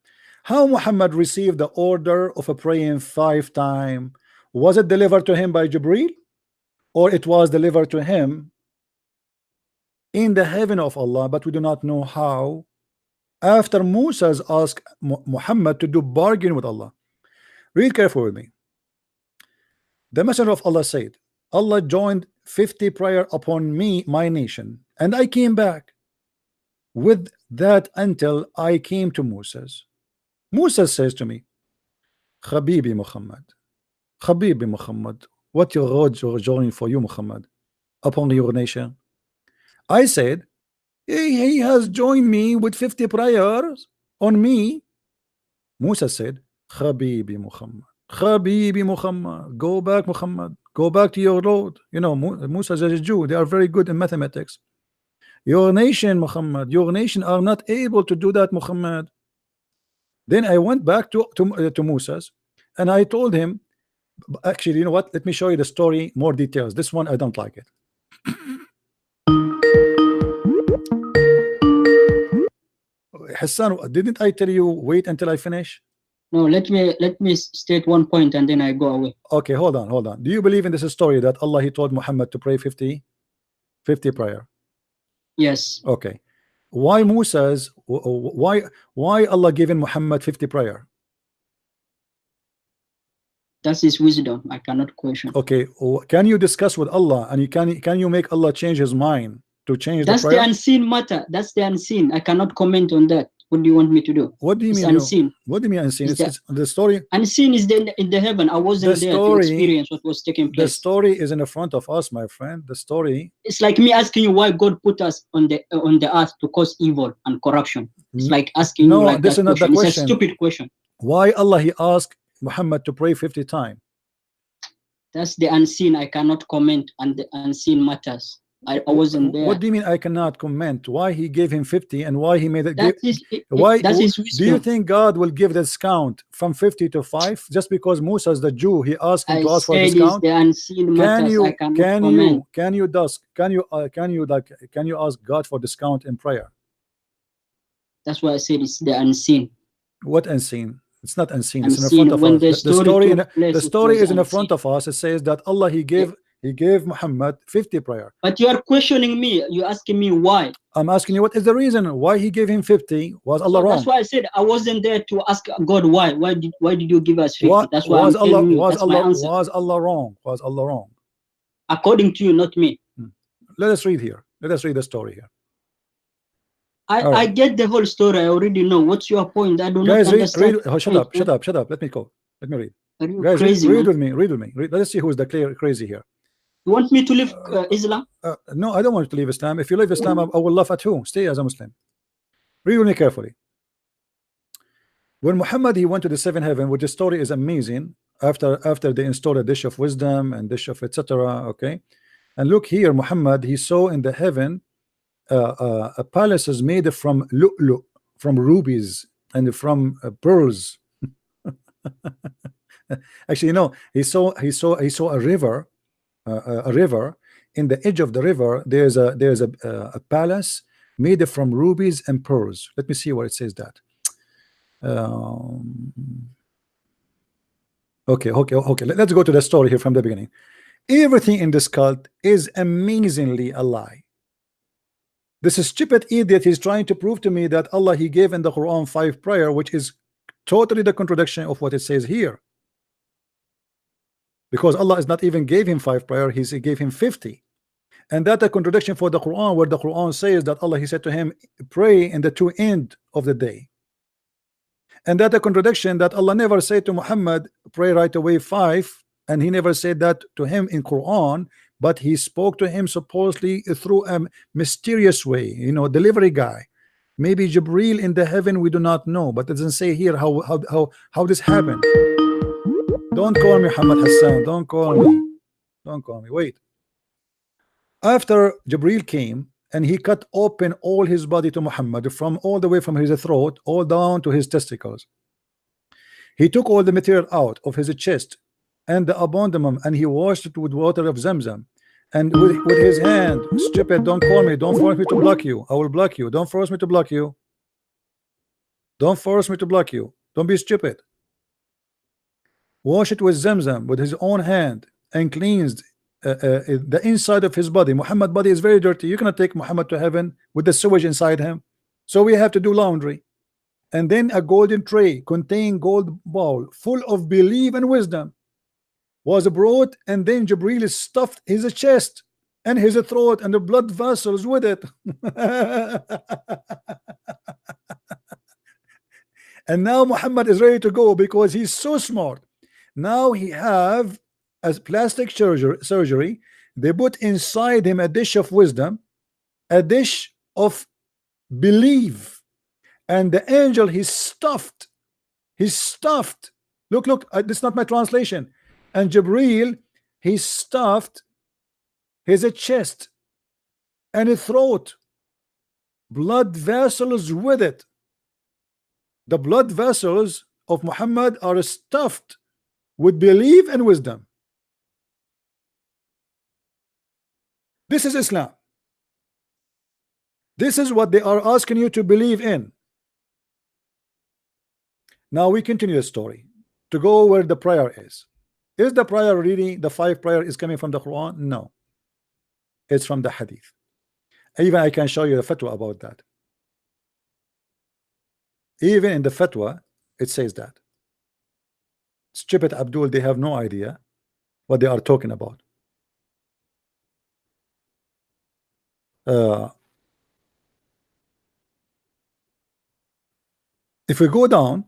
How Muhammad received the order of a praying 5 times? Was it delivered to him by Jibreel, or it was delivered to him in the heaven of Allah, but we do not know how? After Moses asked Muhammad to do bargain with Allah. Read carefully with me. The Messenger of Allah said, Allah joined 50 prayer upon me, my nation, and I came back with that until I came to Moses. Moses says to me, Habibi Muhammad, what your God joined for you, Muhammad, upon your nation? I said, he has joined me with 50 prayers on me. Musa said, Habibi Muhammad, go back, Muhammad, go back to your Lord. You know, Musa is a Jew, they are very good in mathematics. Your nation, Muhammad, your nation are not able to do that, Muhammad. Then I went back to Moses and I told him, Actually, you know what? Let me show you the story, more details. This one, I don't like it. Hassan, didn't I tell you wait until I finish? No, let me state one point and then I go away. Okay, hold on. Do you believe in this story that Allah, he told Muhammad to pray 50 prayer? Yes. Okay. Why Musa's, why Allah giving Muhammad 50 prayer? That's his wisdom. I cannot question. Okay, can you discuss with Allah, and can you make Allah change his mind to change That's the prayer? the unseen matter. That's the unseen. I cannot comment on that. What do you want me to do? What do you it's mean unseen? What do you mean unseen? It's the story. Unseen is in the heaven. I wasn't there to experience what was taking place. The story is in the front of us, my friend. The story. It's like me asking you why God put us on the earth to cause evil and corruption. It's like asking you like this that is not question. the question. It's a stupid question. Why Allah he asked Muhammad to pray 50 times? That's the unseen. I cannot comment on the unseen matters. I wasn't there. What do you mean I cannot comment? Why he gave him 50 and why he made it? Why? That's his do you think God will give the discount from 50 to 5 just because Musa is the Jew? He asked him to ask for a discount. The unseen matters. Can you ask God for discount in prayer? That's why I said it's the unseen. What unseen? It's not unseen. Unseen. It's in the front of us. The story is in the front of us. It says that Allah he gave Muhammad 50 prayer. But you are questioning me. You're asking me why. I'm asking you what is the reason why he gave him 50? Was Allah wrong? That's why I said I wasn't there to ask God why. Why did you give us 50? That's why was I'm telling you. That's my answer. Was Allah wrong? Was Allah wrong? According to you, not me. Let us read here. Let us read the story here. I get the whole story. I already know. What's your point? I do not understand. Shut up. Let me go. Let me read. Are you Guys, crazy, read with me. Let's see who is the crazy here. You want me to leave Islam? No, I don't want you to leave Islam. If you leave Islam, I will laugh at who. Stay as a Muslim. Read with me carefully. When Muhammad he went to the seventh heaven, which the story is amazing, after they installed a dish of wisdom and dish of etc. Okay, and look here, Muhammad he saw in the heaven a palace is made from lu'lu', from rubies and from pearls. Actually, no, he saw a river. A river. In the edge of the river, there's a palace made from rubies and pearls. Let me see what it says that. Okay. Let's go to the story here from the beginning. Everything in this cult is amazingly a lie. This stupid idiot is trying to prove to me that Allah he gave in the Quran 5 prayer, which is totally the contradiction of what it says here. Because Allah is not even gave him 5 prayer, he gave him 50. And that a contradiction for the Quran, where the Quran says that Allah he said to him, pray in the 2 end of the day. And that a contradiction that Allah never said to Muhammad, pray right away 5, and he never said that to him in Quran, but he spoke to him supposedly through a mysterious way, you know, delivery guy. Maybe Jibril in the heaven, we do not know, but it doesn't say here how this happened. Don't call me Muhammad Hassan. Don't call me. Wait. After Jibril came and he cut open all his body to Muhammad, from all the way from his throat all down to his testicles. He took all the material out of his chest and the abdomen, and he washed it with water of Zamzam, and with his hand. Stupid, don't call me. Don't force me to block you. I will block you. Don't force me to block you. Don't force me to block you. Don't be stupid. Wash it with Zamzam with his own hand and cleansed the inside of his body. Muhammad's body is very dirty. You cannot take Muhammad to heaven with the sewage inside him, so we have to do laundry. And then a golden tray containing gold bowl full of belief and wisdom was brought, and then Jibril stuffed his chest and his throat and the blood vessels with it. And now Muhammad is ready to go because he's so smart. Now he have as plastic surgery. They put inside him a dish of wisdom, a dish of belief, and the angel he's stuffed. Look, this is not my translation. And Jibril he stuffed his chest and his throat, blood vessels with it. The blood vessels of Muhammad are stuffed with belief and wisdom. This is Islam. This is what they are asking you to believe in. Now we continue the story to go where the prayer is. Is the prayer really, the 5 prayer is coming from the Quran? No, it's from the Hadith. Even I can show you a fatwa about that. Even in the fatwa it says that. Stupid Abdul, they have no idea what they are talking about. If we go down,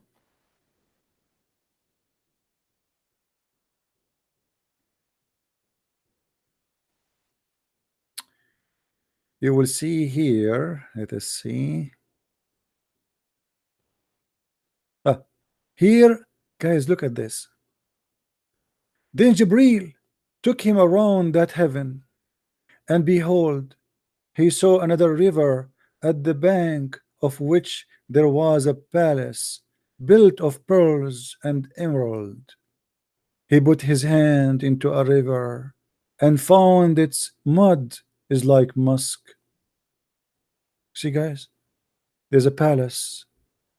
you will see here, let us see. Here, guys, look at this. Then Jibril took him around that heaven, and behold, he saw another river, at the bank of which there was a palace built of pearls and emerald. He put his hand into a river and found its mud is like musk. See, guys, there's a palace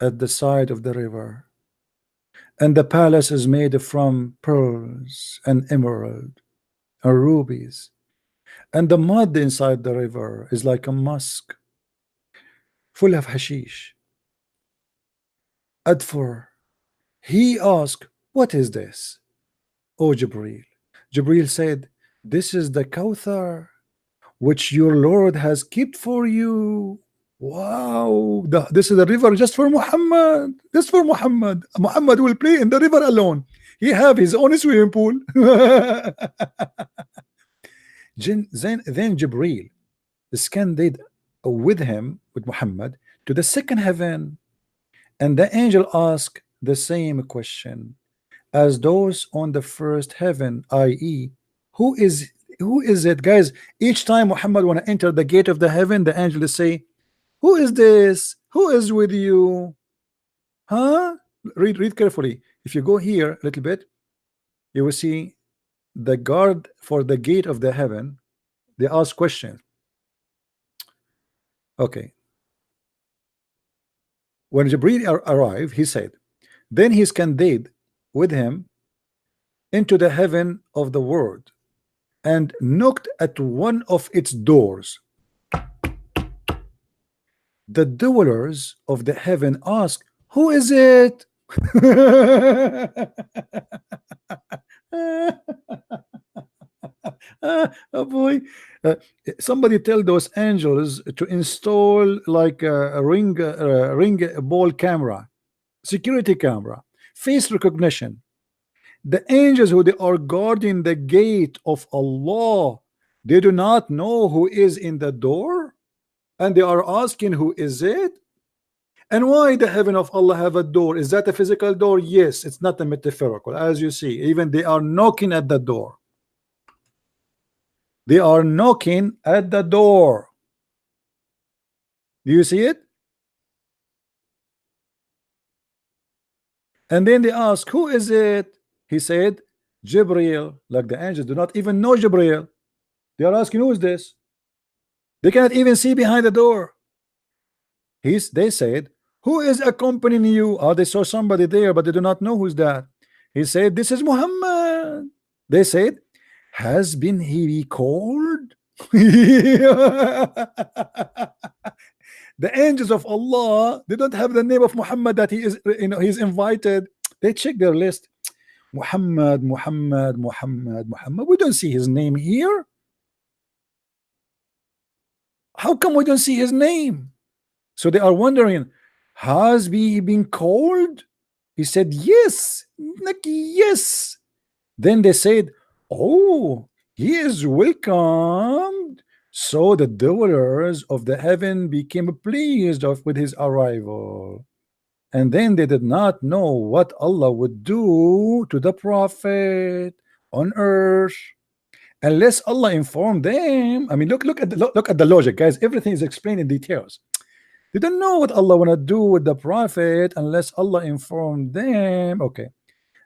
at the side of the river, and the palace is made from pearls and emerald and rubies, and the mud inside the river is like a musk full of hashish. Adfor, he asked, what is this, O Jibril? Jibril said, this is the Kawthar which your Lord has kept for you. Wow, this is the river just for Muhammad. Just for Muhammad. Muhammad will play in the river alone. He have his own swimming pool. Then Jibril scanned with him, with Muhammad, to the second heaven, and the angel asked the same question as those on the first heaven, i.e., who is it, guys? Each time Muhammad want to enter the gate of the heaven, the angel will say, who is this? Who is with you? Huh? Read carefully. If you go here a little bit, you will see the guard for the gate of the heaven. They ask questions. Okay. When Jibril arrived, he said, then he scanned with him into the heaven of the world and knocked at one of its doors. The dwellers of the heaven asked, who is it? Oh boy, somebody tell those angels to install like a ring ball camera, security camera, face recognition. The angels who they are guarding the gate of Allah, they do not know who is in the door, and they are asking who is it. And why the heaven of Allah have a door? Is that a physical door? Yes, it's not a metaphorical. As you see, even they are knocking at the door. They are knocking at the door. Do you see it? And then they ask, who is it? He said, Jibril. Like the angels do not even know Jibril. They are asking, who is this? They cannot even see behind the door. They said, who is accompanying you? Oh, they saw somebody there, but they do not know who's that. He said, this is Muhammad. They said, has been he called? The angels of Allah, they don't have the name of Muhammad that he is, he's invited. They check their list. Muhammad. We don't see his name here. How come we don't see his name? So they are wondering, has he been called? He said, yes. Yes. Then they said, oh, he is welcomed. So the dwellers of the heaven became pleased with his arrival. And then they did not know what Allah would do to the prophet on earth unless Allah informed them. I mean, look at the logic, guys. Everything is explained in details. They don't know what Allah want to do with the prophet unless Allah informed them. Okay.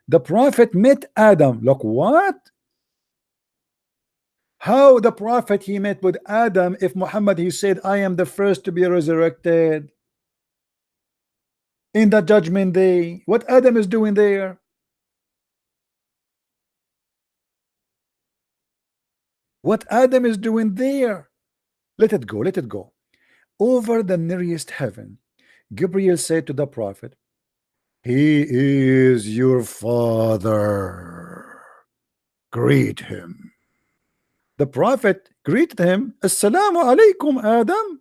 The prophet met Adam. Look, what? How the prophet he met with Adam if Muhammad he said, I am the first to be resurrected in the judgment day? What Adam is doing there? What Adam is doing there? Let it go, let it go. Over the nearest heaven, Gabriel said to the prophet, he is your father. Greet him. The prophet greeted him, Assalamu alaikum, Adam.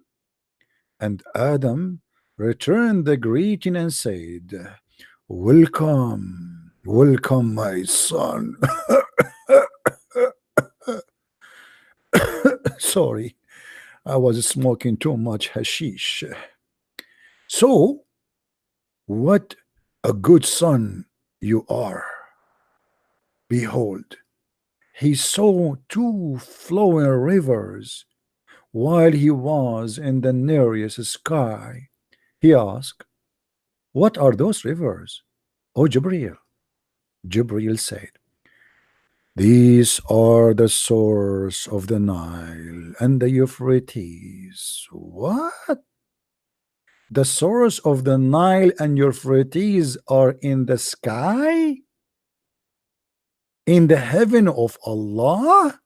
And Adam returned the greeting and said, welcome, welcome, my son. Sorry, I was smoking too much hashish. So, what a good son you are. Behold, he saw two flowing rivers while he was in the nearest sky. He asked, what are those rivers, O Jibreel? Jibreel said, these are the source of the Nile and the Euphrates. What? The source of the Nile and Euphrates are in the sky? In the heaven of Allah?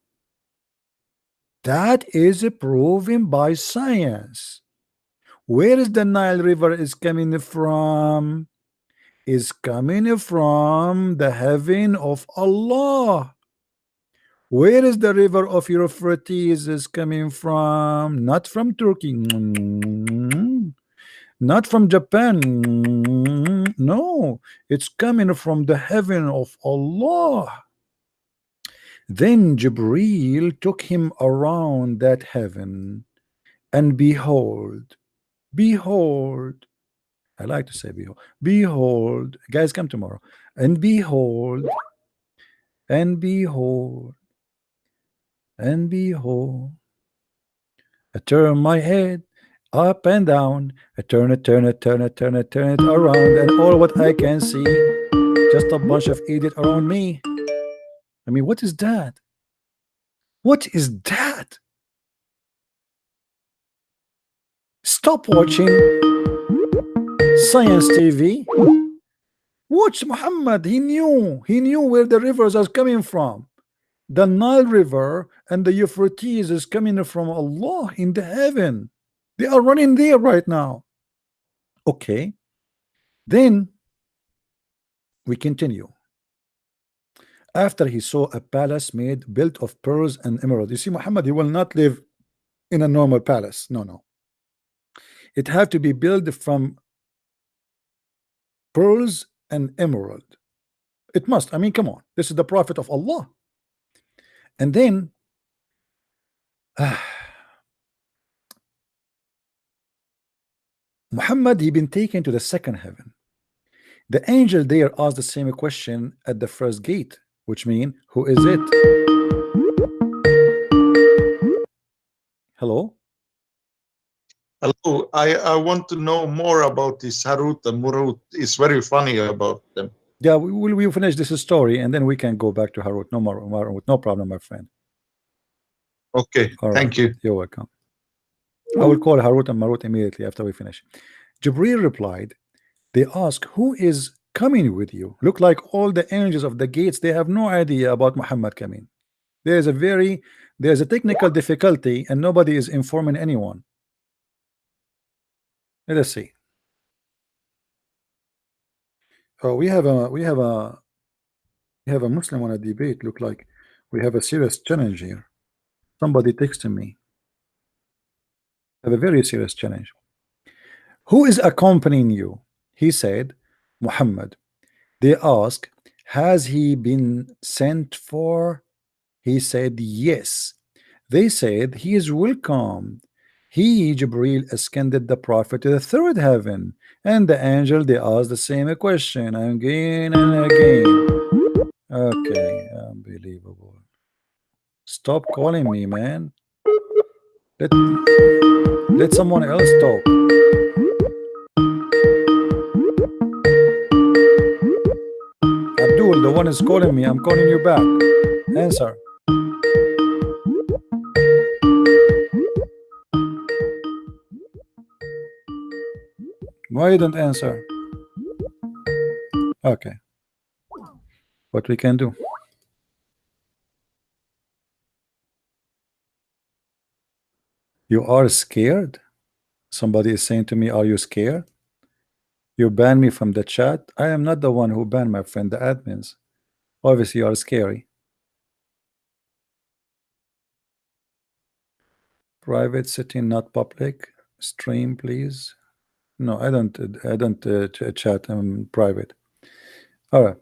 That is proven by science. Where is the Nile River is coming from? Is coming from the heaven of Allah. Where is the river of Euphrates is coming from? Not from Turkey. Not from Japan. No, it's coming from the heaven of Allah. Then Jibreel took him around that heaven, and behold, I like to say behold, guys, come tomorrow, and behold, and behold, I turn my head up and down, I turn it around, and all what I can see, just a bunch of idiots around me. I mean, what is that? What is that? Stop watching Science TV. Watch Muhammad. He knew where the rivers are coming from. The Nile River and the Euphrates is coming from Allah in the heaven. They are running there right now. Okay. Then we continue. After he saw a palace built of pearls and emeralds. You see, Muhammad, he will not live in a normal palace. No. It had to be built from pearls and emerald. It must. I mean, come on. This is the prophet of Allah. And then Muhammad, he been taken to the second heaven. The angel there asked the same question at the first gate, which means, who is it? Hello? Hello, I want to know more about this Harut and Murut. It's very funny about them. Yeah, we'll finish this story and then we can go back to Harut. No problem, my friend. Okay, thank you. You're welcome. I will call Harut and Marut immediately after we finish. Jibreel replied, they ask, who is coming with you? Look like all the angels of the gates, they have no idea about Muhammad coming. There's a technical difficulty and nobody is informing anyone. Let us see. Oh, we have a Muslim on a debate. Look like we have a serious challenge here. Somebody texted me. I have a very serious challenge. Who is accompanying you? He said, Muhammad. They asked, has he been sent for? He said, yes. They said, he is welcome. He, Jibreel, ascended the prophet to the third heaven, and the angel, they asked the same question again and again. Okay, unbelievable. Stop calling me, man. Let someone else talk. Abdul, the one is calling me. I'm calling you back. Answer. Why you don't answer? Okay. What we can do? You are scared? Somebody is saying to me, are you scared? You ban me from the chat. I am not the one who banned, my friend, the admins. Obviously you are scary. Private setting, not public. Stream, please. No, I don't chat. I'm private. All right.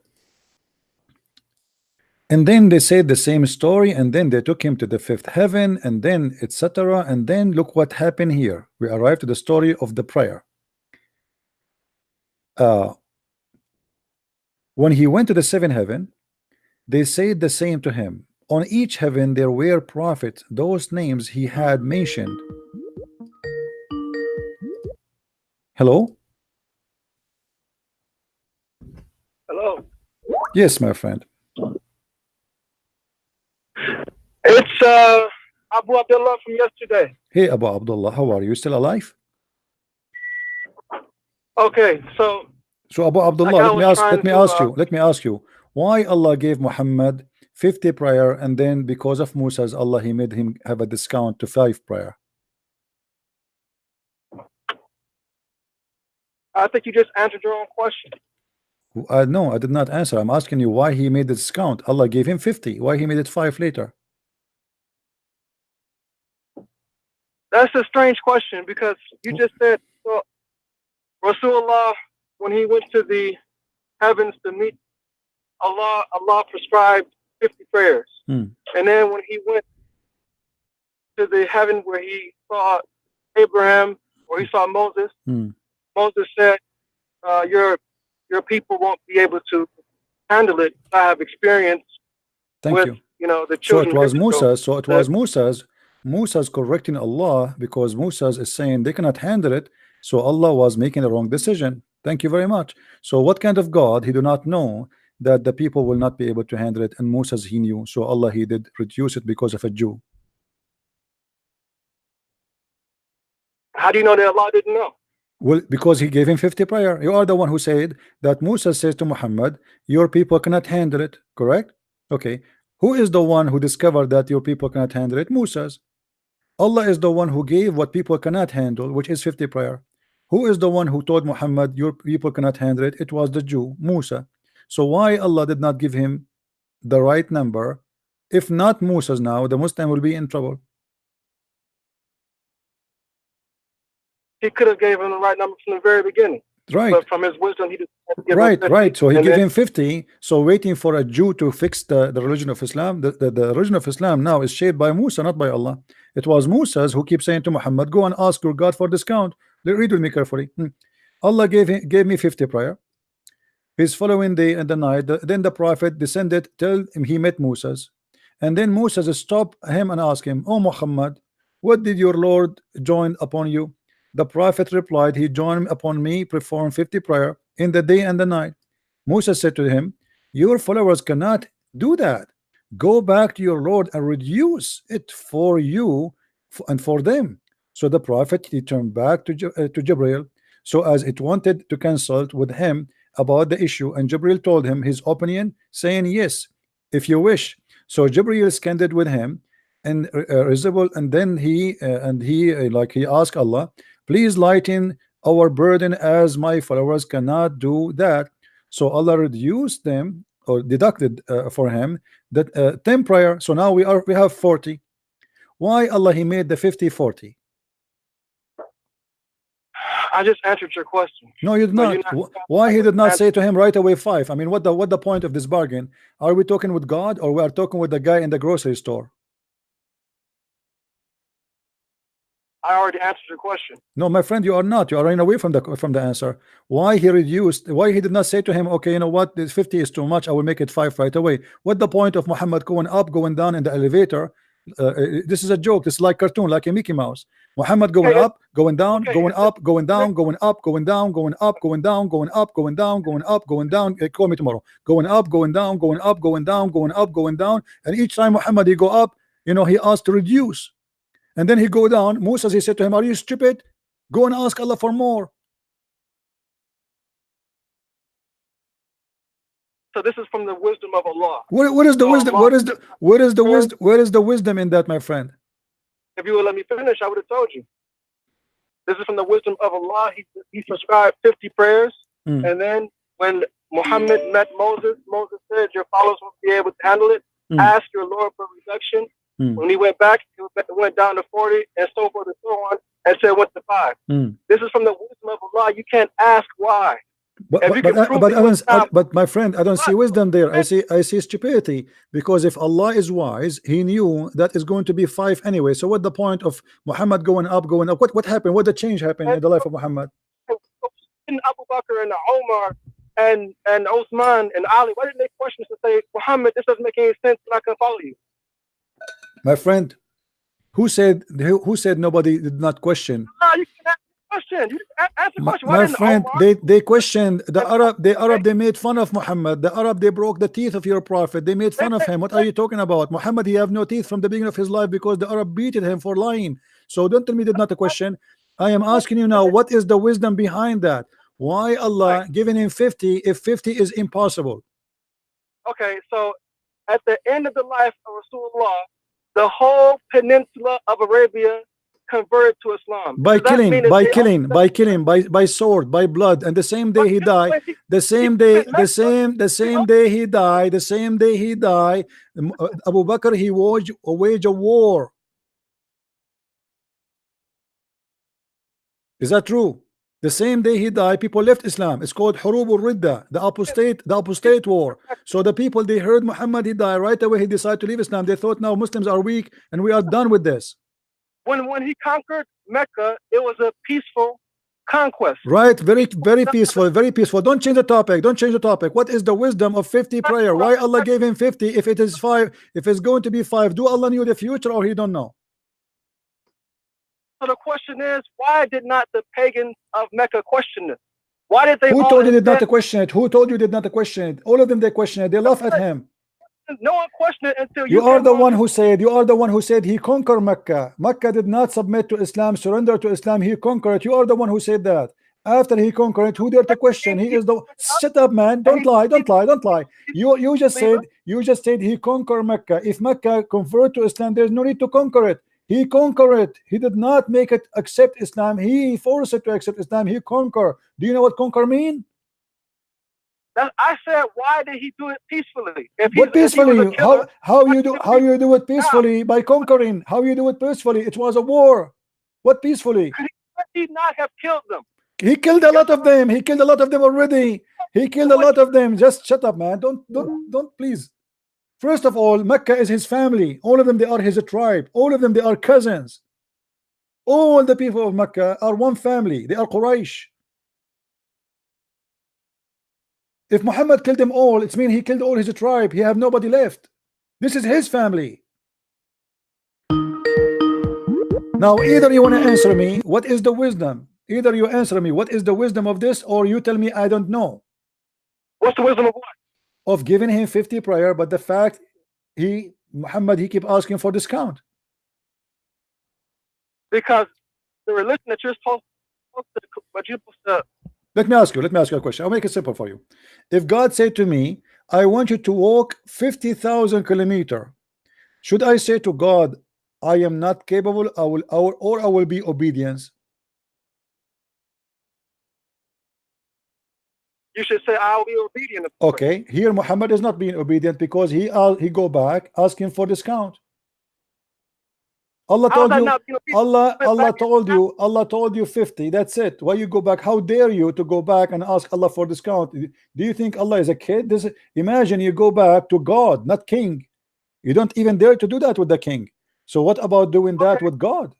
And then they said the same story, and then they took him to the fifth heaven, and then etc. And then look what happened here. We arrived to the story of the prayer. When he went to the seventh heaven, they said the same to him. On each heaven there were prophets, those names he had mentioned. Hello? Hello. Yes, my friend. It's Abu Abdullah from yesterday. Hey, Abu Abdullah, how are you? Still alive? Okay, so Abu Abdullah, let me ask you, why Allah gave Muhammad 50 prayer, and then because of Musa's Allah, he made him have a discount to 5 prayer? I think you just answered your own question. No, I did not answer. I'm asking you why he made the discount. Allah gave him 50. Why he made it 5 later? That's a strange question, because you just said, well, Rasulullah, when he went to the heavens to meet Allah, Allah prescribed 50 prayers. And then when he went to the heaven where he saw Abraham, or he saw Moses, Moses said, your people won't be able to handle it. I have experience with the children. So it was Musa. So it was Musa's correcting Allah, because Musa is saying they cannot handle it. So Allah was making a wrong decision. Thank you very much. So what kind of God? He do not know that the people will not be able to handle it, and Musa's he knew. So Allah, he did reduce it because of a Jew. How do you know that Allah didn't know? Well, because he gave him 50 prayer. You are the one who said that Musa says to Muhammad, your people cannot handle it, correct? Okay. Who is the one who discovered that your people cannot handle it? Musa's. Allah is the one who gave what people cannot handle, which is 50 prayer. Who is the one who told Muhammad your people cannot handle it? It was the Jew, Musa. So why Allah did not give him the right number? If not Musa's, now the Muslim will be in trouble. He could have gave him the right number from the very beginning. Right. But from his wisdom, he just right. So he gave him 50. So waiting for a Jew to fix the religion of Islam. The religion of Islam now is shaped by Musa, not by Allah. It was Musa's who keeps saying to Muhammad, go and ask your God for discount. Read with me carefully. Allah gave me 50 prayer. His following day and the night, then the prophet descended till he met Moses. And then Moses stopped him and asked him, oh Muhammad, what did your Lord join upon you? The prophet replied, he joined upon me, perform 50 prayer in the day and the night. Moses said to him, your followers cannot do that. Go back to your Lord and reduce it for you and for them. So the prophet, he turned back to Jibril, so as it wanted to consult with him about the issue, and Jibril told him his opinion, saying, yes, if you wish. So Jibril scanned with him and and then he asked Allah, please lighten our burden, as my followers cannot do that. So Allah reduced them, or deducted for him that 10 prayer. So now we have 40. Why Allah he made the 50 40? I just answered your question. No, you did not. Why he did not say to him right away 5? I mean, what the point of this bargain? Are we talking with God, or we are talking with the guy in the grocery store? I already answered your question. No, my friend, you are not. You are running away from the answer. Why he reduced? Why he did not say to him, okay, you know what, this 50 is too much, I will make it 5 right away? What the point of Muhammad going up, going down in the elevator, This is a joke. This is like cartoon, like a Mickey Mouse. Muhammad going up, going down, going up, going down, going up, going down, going up, going down, going up, going down, going up, going down. Call me tomorrow. Going up, going down, going up, going down, going up, going down. And each time Muhammad he go up, you know, he asked to reduce. And then he go down. Musa, he said to him, are you stupid? Go and ask Allah for more. So this is from the wisdom of Allah. What is the wisdom? Allah, Where is the wisdom in that, my friend? If you would let me finish, I would have told you. This is from the wisdom of Allah. He prescribed 50 prayers. And then when Muhammad met Moses, Moses said, your followers won't be able to handle it. Ask your Lord for reduction. When he went back, it went down to 40 and so forth and so on, and said went to 5. This is from the wisdom of Allah. You can't ask why. But my friend, I don't see wisdom there. I see stupidity, because if Allah is wise, he knew that is going to be 5 anyway. So what the point of Muhammad going up, going up? What happened? What the change happened in the life of Muhammad? And Abu Bakr and Omar and Osman and Ali, why didn't they question us and say, Muhammad, this doesn't make any sense, and I can follow you? My friend, who said nobody did not question? You can ask the question. You ask the question. My friend, they questioned the Arab. They made fun of Muhammad. The Arab, they broke the teeth of your prophet. They made fun of him. What are you talking about? Muhammad, he have no teeth from the beginning of his life because the Arab beated him for lying. So don't tell me that's not a question. I am asking you now, what is the wisdom behind that? Why Allah giving him 50 if 50 is impossible? Okay, so at the end of the life of Rasulullah, the whole peninsula of Arabia converted to Islam. By sword, by blood, and the same day he died, the same day he died, Abu Bakr, he waged a war. Is that true? The same day he died, people left Islam. It's called Hurub al-Ridda, the apostate war. So the people, they heard Muhammad, he died, right away he decided to leave Islam. They thought now Muslims are weak and we are done with this. When he conquered Mecca, it was a peaceful conquest. Right, very peaceful, very peaceful. Don't change the topic. Don't change the topic. What is the wisdom of 50 prayer? Why Allah gave him 50 if it is 5? If it's going to be 5, do Allah knew the future or he don't know? So the question is, why did not the pagans of Mecca question this? Why did they? Who told you did not to question it? Who told you did not to question it? All of them, they question it. They laugh at him. No one questioned it until you are the one who said. You are the one who said he conquered Mecca. Mecca did not submit to Islam, surrender to Islam. He conquered it. You are the one who said that. After he conquered it, who dared to question? He is the. Shut up, man! Don't lie! Don't lie! Don't lie! You just said he conquered Mecca. If Mecca convert to Islam, there's no need to conquer it. He conquered it. He did not make it accept Islam. He forced it to accept Islam. He conquered. Do you know what conquer mean? I said, why did he do it peacefully? What peacefully? How you do it peacefully? By conquering. How you do it peacefully? It was a war. What peacefully? Could he not have killed them? He killed a lot of them. He killed a lot of them already. He killed a lot of them. Just shut up, man. Don't please. First of all, Mecca is his family. All of them, they are his tribe. All of them, they are cousins. All the people of Mecca are one family. They are Quraysh. If Muhammad killed them all, it means he killed all his tribe. He have nobody left. This is his family. Now, either you want to answer me, what is the wisdom? Either you answer me, what is the wisdom of this, or you tell me, I don't know. What's the wisdom of what? Of giving him 50 prayer, but the fact Muhammad, he keep asking for discount. Because the religion that you're supposed to let me ask you a question. I'll make it simple for you. If God said to me, I want you to walk 50,000 kilometers, should I say to God, I am not capable, I will be obedience? You should say, I will be obedient. Okay, here Muhammad is not being obedient because he go back asking for discount. Allah told you, Allah told you 50. That's it. Why you go back? How dare you to go back and ask Allah for discount? Do you think Allah is a kid? Imagine you go back to God, not king. You don't even dare to do that with the king. So what about doing that with God?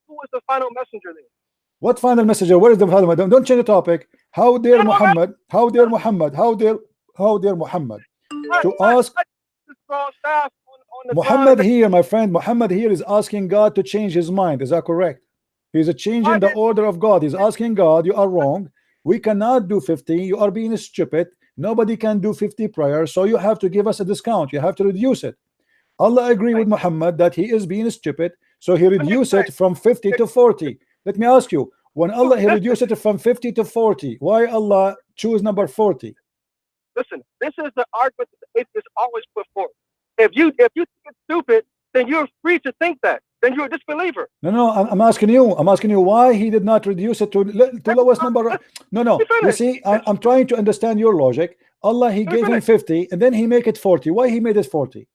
Who was the final messenger then? What final messenger? Where is the final? Don't change the topic. How dare Muhammad? How dare Muhammad? How dare Muhammad to ask? On Muhammad here, my friend, Muhammad here is asking God to change his mind. Is that correct? He's changing the order of God. He's asking God, you are wrong. We cannot do 50. You are being stupid. Nobody can do 50 prayers. So you have to give us a discount. You have to reduce it. Allah agree with Muhammad that he is being stupid. So he reduced it from 50 to 40. Let me ask you, when Allah he reduced it from 50 to 40, why Allah choose number 40? Listen, this is the argument that the atheists always put forth. If you think it's stupid, then you're free to think that. Then you're a disbeliever. No, I'm asking you. I'm asking you why he did not reduce it to lowest number. No. You see, I'm trying to understand your logic. Allah, he gave him 50, and then he make it 40. Why he made it 40?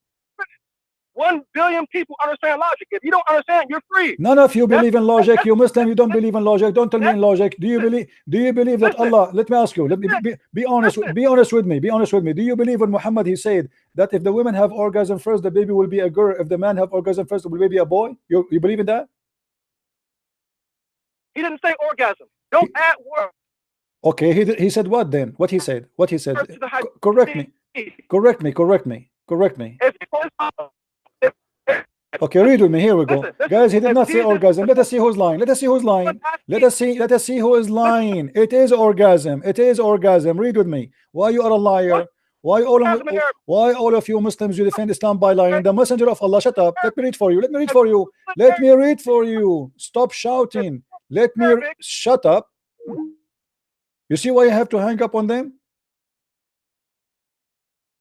1 billion people understand logic. If you don't understand, you're free. None of you believe in logic. You Muslim, you don't believe in logic. Don't tell me in logic. Do you believe that Allah? Let me ask you. Let me be honest. Be honest with me. Be honest with me. Do you believe when Muhammad he said that if the women have orgasm first, the baby will be a girl. If the man have orgasm first, the baby a boy? You believe in that? He didn't say orgasm. Don't add words. Okay. He said what then? What he said? What he said? Correct me. Correct me. Correct me. Correct me. Okay, read with me. Here we go. Guys, he did not say orgasm. Let us see who's lying. Let us see who's lying. Let us see who is lying. It is orgasm. It is orgasm. Read with me. Why you are a liar? Why all of you Muslims you defend Islam by lying? The messenger of Allah, shut up. Let me read for you. Let me read for you. Let me read for you. Stop shouting. Let me shut up. You see why you have to hang up on them?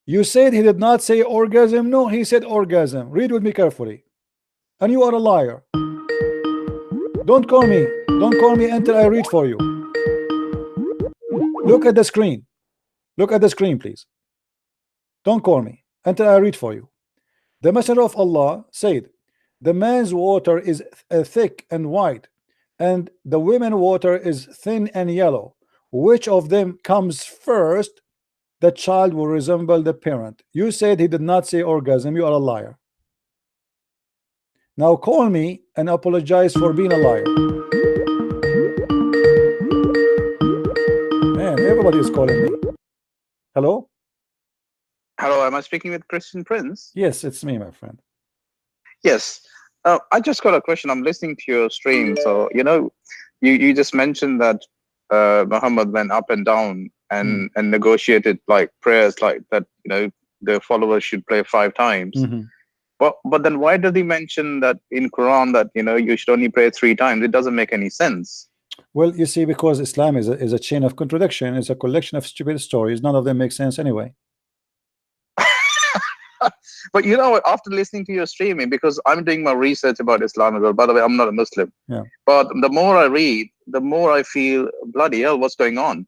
You said he did not say orgasm. No, he said orgasm. Read with me carefully. And you are a liar. Don't call me. Don't call me until I read for you. Look at the screen. Look at the screen, please. Don't call me until I read for you. The Messenger of Allah said, the man's water is thick and white, and the women's water is thin and yellow. Which of them comes first? The child will resemble the parent. You said he did not say orgasm. You are a liar. Now call me and apologize for being a liar. Man, everybody is calling me. Hello? Hello, am I speaking with Christian Prince? Yes, it's me, my friend. Yes. I just got a question. I'm listening to your stream. So, you just mentioned that Muhammad went up and down and negotiated like prayers like that, the followers should pray 5 times. But then why did he mention that in Quran that you should only pray 3 times? It doesn't make any sense. Well, you see, because Islam is a chain of contradiction. It's a collection of stupid stories. None of them make sense anyway. But after listening to your streaming, because I'm doing my research about Islam as well. By the way, I'm not a Muslim. Yeah. But the more I read, the more I feel, bloody hell, what's going on?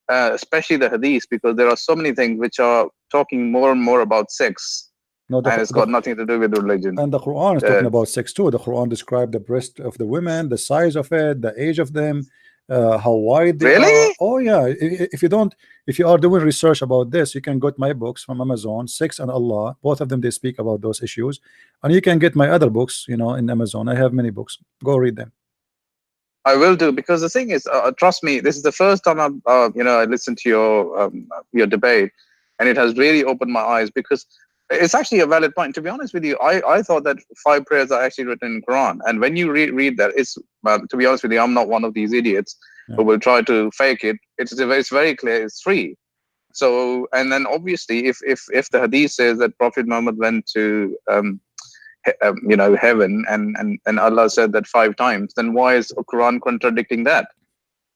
Especially the hadith, because there are so many things which are talking more and more about sex. No, and it's got nothing to do with religion. And the Quran is talking about sex too. The Quran described the breast of the women, the size of it, the age of them, how wide they are. Oh yeah. If you are doing research about this, you can get my books from Amazon, Sex and Allah. Both of them they speak about those issues, and you can get my other books, in Amazon. I have many books. Go read them. I will do, because the thing is, trust me, this is the first time I listened to your debate, and it has really opened my eyes, because it's actually a valid point. To be honest with you, I thought that 5 prayers are actually written in Quran, and when you read that, it's to be honest with you, I'm not one of these idiots who will try to fake it. It's very clear. It's 3. So, and then obviously, if the hadith says that Prophet Muhammad went to heaven, and Allah said that 5 times, then why is Quran contradicting that?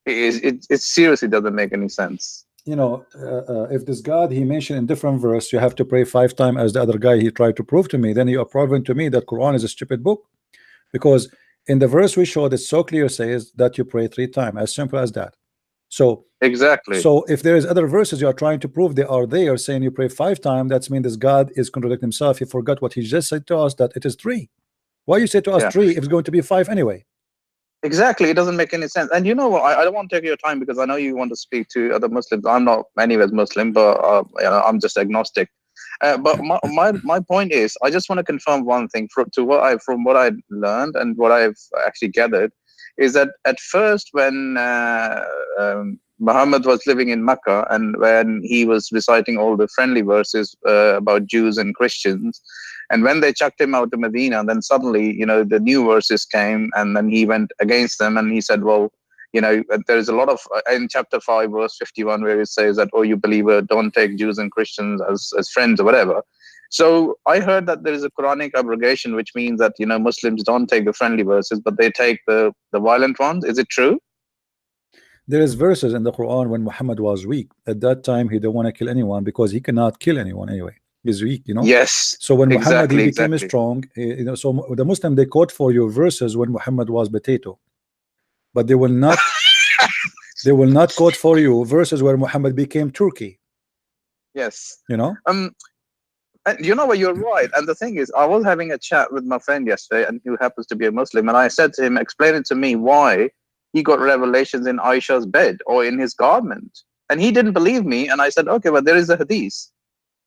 It seriously doesn't make any sense. If this God he mentioned in different verse, you have to pray 5 times as the other guy he tried to prove to me, then you are proving to me that Quran is a stupid book, because in the verse we showed, it so clear says that you pray 3 times, as simple as that. So exactly. So if there is other verses you are trying to prove they are there saying you pray 5 times, that means this God is contradicting himself. He forgot what he just said to us, that it is 3. Why you say to us 3 if it's going to be 5 anyway? Exactly, it doesn't make any sense. And you know what? I don't want to take your time, because I know you want to speak to other Muslims. I'm not anyways Muslim, but I'm just agnostic. But my point is, I just want to confirm one thing from what I learned and what I've actually gathered, is that at first when Muhammad was living in Mecca, and when he was reciting all the friendly verses about Jews and Christians, and when they chucked him out to Medina, then suddenly, the new verses came, and then he went against them, and he said, well, there is a lot of, in chapter 5, verse 51, where it says that, oh, you believer, don't take Jews and Christians as friends or whatever. So I heard that there is a Quranic abrogation, which means that, Muslims don't take the friendly verses, but they take the violent ones. Is it true? There is verses in the Quran when Muhammad was weak. At that time, he didn't want to kill anyone because he cannot kill anyone anyway. He's weak, Yes. So when Muhammad he became exactly. strong, so the Muslim, they quote for you verses when Muhammad was potato, but they will not they will not quote for you verses where Muhammad became turkey. Yes. And you know what, you're right. And the thing is, I was having a chat with my friend yesterday, and who happens to be a Muslim, and I said to him, explain it to me why he got revelations in Aisha's bed or in his garment. And he didn't believe me, and I said, okay, but there is a hadith.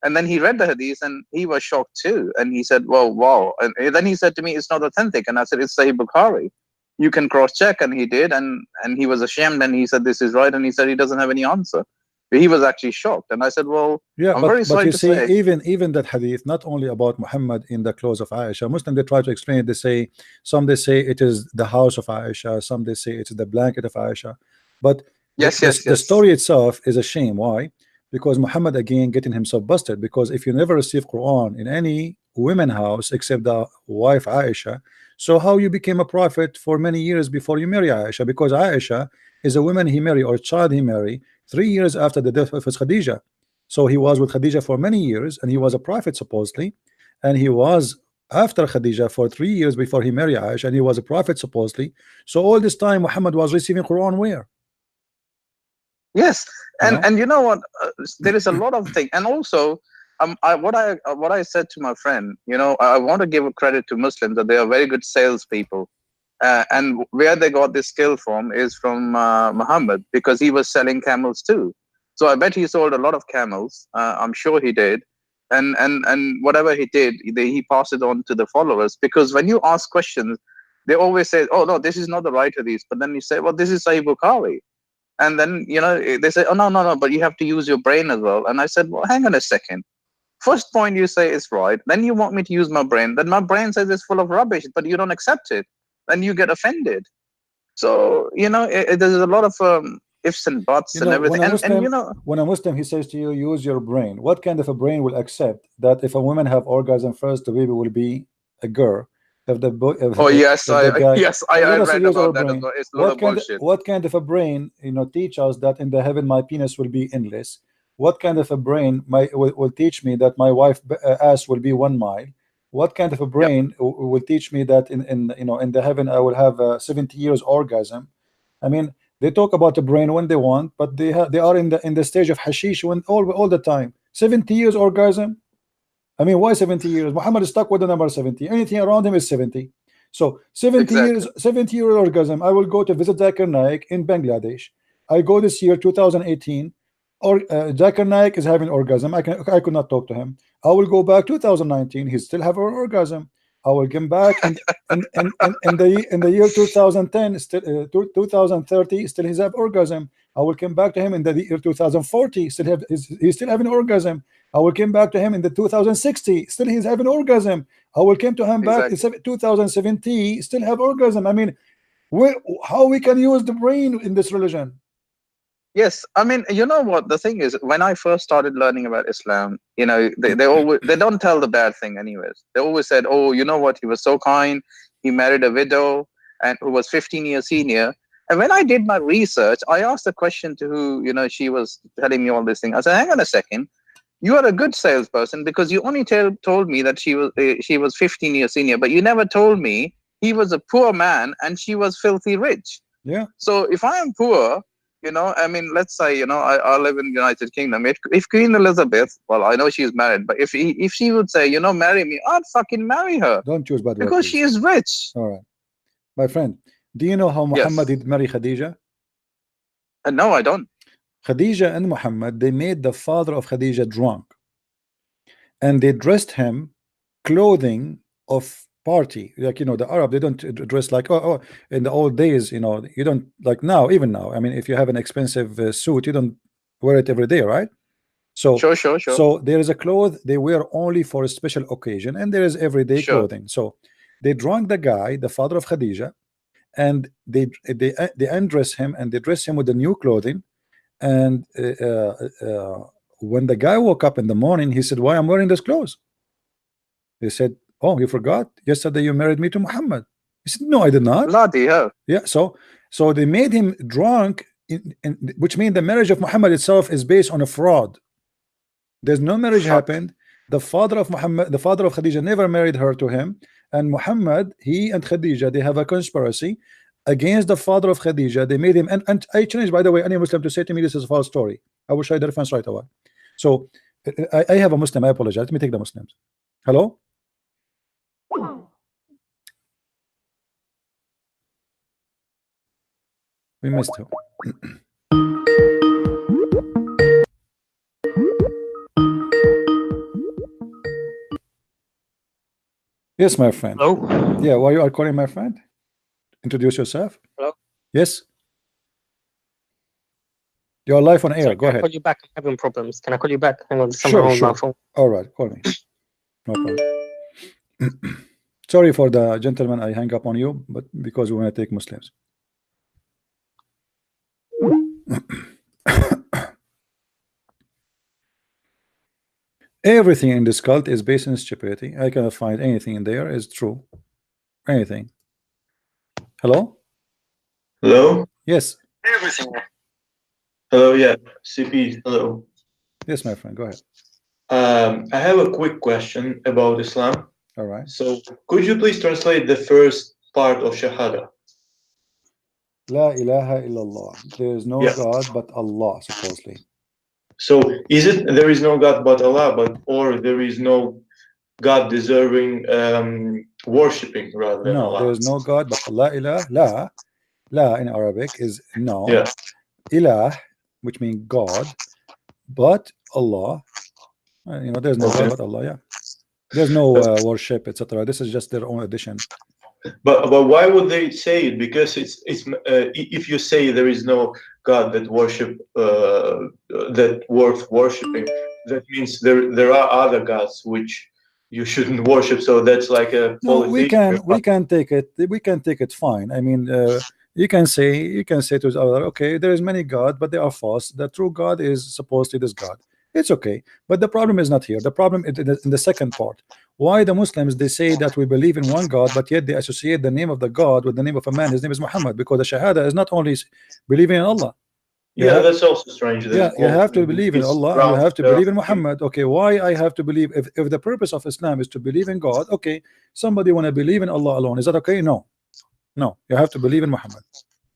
And then he read the hadith, and he was shocked too. And he said, well, wow. And then he said to me, it's not authentic. And I said, it's Sahih Bukhari. You can cross-check. And he did, and he was ashamed, and he said, this is right. And he said he doesn't have any answer. He was actually shocked, and I said, well, yeah, I'm but, very sorry you to see, say. even that hadith, not only about Muhammad in the clothes of Aisha, Muslim, they try to explain it. They say, some they say it is the house of Aisha, some they say it's the blanket of Aisha, but the story itself is a shame. Why? Because Muhammad again getting himself busted, because if you never receive Quran in any women house except the wife Aisha, so how you became a prophet for many years before you marry Aisha? Because Aisha is a woman he married, or a child he married 3 years after the death of his Khadija. So he was with Khadija for many years, and he was a prophet supposedly, and he was after Khadija for 3 years before he married Aisha, and he was a prophet supposedly. So all this time Muhammad was receiving Quran where? Yes, and you know what? There is a lot of things, and also, what I said to my friend, I want to give credit to Muslims that they are very good salespeople, and where they got this skill from is from Muhammad, because he was selling camels too. So I bet he sold a lot of camels. I'm sure he did, and whatever he did, he passed it on to the followers. Because when you ask questions, they always say, "Oh no, this is not the right hadith," but then you say, "Well, this is Sahih Bukhari." And then, they say, oh, no, but you have to use your brain as well. And I said, well, hang on a second. First point you say is right. Then you want me to use my brain. Then my brain says it's full of rubbish, but you don't accept it. Then you get offended. So, there's a lot of ifs and buts and everything. When a Muslim, he says to you, use your brain. What kind of a brain will accept that if a woman have orgasm first, the baby will be a girl? If the boy, I read about that as well. It's a lot of bullshit. What kind of a brain, teach us that in the heaven my penis will be endless? What kind of a brain will teach me that my wife ass will be 1 mile? What kind of a brain will teach me that in the heaven I will have 70 years orgasm? I mean, they talk about the brain when they want, but they are in the stage of hashish when all the time. 70 years orgasm. I mean, why 70 years? Muhammad is stuck with the number 70. Anything around him is 70. So 70 years, 70-year orgasm. I will go to visit Zakir Naik in Bangladesh. I go this year, 2018, or Zakir Naik is having orgasm. I could not talk to him. I will go back 2019. He still have an orgasm. I will come back in the year 2010, still 2030, still he's have orgasm. I will come back to him in the year 2040, he's still having orgasm. I will come back to him in the 2060, still he's having orgasm. I will come to him back in 2070, still have orgasm. I mean, how we can use the brain in this religion? Yes, I mean, you know what the thing is, when I first started learning about Islam, they always, they don't tell the bad thing anyways. They always said, oh, you know what, he was so kind, he married a widow and who was 15 years senior. And when I did my research, I asked a question to who, she was telling me all this thing. I said, hang on a second, you are a good salesperson because you only told me that she was 15 years senior, but you never told me he was a poor man and she was filthy rich. Yeah. So if I am poor, I mean, let's say, I live in the United Kingdom. If Queen Elizabeth, well, I know she's married, but if she would say, marry me, I'd fucking marry her. Don't choose bad because she is rich. All right. My friend, do you know how Muhammad did marry Khadija? No, I don't. Khadija and Muhammad, they made the father of Khadija drunk. And they dressed him clothing of party. Like, you know, the Arab, they don't dress like, oh, in the old days, you know, you don't, like now, even now, I mean, if you have an expensive suit, you don't wear it every day, right? So Sure. so there is a cloth they wear only for a special occasion, and there is everyday clothing. So they drunk the guy, the father of Khadija, and they undress him and they dress him with the new clothing. And when the guy woke up in the morning, he said, why I'm wearing this clothes? They said, oh, you forgot yesterday you married me to Muhammad. He said, no, I did not. Bloody hell. Yeah, so they made him drunk, which means the marriage of Muhammad itself is based on a fraud. There's no marriage happened. The father of Muhammad, the father of Khadija, never married her to him. And Muhammad, he and Khadija, they have a conspiracy against the father of Khadija. They made him, and I challenge, by the way, any Muslim to say to me this is a false story. I will show you the reference right away. So I have a Muslim. I apologize. Let me take the Muslims. Hello. We missed him. Yes, my friend. Hello? Yeah, why you are calling, my friend? Introduce yourself. Hello? Yes. You're live on air. Sorry, Go ahead. Can I call you back? I'm having problems. Can I call you back? Hang on. Sure. My phone. All right, call me. No problem. Sorry for the gentleman I hang up on you, but because we want to take Muslims. Everything in this cult is based on stupidity. I cannot find anything in there is true. Anything. Hello? Hello? Yes. Everything. Hello, yeah. CP, hello. Yes, my friend, go ahead. I have a quick question about Islam. All right. So, could you please translate the first part of Shahada? La ilaha illallah. There is no God but Allah, supposedly. So, is it there is no God but Allah, or there is no God deserving worshipping rather than Allah? No, there is no God but Allah. Ilah, la in Arabic is no. Yeah. Ilah, which means God, but Allah. You know, there's no God but Allah. Yeah. There's no worship, etc. This is just their own addition. But why would they say it? Because it's if you say there is no God that worship that worth worshiping, that means there are other gods which you shouldn't worship. So that's like a no. We can take it fine. I mean, you can say to the other, okay, there is many God, but they are false. The true God is supposedly this God. It's okay, but the problem is not here. The problem is in the second part. Why the Muslims, they say that we believe in one God, but yet they associate the name of the God with the name of a man. His name is Muhammad, because the Shahada is not only believing in Allah. That's also strange. Yeah, you have to believe in Allah. You have to believe in Muhammad. Okay, why I have to believe? If the purpose of Islam is to believe in God, okay, somebody want to believe in Allah alone. Is that okay? No, you have to believe in Muhammad.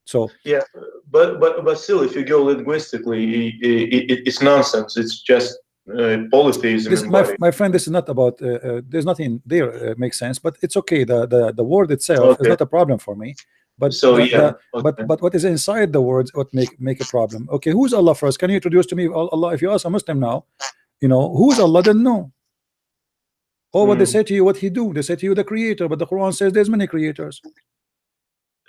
So yeah, but still, if you go linguistically, it's nonsense. It's just polytheism. My friend, this is not about. There's nothing there makes sense, but it's okay. The word itself is not a problem for me. But but what is inside the words what make a problem? Okay, who's Allah first? Can you introduce to me Allah? If you ask a Muslim now, you know who's Allah, then no. Or what they say to you, what he do? They say to you the creator, but the Quran says there's many creators.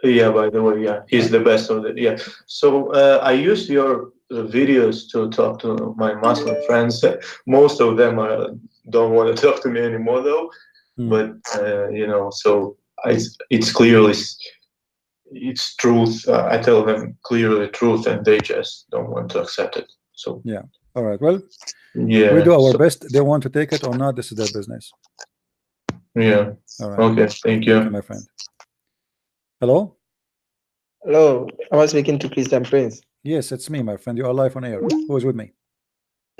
Yeah, by the way, yeah, he's the best of it. Yeah. So I use your videos to talk to my Muslim friends. Most of them don't want to talk to me anymore, though. But you know, so it's clearly it's truth. I tell them clearly truth, and they just don't want to accept it. So yeah. All right. Well, yeah, we do our best. They want to take it or not. This is their business. Yeah. All right. Okay. Thank you, my friend. Hello? Hello, I was speaking to Christian Prince. Yes, it's me, my friend. You are live on air. Who is with me?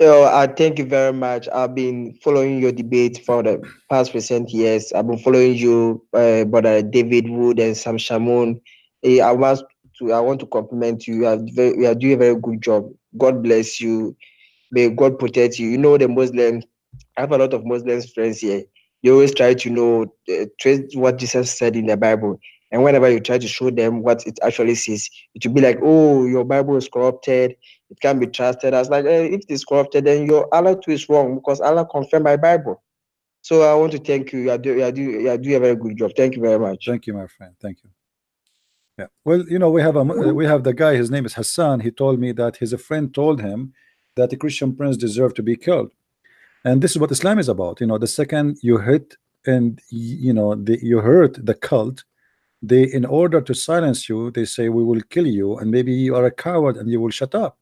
I thank you very much. I've been following your debate for the past recent years. I've been following you, Brother David Wood and Sam Shamoun. I want to compliment you. You are doing a very good job. God bless you. May God protect you. You know, the Muslims, I have a lot of Muslim friends here. You always try to trace what Jesus said in the Bible. And whenever you try to show them what it actually says, it will be like, oh, your Bible is corrupted. It can't be trusted. I was like, if it is corrupted, then your Allah too is wrong, because Allah confirmed my Bible. So I want to thank you. You do a very good job. Thank you very much. Thank you, my friend. Thank you. Yeah. Well, you know, we have the guy. His name is Hassan. He told me that his friend told him that the Christian prince deserved to be killed, and this is what Islam is about. You know, the second you hit and you know you hurt the cult, they, in order to silence you, they say we will kill you, and maybe you are a coward and you will shut up.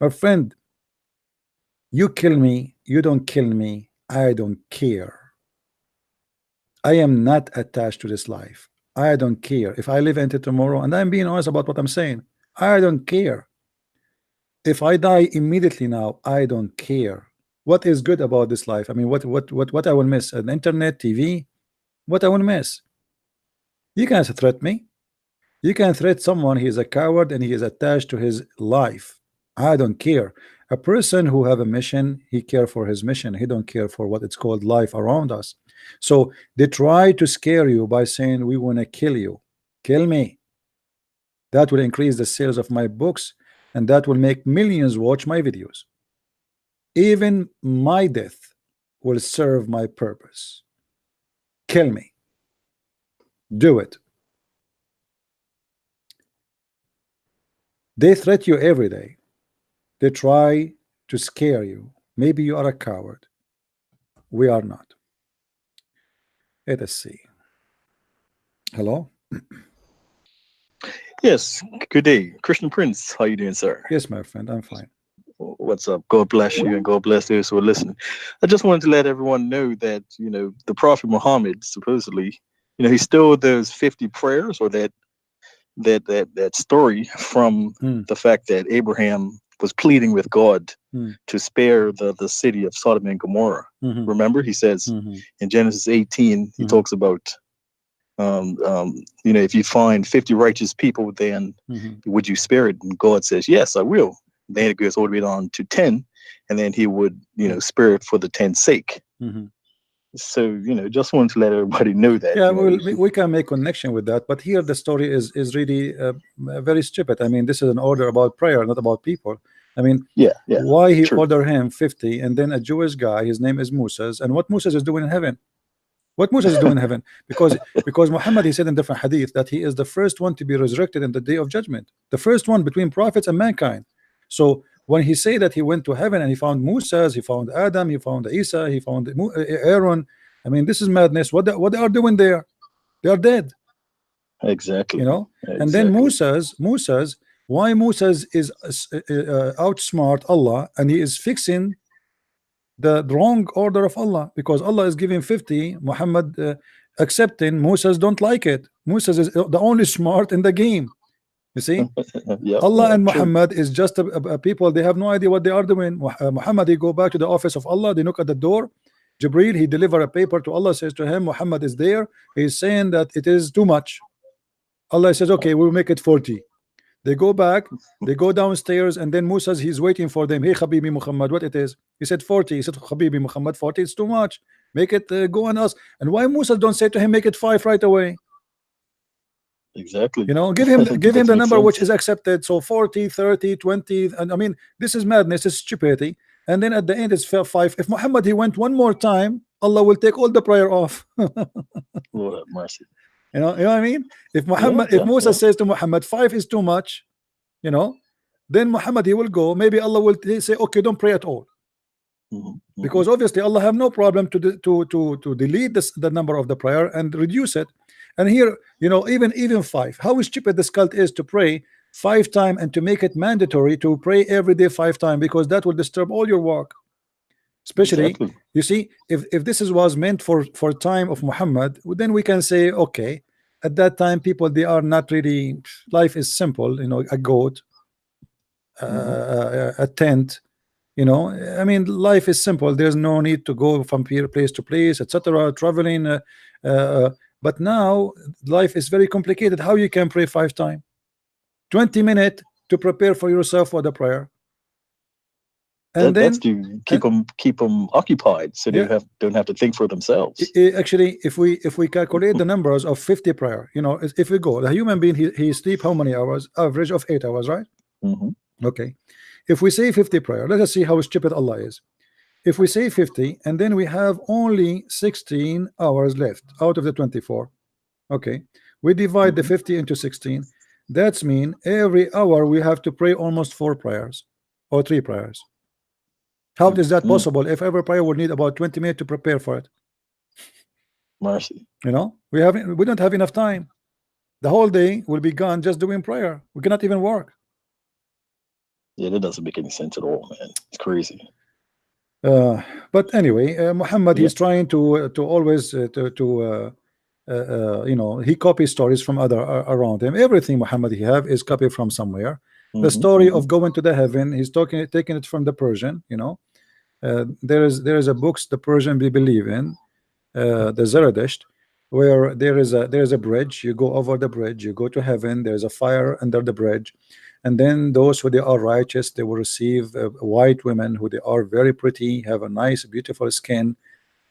My friend, you kill me, you don't kill me, I don't care. I am not attached to this life. I don't care if I live into tomorrow, and I'm being honest about what I'm saying. I don't care if I die immediately now. I don't care. What is good about this life? I mean, what I will miss? An internet, TV? What I will miss? You can't threat me. You can threat someone. He is a coward and he is attached to his life. I don't care. A person who have a mission, he care for his mission. He don't care for what it's called life around us. So they try to scare you by saying we want to kill you. Kill me. That will increase the sales of my books, and that will make millions watch my videos. Even my death will serve my purpose. Kill me. Do it. They threat you every day. They try to scare you. Maybe you are a coward. We are not. Let us see. Hello? Yes, good day. Christian Prince, how you doing, sir? Yes, my friend, I'm fine. What's up? God bless you and God bless those who are listening. I just wanted to let everyone know that, you know, the Prophet Muhammad, supposedly, you know, he stole those 50 prayers, or that story from the fact that Abraham was pleading with God to spare the city of Sodom and Gomorrah. Remember, he says in Genesis 18, he talks about, you know, if you find 50 righteous people, then would you spare it? And God says, yes, I will. Then it goes all the way down to 10, and then he would, you know, spare it for the 10's sake. So, you know, just wanted to let everybody know that. Yeah, you know, we can make connection with that, but here the story is really very stupid. I mean, this is an order about prayer, not about people. I mean, why he order him 50, and then a Jewish guy, his name is Moses, and what Moses is doing in heaven? What Moses is doing in heaven? Because Muhammad, he said in different hadith that he is the first one to be resurrected in the day of judgment, the first one between prophets and mankind. So when he say that he went to heaven and he found Moses, he found Adam, he found Isa, he found Aaron, I mean, this is madness. What they are doing there? They are dead. Exactly. You know. And then Moses, why Moses is outsmart Allah, and he is fixing the wrong order of Allah, because Allah is giving 50, Muhammad accepting, Moses don't like it. Moses is the only smart in the game. You see, Allah and Muhammad is just a people. They have no idea what they are doing. Muhammad, he go back to the office of Allah. They knock at the door. Jibril, he deliver a paper to Allah, says to him, Muhammad is there. He's saying that it is too much. Allah says, okay, we'll make it 40. They go back, they go downstairs, and then Musa, he's waiting for them. Hey, Habibi Muhammad, what it is? He said 40. He said, Habibi Muhammad, 40 is too much. Make it go on us. And why Musa don't say to him, make it 5 right away? Exactly. You know, give him the number which is accepted. So 40, 30, 20, and I mean, this is madness, it's stupidity. And then at the end it's 5. If Muhammad he went one more time, Allah will take all the prayer off. Lord have mercy. You know what I mean? If Muhammad, if Musa says to Muhammad 5 is too much, you know, then Muhammad he will go. Maybe Allah will say, okay, don't pray at all. Because obviously Allah have no problem to delete the number of the prayer and reduce it. And here, you know, even 5. How stupid this cult is to pray 5 times and to make it mandatory to pray every day 5 times, because that will disturb all your work. Especially, you see, if this was meant for time of Muhammad, then we can say, okay, at that time people, they are not really, life is simple, you know, a goat, a tent, you know, I mean, life is simple. There's no need to go from place to place, etc., traveling. But now life is very complicated. How you can pray 5 times, 20 minutes to prepare for yourself for the prayer. And that's to keep them occupied, so they don't have to think for themselves. Actually, if we calculate the numbers of 50 prayer, you know, if we go, the human being he sleep how many hours? Average of 8 hours, right? Okay. If we say 50 prayer, let us see how stupid Allah is. If we say 50 and then we have only 16 hours left out of the 24, okay, we divide the 50 into 16. That's mean every hour we have to pray almost 4 prayers or 3 prayers. How is that possible if every prayer would need about 20 minutes to prepare for it? Mercy. You know, we don't have enough time. The whole day will be gone just doing prayer. We cannot even work. Yeah, that doesn't make any sense at all, man. It's crazy. But anyway, Muhammad, he's trying to always you know, he copies stories from other around him. Everything Muhammad he have is copied from somewhere. The story of going to the heaven, he's taking it from the Persian. You know, there is a books the Persian we believe in, the Zerdusht, where there is a bridge. You go over the bridge, you go to heaven. There's a fire under the bridge, and then those who they are righteous, they will receive white women who they are very pretty, have a nice beautiful skin,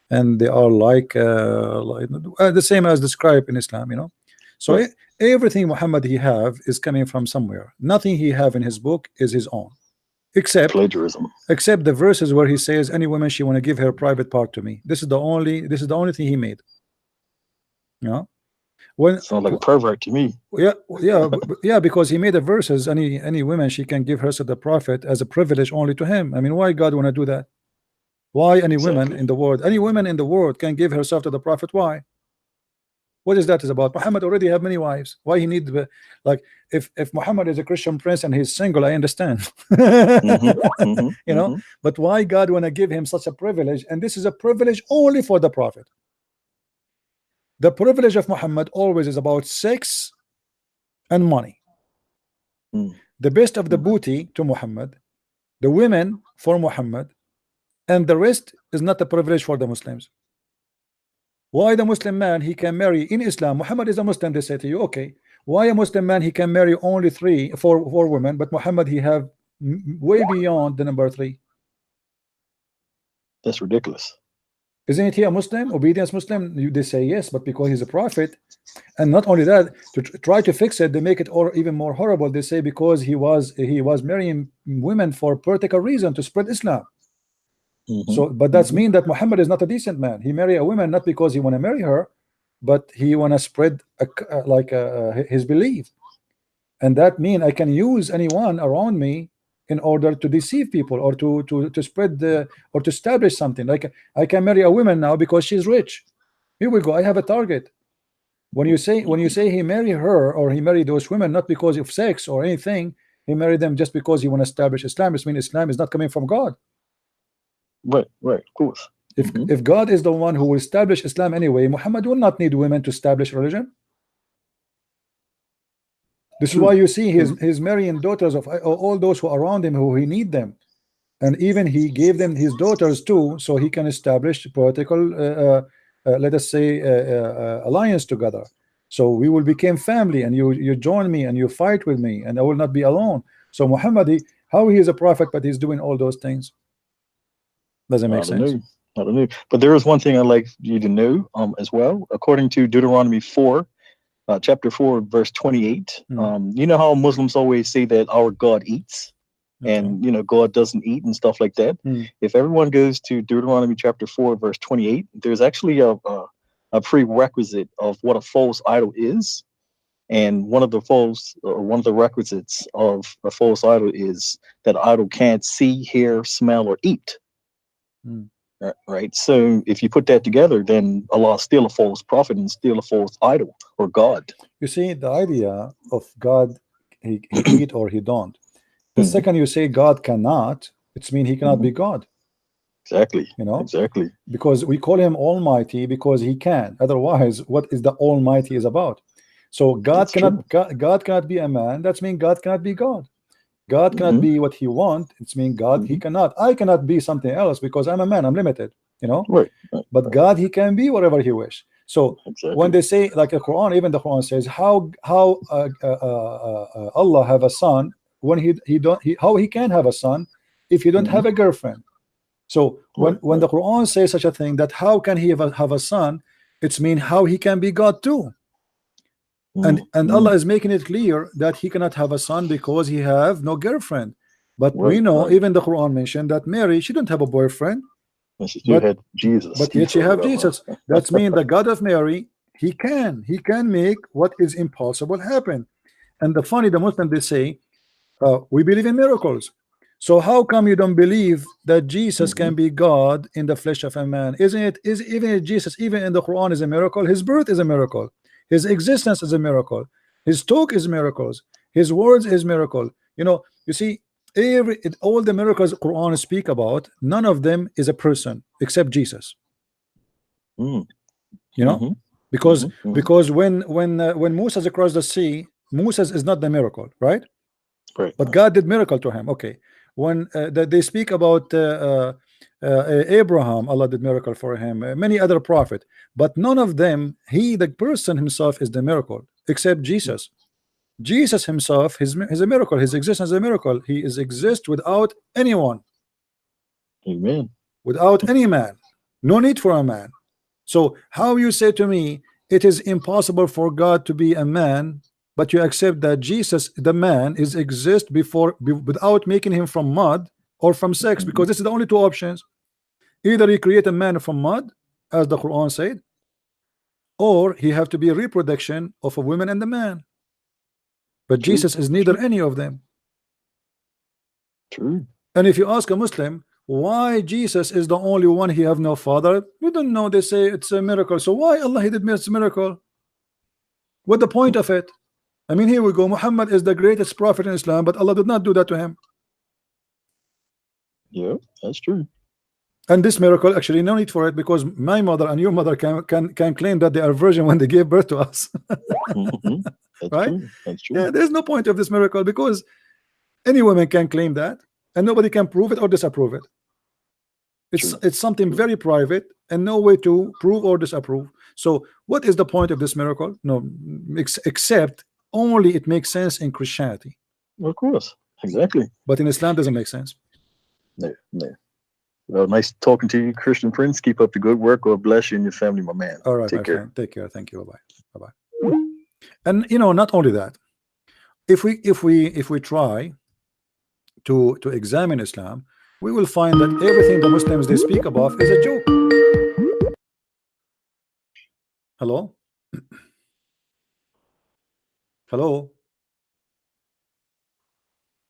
and they are like the same as described in Islam. You know, so everything Muhammad he have is coming from somewhere. Nothing he have in his book is his own, except plagiarism. Except the verses where he says, "Any woman she want to give her private part to me." This is the only thing he made. You know, when sounds like a pervert to me. Yeah, because he made the verses. Any woman she can give herself to the prophet as a privilege only to him. I mean, why God want to do that? Why any woman in the world, can give herself to the prophet? Why? What is that is about? Muhammad already have many wives. Why he need, like, if Muhammad is a Christian prince and he's single, I understand. You know, but why God want to give him such a privilege? And this is a privilege only for the prophet. The privilege of Muhammad always is about sex and money. The best of the booty to Muhammad, the women for Muhammad, and the rest is not a privilege for the Muslims. Why the Muslim man he can marry in Islam? Muhammad is a Muslim, they say to you, okay. Why a Muslim man he can marry only four women, but Muhammad he have way beyond the number 3? That's ridiculous. Isn't he a Muslim, obedience Muslim? They say yes, but because he's a prophet, and not only that, to try to fix it, they make it even more horrible. They say because he was marrying women for political reason to spread Islam. So, but that's mean that Muhammad is not a decent man. He marry a woman not because he want to marry her, but he want to spread his belief, and that mean I can use anyone around me in order to deceive people or to spread or to establish something. Like I can marry a woman now because she's rich. Here we go. I have a target. When you say he marry her or he marry those women not because of sex or anything, he married them just because he want to establish Islam. It means Islam is not coming from God. Right, of course. If God is the one who will establish Islam anyway, Muhammad will not need women to establish religion. This is why you see his marrying daughters of all those who are around him who he need them, and even he gave them his daughters too, so he can establish political, let us say, alliance together. So we will become family, and you join me and you fight with me, and I will not be alone. So Muhammad, how he is a prophet, but he's doing all those things. Doesn't make sense. I don't know. But there is one thing I'd like you to know as well. According to Deuteronomy 4, chapter 4, verse 28, you know how Muslims always say that our God eats, and you know God doesn't eat and stuff like that. If everyone goes to Deuteronomy chapter 4, verse 28, there's actually a prerequisite of what a false idol is. And one of the requisites of a false idol is that idol can't see, hear, smell, or eat. Right. So if you put that together, then Allah is still a false prophet and still a false idol or God. You see, the idea of God, he eat or he don't. The second you say God cannot, it means he cannot be God. Exactly. You know, exactly. Because we call him Almighty because he can. Otherwise, what is the Almighty is about? So God God cannot be a man. That means God cannot be God. God cannot be what he want. It's mean God he cannot. I cannot be something else because I'm a man. I'm limited. You know. Right. But God he can be whatever he wish. So when they say like the Quran, even the Quran says how Allah have a son when how he can have a son if he don't have a girlfriend. So when the Quran says such a thing that how can he have a son, it's mean how he can be God too. And Allah is making it clear that he cannot have a son because he have no girlfriend. But we know even the Quran mentioned that Mary, she don't have a boyfriend. You had Jesus. But yet you have Jesus. That means the God of Mary, he can make what is impossible happen. And the Muslims, they say, we believe in miracles. So how come you don't believe that Jesus can be God in the flesh of a man? Even Jesus, even in the Quran, is a miracle. His birth is a miracle. His existence is a miracle. His talk is miracles. His words is miracle. You see, all the miracles Quran speak about, none of them is a person except Jesus. Because when Moses across the sea, Moses is not the miracle, right? But God did miracle to him. Okay. When they speak about Abraham, Allah did miracle for him, many other prophet, but none of them, the person himself is the miracle except Jesus. Jesus himself is a miracle. His existence is a miracle. He exists without anyone. Amen. Without any man. No need for a man. So how you say to me it is impossible for God to be a man, but you accept that Jesus, the man, is exist without making him from mud or from sex, because this is the only two options. Either he create a man from mud, as the Quran said, or he have to be a reproduction of a woman and a man. But Jesus is neither any of them. True. And if you ask a Muslim why Jesus is the only one, he have no father, we don't know. They say it's a miracle. So why Allah he did this miracle? What the point of it? I mean, here we go. Muhammad is the greatest prophet in Islam, but Allah did not do that to him. Yeah, that's true. And this miracle, actually, no need for it, because my mother and your mother can claim that they are virgin when they gave birth to us. That's right? true. That's true. Yeah, there's no point of this miracle, because any woman can claim that, and nobody can prove it or disapprove it. It's something very private, and no way to prove or disapprove. So, what is the point of this miracle? No, except only it makes sense in Christianity. Of course, exactly. But in Islam, doesn't make sense. No, no. Well, nice talking to you, Christian Prince. Keep up the good work. God bless you and your family, my man. All right, take my care. friend. Take care. Thank you. Bye bye. Bye bye. And not only that, if we try to examine Islam, we will find that everything the Muslims they speak about is a joke. Hello? Hello?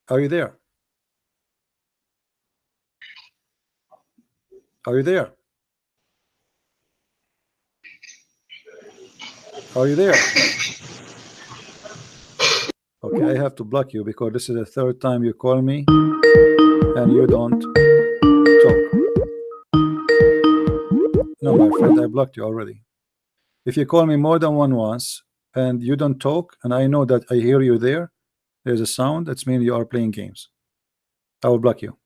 Are you there? Are you there? Are you there? Okay, I have to block you because this is the third time you call me and you don't talk. No, my friend, I blocked you already. If you call me more than once and you don't talk, and I know that I hear you there's a sound, that's mean you are playing games. I will block you.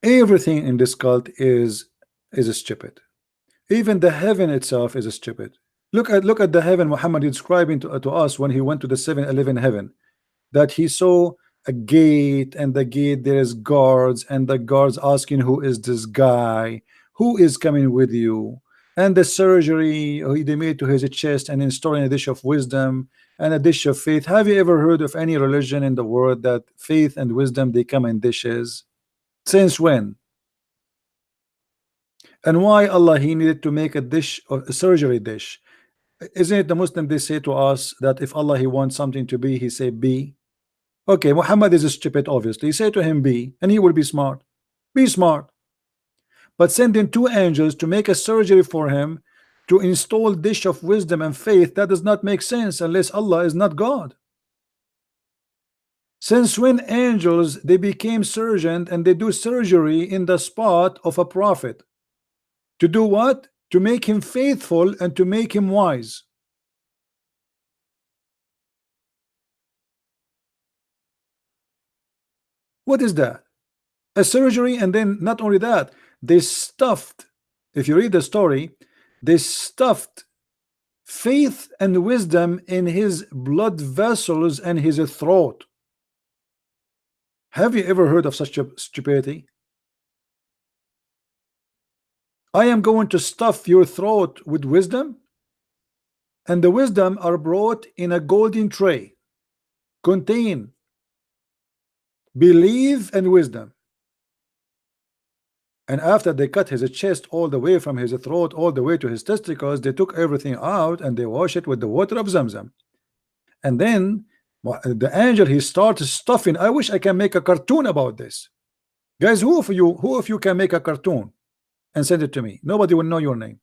Everything in this cult is stupid. Even the heaven itself is stupid. Look at the heaven Muhammad is describing to us when he went to the 7-Eleven heaven, that he saw a gate, and the gate there is guards, and the guards asking, who is this guy, who is coming with you? And the surgery they made to his chest and installing a dish of wisdom and a dish of faith. Have you ever heard of any religion in the world that faith and wisdom they come in dishes? Since when? And why Allah he needed to make a dish, or a surgery dish? Isn't it the Muslim they say to us that if Allah he wants something to be, he say be? Okay, Muhammad is stupid, obviously. Say to him be, and he will be smart. Be smart. But sending 2 angels to make a surgery for him to install dish of wisdom and faith, that does not make sense unless Allah is not God. Since when angels they became surgeon and they do surgery in the spot of a prophet? To do what? To make him faithful and to make him wise. What is that? A surgery, and then not only that, they stuffed, if you read the story, they stuffed faith and wisdom in his blood vessels and his throat. Have you ever heard of such a stupidity? I am going to stuff your throat with wisdom, and the wisdom are brought in a golden tray, contain belief and wisdom. And after they cut his chest all the way from his throat all the way to his testicles, they took everything out and they wash it with the water of Zamzam. And then the angel, he starts stuffing. I wish I can make a cartoon about this. Guys, who of you can make a cartoon and send it to me? Nobody will know your name.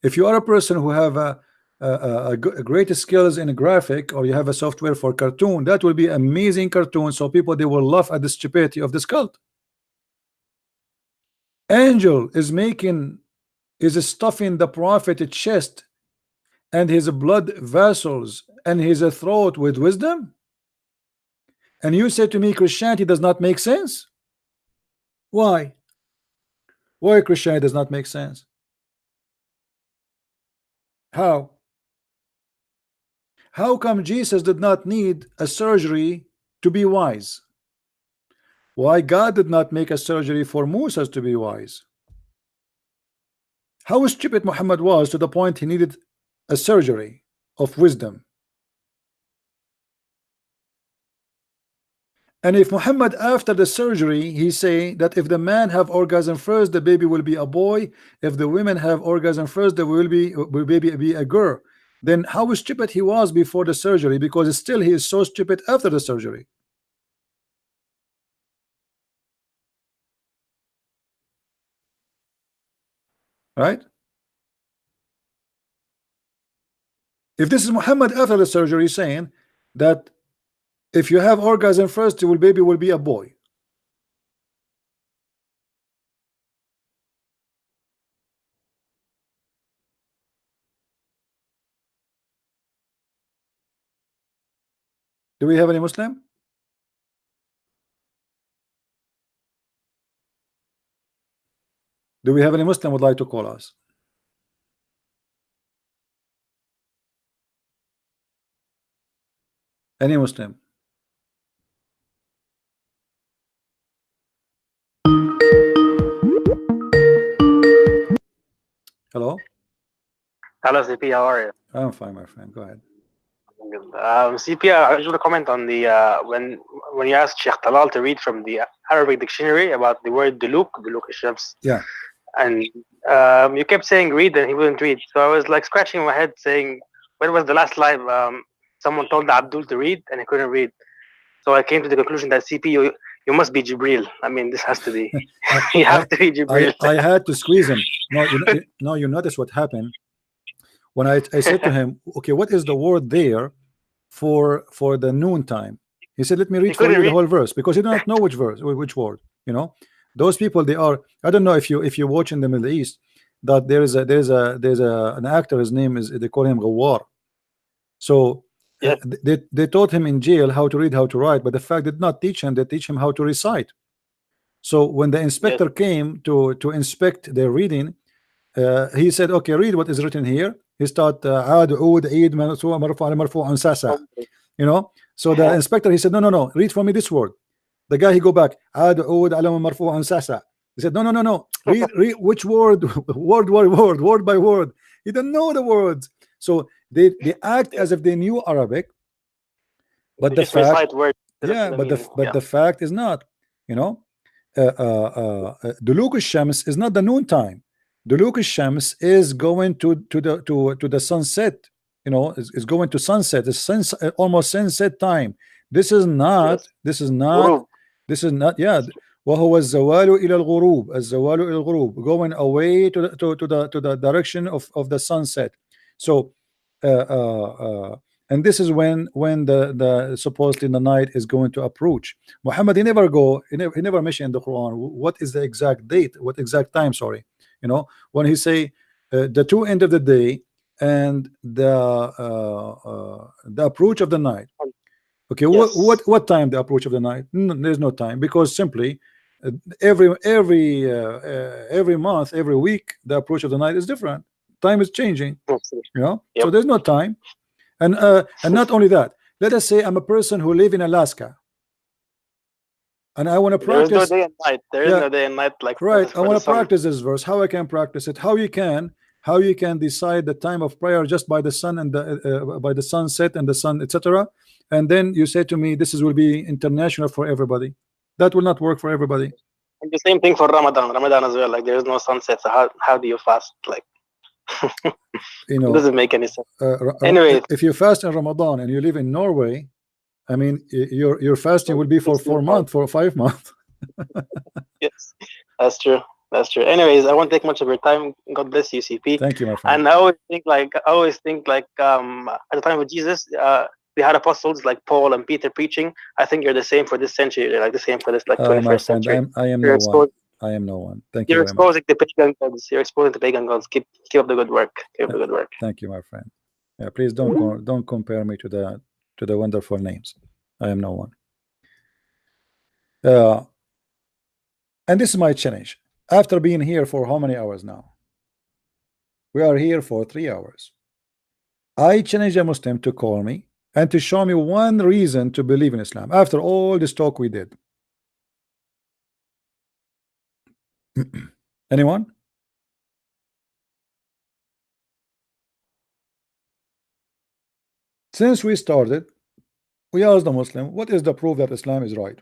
If you are a person who have a great skills in a graphic, or you have a software for cartoon, that will be amazing cartoon, so people, they will laugh at the stupidity of this cult. Angel is stuffing the prophet chest and his blood vessels and his throat with wisdom, and you say to me Christianity does not make sense? Why Christianity does not make sense? How come Jesus did not need a surgery to be wise? Why God did not make a surgery for Moses to be wise? How stupid Muhammad was to the point he needed a surgery of wisdom. And if Muhammad after the surgery, he say that if the man have orgasm first, the baby will be a boy. If the women have orgasm first, the baby be a girl. Then how stupid he was before the surgery, because still he is so stupid after the surgery. Right? If this is Muhammad after the surgery saying that if you have orgasm first, the baby will be a boy. Do we have any Muslim? Do we have any Muslim would like to call us? Any Muslim? Hello? Hello, CP. How are you? I'm fine, my friend. Go ahead. CP, I just want to comment on the when you asked Sheikh Talal to read from the Arabic dictionary about the word duluk shams. Yeah. And you kept saying read, and he wouldn't read. So I was like scratching my head, saying, when was the last live someone told Abdul to read and he couldn't read? So I came to the conclusion that CP, you must be Jibril. I mean, this has to be. You have to be Jibril. I had to squeeze him. No, you notice what happened when I said to him, okay, what is the word there for the noon time? He said, let me read for you the whole verse, because he did not know which verse, which word. You know, those people, they are, I don't know if you watch in the Middle East, that there's an actor, his name is, they call him Ghawar. So yeah. they taught him in jail how to read, how to write, but the fact did not teach him, they teach him how to recite. So when the inspector came to inspect their reading, he said, okay, read what is written here. He started you know, so the inspector, he said, no, read for me this word. The guy, he go back, he said, no, read which word, word by word. He don't know the words. So they act as if they knew Arabic, but the fact, the fact is not, you know, Duluk al-Shams is not the noon time. Duluk al-Shams is going to the sunset, you know, is going to sunset. It's almost sunset time. This is not yeah. وهو الزوال إلى الغروب, الزوال إلى الغروب, going away to the direction of the sunset. So and this is when the supposedly the night is going to approach. Muhammad, he never mentioned in the Quran what is the exact date, what exact time, sorry, you know, when he say the two end of the day and the approach of the night. Okay, yes. what time the approach of the night? No, there's no time, because simply every month, every week, the approach of the night is different. Time is changing, you know. Yep. So there's no time. And not only that, let us say I'm a person who live in Alaska, and I want to practice. There's no day and night. There is no day and night, like right. I want to practice this verse. How I can practice it? How how you can decide the time of prayer just by the sun and the by the sunset and the sun, etc., and then you say to me this is will be international for everybody. That will not work for everybody. And the same thing for Ramadan as well. Like there is no sunset, so how do you fast? Like you know, it doesn't make any sense. Anyway, if you fast in Ramadan and you live in Norway, I mean, your fasting will be for 4 months, for 5 months. Yes, that's true. That's true. Anyways, I won't take much of your time. God bless you, CP. Thank you, my friend. And I always think like at the time of Jesus, they had apostles like Paul and Peter preaching. I think you're the same for this century. You're like the same for this like 21st my friend, century. I am no one. I am no one. Thank you You're very much. exposing the pagan gods. You're exposing the pagan gods. Keep up the good work. Keep up the good work. Thank you, my friend. Yeah, please don't compare me to the wonderful names. I am no one. And this is my challenge. After being here for how many hours now? We are here for 3 hours. I challenge a Muslim to call me and to show me one reason to believe in Islam after all this talk we did. Anyone? Since we started, we asked the Muslim, what is the proof that Islam is right?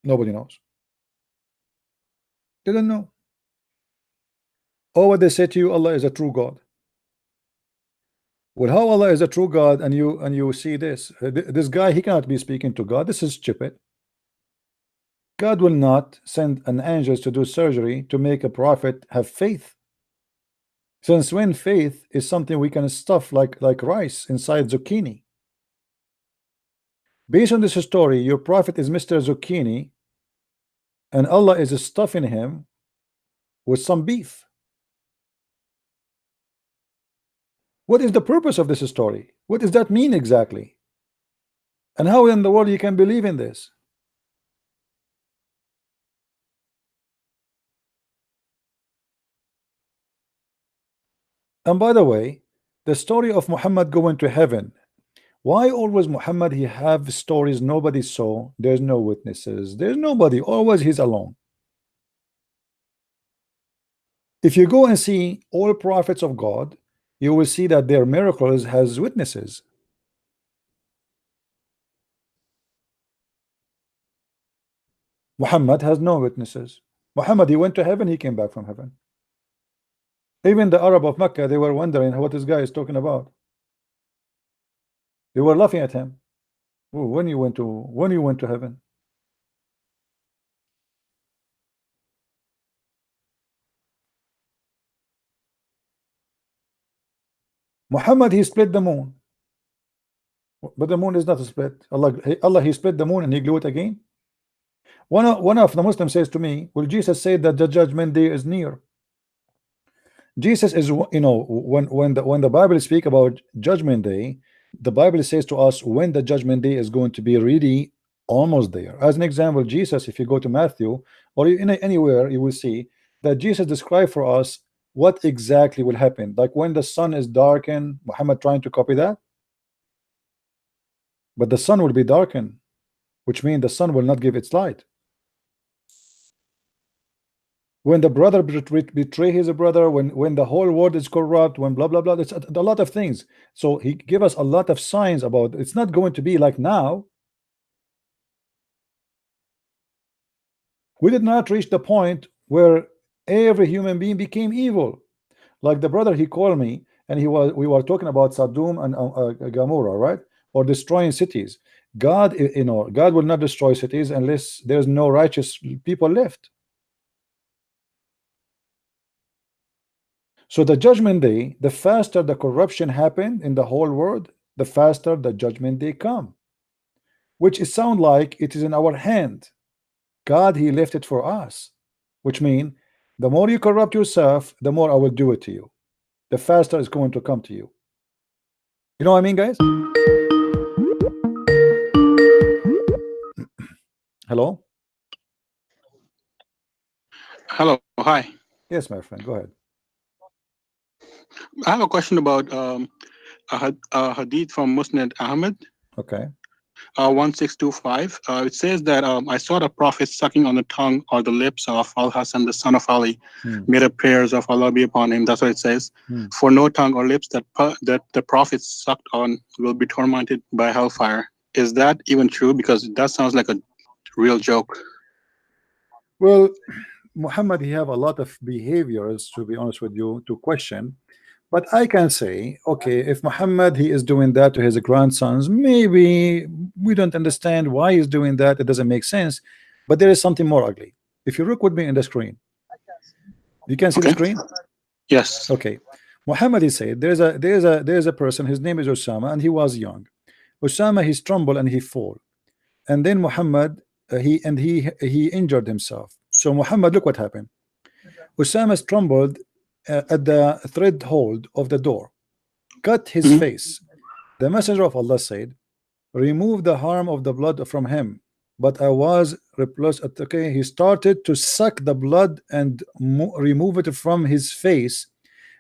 Nobody knows. They don't know. Or what they say to you, Allah is a true God. Well, how Allah is a true God and you see this? This guy, he cannot be speaking to God. This is stupid. God will not send an angel to do surgery to make a prophet have faith. Since when faith is something we can stuff like rice inside zucchini. Based on this story, your prophet is Mr. Zucchini and Allah is stuffing him with some beef. What is the purpose of this story? What does that mean exactly? And how in the world you can believe in this? And by the way, the story of Muhammad going to heaven, why always Muhammad he have stories nobody saw? There's no witnesses, there's nobody, always he's alone. If you go and see all prophets of God, you will see that their miracles has witnesses. Muhammad has no witnesses. Muhammad, he went to heaven, he came back from heaven. Even the Arab of Mecca, they were wondering what this guy is talking about. They were laughing at him. Oh, when you went to heaven? Muhammad, he split the moon. But the moon is not split. Allah he split the moon and he glue it again. One of the Muslims says to me, well, Jesus said that the judgment day is near. Jesus is, you know, when the Bible speak about judgment day, the Bible says to us when the judgment day is going to be really almost there. As an example, Jesus, if you go to Matthew or anywhere, you will see that Jesus described for us what exactly will happen. Like when the sun is darkened, Muhammad trying to copy that, but the sun will be darkened, which means the sun will not give its light. When the brother betray his brother, when the whole world is corrupt, when blah blah blah, it's a lot of things. So he gave us a lot of signs about it's not going to be like now. We did not reach the point where every human being became evil. Like the brother, he called me and we were talking about Sodom and Gomorrah, right? Or destroying cities. God, you know, God will not destroy cities unless there's no righteous people left. So the judgment day, the faster the corruption happened in the whole world, the faster the judgment day come. Which it sounds like it is in our hand. God, he left it for us. Which means the more you corrupt yourself, the more I will do it to you. The faster it's going to come to you. You know what I mean, guys? Hello? Hello, hi. Yes, my friend, go ahead. I have a question about a hadith from Musnad Ahmed. Okay. 1625. It says that I saw the Prophet sucking on the tongue or the lips of Al Hassan, the son of Ali, made up prayers of Allah be upon him. That's what it says. For no tongue or lips that the Prophet sucked on will be tormented by hellfire. Is that even true? Because that sounds like a real joke. Well, Muhammad, he have a lot of behaviors, to be honest with you, to question. But I can say, okay, if Muhammad he is doing that to his grandsons, maybe we don't understand why he's doing that. It doesn't make sense. But there is something more ugly. If you look with me in the screen, you can see the screen. Yes. Okay. Muhammad, he said there's a person. His name is Osama, and he was young. Osama, he stumbled and he fall, and then Muhammad he injured himself. So Muhammad, look what happened. Osama stumbled at the threshold of the door, cut his face. The messenger of Allah said, remove the harm of the blood from him. But I was repulsed. Okay, he started to suck the blood and remove it from his face,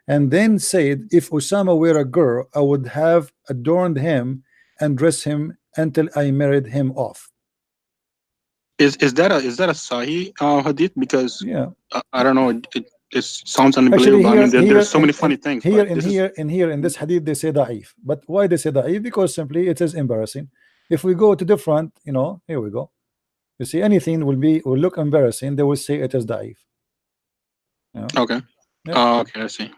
and then said, if Osama were a girl, I would have adorned him and dressed him until I married him off. Is that a Sahih hadith? Because yeah, I don't know. It sounds unbelievable. Actually, I mean, there's so many funny things. Here in this hadith they say da'if. But why they say da'if? Because simply it is embarrassing. If we go to different, here we go. You see, anything will look embarrassing. They will say it is da'if. Okay. Yeah. Okay, I see.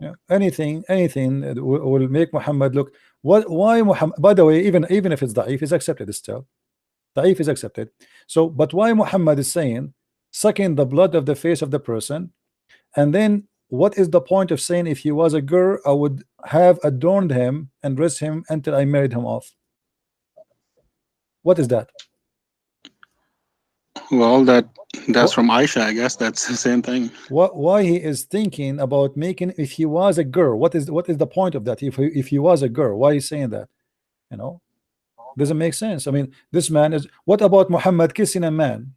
Yeah. Anything will make Muhammad look. Why Muhammad? By the way, even if it's da'if, is accepted still. Da'if is accepted. So, but why Muhammad is saying sucking the blood of the face of the person? And then what is the point of saying if he was a girl, I would have adorned him and dressed him until I married him off? What is that? Well, that's from Aisha. I guess that's the same thing. Why he is thinking about making if he was a girl? What is the point of that? If he was a girl, why is saying that? Doesn't make sense. I mean, this man is. What about Muhammad kissing a man?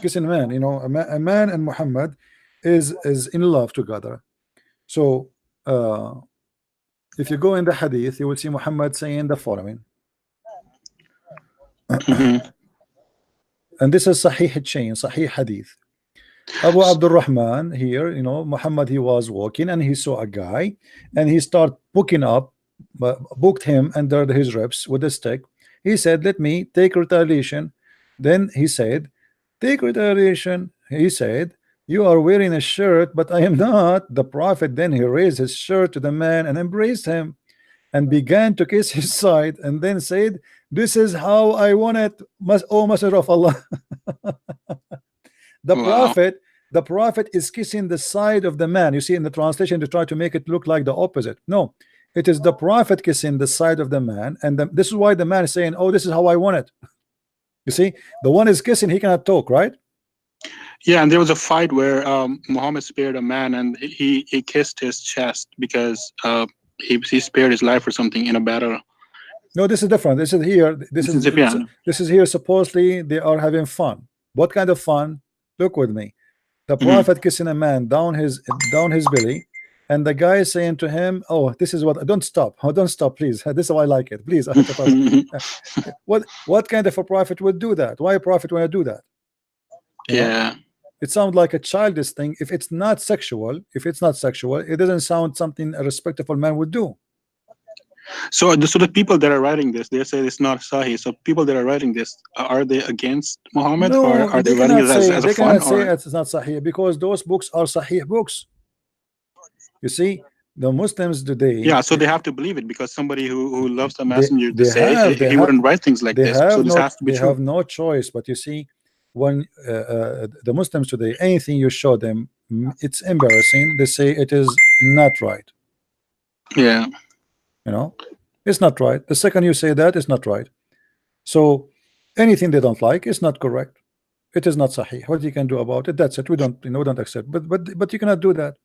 Kissing a man. A man and Muhammad is in love together. So if you go in the hadith, you will see Muhammad saying the following. And this is Sahih chain, Sahih hadith. Abu Abdul Rahman here, Muhammad, he was walking and he saw a guy and he started booked him under his ribs with a stick. He said, let me take retaliation. Then he said, take retaliation. He said, you are wearing a shirt, but I am not. The Prophet then he raised his shirt to the man and embraced him and began to kiss his side, and then said, this is how I want it, O Messenger of Allah. The Prophet is kissing the side of the man. You see in the translation they try to make it look like the opposite. No, it is the Prophet kissing the side of the man, and this is why the man is saying, oh, this is how I want it. You see, the one is kissing, he cannot talk, right? Yeah, and there was a fight where Muhammad spared a man and he kissed his chest because he spared his life or something in a battle. No, this is different. This is here. This is here. Supposedly they are having fun. What kind of fun? Look with me. The Prophet kissing a man down his belly, and the guy is saying to him, "Oh, this is what. Don't stop. Oh, don't stop, please. This is how I like it. Please." What kind of a prophet would do that? Why a prophet want to do that? Yeah. It sounds like a childish thing. If it's not sexual, it doesn't sound something a respectable man would do. So the people that are writing this, they say it's not Sahih. So people that are writing this, are they against Muhammad, or are they writing it as a fun? They cannot say it's not Sahih because those books are Sahih books. You see, the Muslims today. Yeah, so they have to believe it because somebody who loves the messenger he wouldn't write things like this. So this has to be true. They have no choice. But you see, when the Muslims today, anything you show them, it's embarrassing. They say it is not right. Yeah. It's not right. The second you say that, it's not right. So anything they don't like is not correct. It is not Sahih. What you can do about it? That's it. We don't accept. But you cannot do that.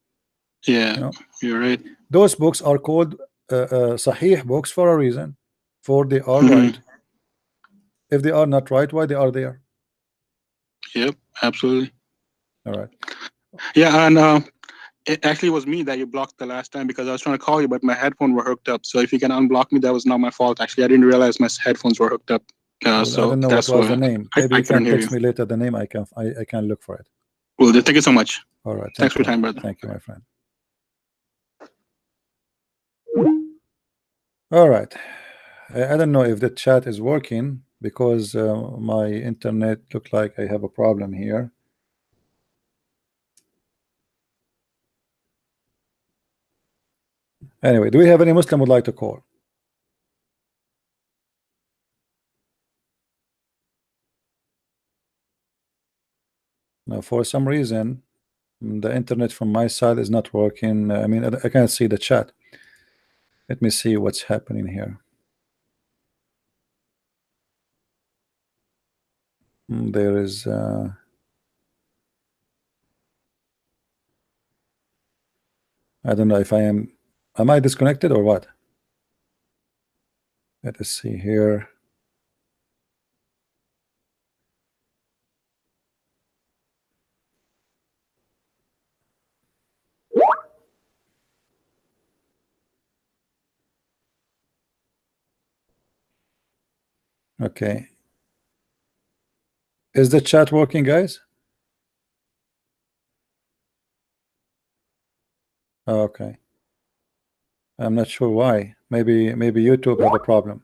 Yeah, you're right. Those books are called Sahih books for a reason. For they are right. If they are not right, why they are there? Yep, absolutely. All right. Yeah, and It actually was me that you blocked the last time because I was trying to call you, but my headphones were hooked up. So if you can unblock me, that was not my fault. Actually, I didn't realize my headphones were hooked up. Well, So I don't know that's what was why the name. I Maybe you can couldn't hear text you. me later the name. I can look for it. Well, thank you so much. All right. Thanks for your time, brother. Thank you, my friend. All right. I don't know if the chat is working because my internet look like I have a problem here. Anyway, do we have any Muslim would like to call? Now, for some reason, the internet from my side is not working. I mean, I can't see the chat. Let me see what's happening here. There is I don't know if am I disconnected or what? Let us see here. Okay. Is the chat working, guys? Oh, okay. I'm not sure why. Maybe YouTube have a problem.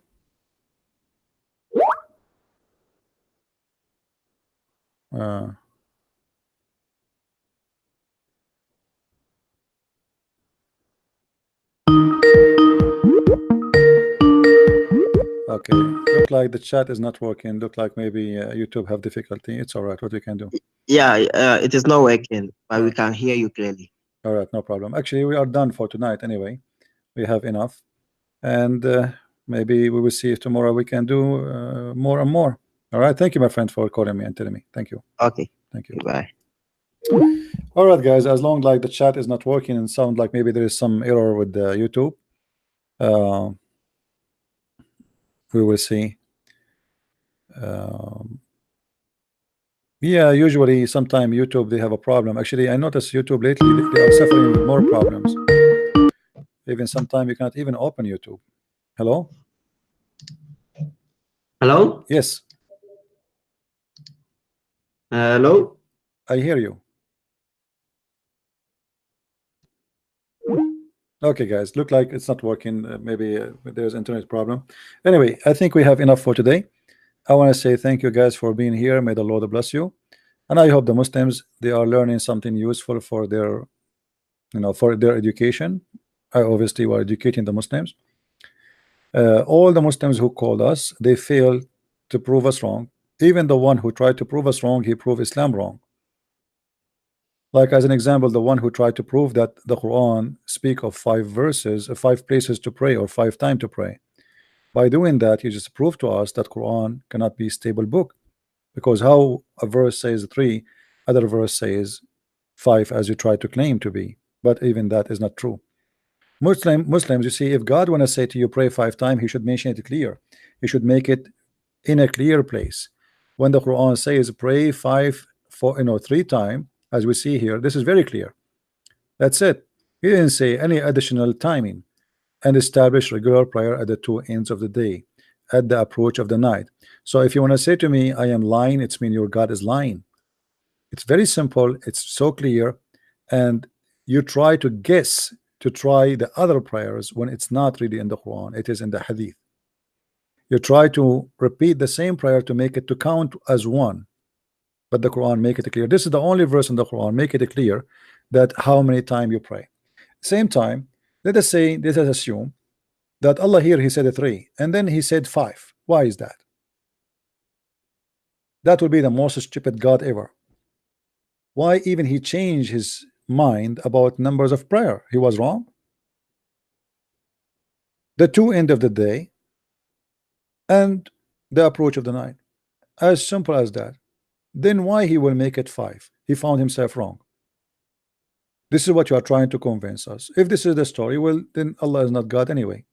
Okay, look like the chat is not working. Look like maybe YouTube have difficulty. It's all right. What we can do? Yeah, it is not working, but we can hear you clearly. All right, no problem. Actually, we are done for tonight anyway. We have enough, and maybe we will see if tomorrow we can do more and more. All right. Thank you, my friend, for calling me and telling me. Thank you. Okay. Thank you. Bye. All right, guys. As long like the chat is not working and sound like maybe there is some error with the YouTube, we will see. Yeah, usually sometime YouTube they have a problem. Actually, I noticed YouTube lately they are suffering with more problems. Even sometime you cannot even open YouTube. Hello? Hello? Yes. Hello? I hear you. Okay, guys, look like it's not working. Maybe there's internet problem. Anyway, I think we have enough for today. I want to say thank you guys for being here. May the Lord bless you. And I hope the Muslims they are learning something useful for their for their education. I obviously were educating the Muslims. All the Muslims who called us, they failed to prove us wrong. Even the one who tried to prove us wrong, he proved Islam wrong. Like as an example, the one who tried to prove that the Quran speak of 5 verses, 5 places to pray or 5 times to pray. By doing that, you just prove to us that Quran cannot be a stable book, because how a verse says 3, other verse says 5 as you try to claim to be, but even that is not true. Muslims, you see, if God want to say to you pray 5 times, he should mention it clear. He should make it in a clear place. When the Quran says pray 3 times, as we see here, this is very clear. That's it. He didn't say any additional timing. And establish regular prayer at the 2 ends of the day, at the approach of the night. So if you want to say to me I am lying, it's mean your God is lying. It's very simple, it's so clear, and you try to guess to try the other prayers when it's not really in the Quran, it is in the Hadith. You try to repeat the same prayer to make it to count as one, but the Quran make it clear. This is the only verse in the Quran make it clear that how many times you pray. Same time, let us assume that Allah here he said 3 and then he said 5. Why is that? That would be the most stupid God ever. Why even he changed his mind about numbers of prayer? He was wrong. The 2 end of the day and the approach of the night, as simple as that. Then why he will make it 5? He found himself wrong. This is what you are trying to convince us. If this is the story, well, then Allah is not God anyway.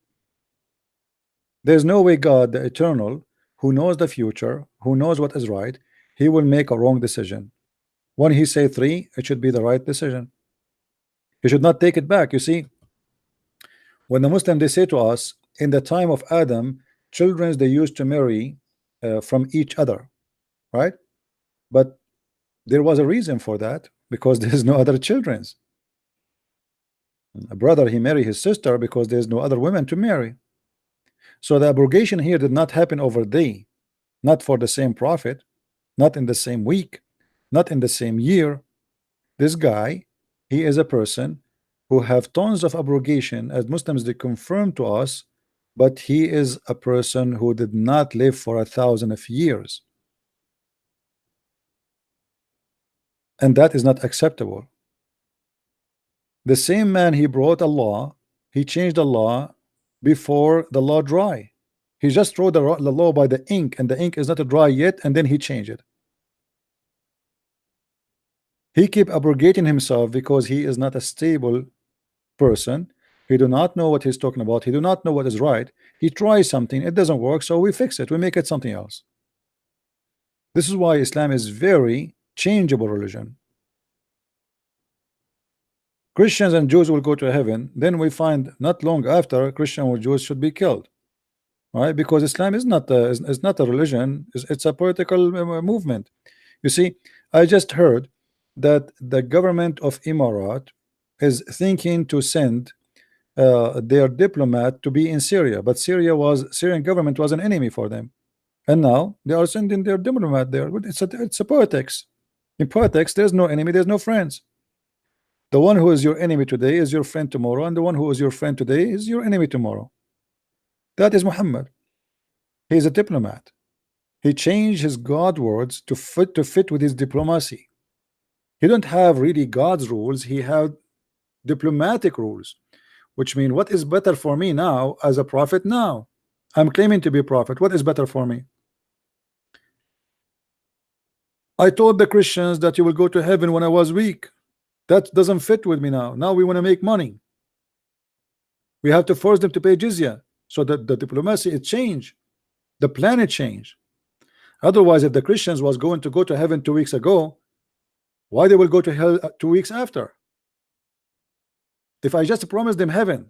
There's no way God, the eternal, who knows the future, who knows what is right, he will make a wrong decision. When he say 3, it should be the right decision. He should not take it back. You see, when the Muslim, they say to us, in the time of Adam, children they used to marry from each other, right? But there was a reason for that, because there's no other children's. A brother, he married his sister because there's no other women to marry. So the abrogation here did not happen over day, not for the same prophet, not in the same week, not in the same year. This guy, he is a person who have tons of abrogation, as Muslims they confirm to us, but he is a person who did not live for 1,000 of years, and that is not acceptable. The same man, he brought a law, he changed the law before the law dry. He just wrote the law by the ink, and the ink is not dry yet, and then he changed it. He keep abrogating himself because he is not a stable person. He do not know what he's talking about. He do not know what is right. He tries something, it doesn't work, so we fix it, we make it something else. This is why Islam is very changeable religion. Christians and Jews will go to heaven, then we find not long after Christian or Jews should be killed, right? Because Islam is not a religion, it's a political movement. You see, I just heard that the government of Emirat is thinking to send their diplomat to be in Syria, but Syrian government was an enemy for them, and now they are sending their diplomat there. It's a politics. In politics, there's no enemy, there's no friends. The one who is your enemy today is your friend tomorrow, and the one who is your friend today is your enemy tomorrow. That is Muhammad. He is a diplomat. He changed his God words to fit with his diplomacy. He don't have really God's rules, he had diplomatic rules, which mean what is better for me now as a prophet. Now I'm claiming to be a prophet. What is better for me? I told the Christians that you will go to heaven when I was weak. That doesn't fit with me now. Now we want to make money. We have to force them to pay jizya, so that the diplomacy it changed, the planet changed. Otherwise, if the Christians was going to go to heaven 2 weeks ago, why they will go to hell 2 weeks after? If I just promised them heaven,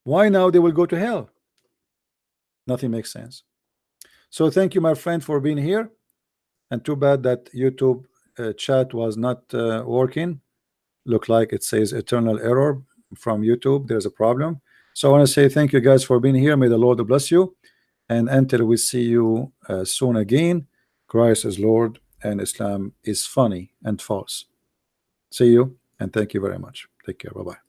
why now they will go to hell? Nothing makes sense. So thank you, my friend, for being here, and too bad that YouTube chat was not working. Look like it says eternal error from YouTube. There's a problem. So I want to say thank you guys for being here. May the Lord bless you, and until we see you soon again, Christ is Lord and Islam is funny and false. See you, and thank you very much. Take care. Bye-bye.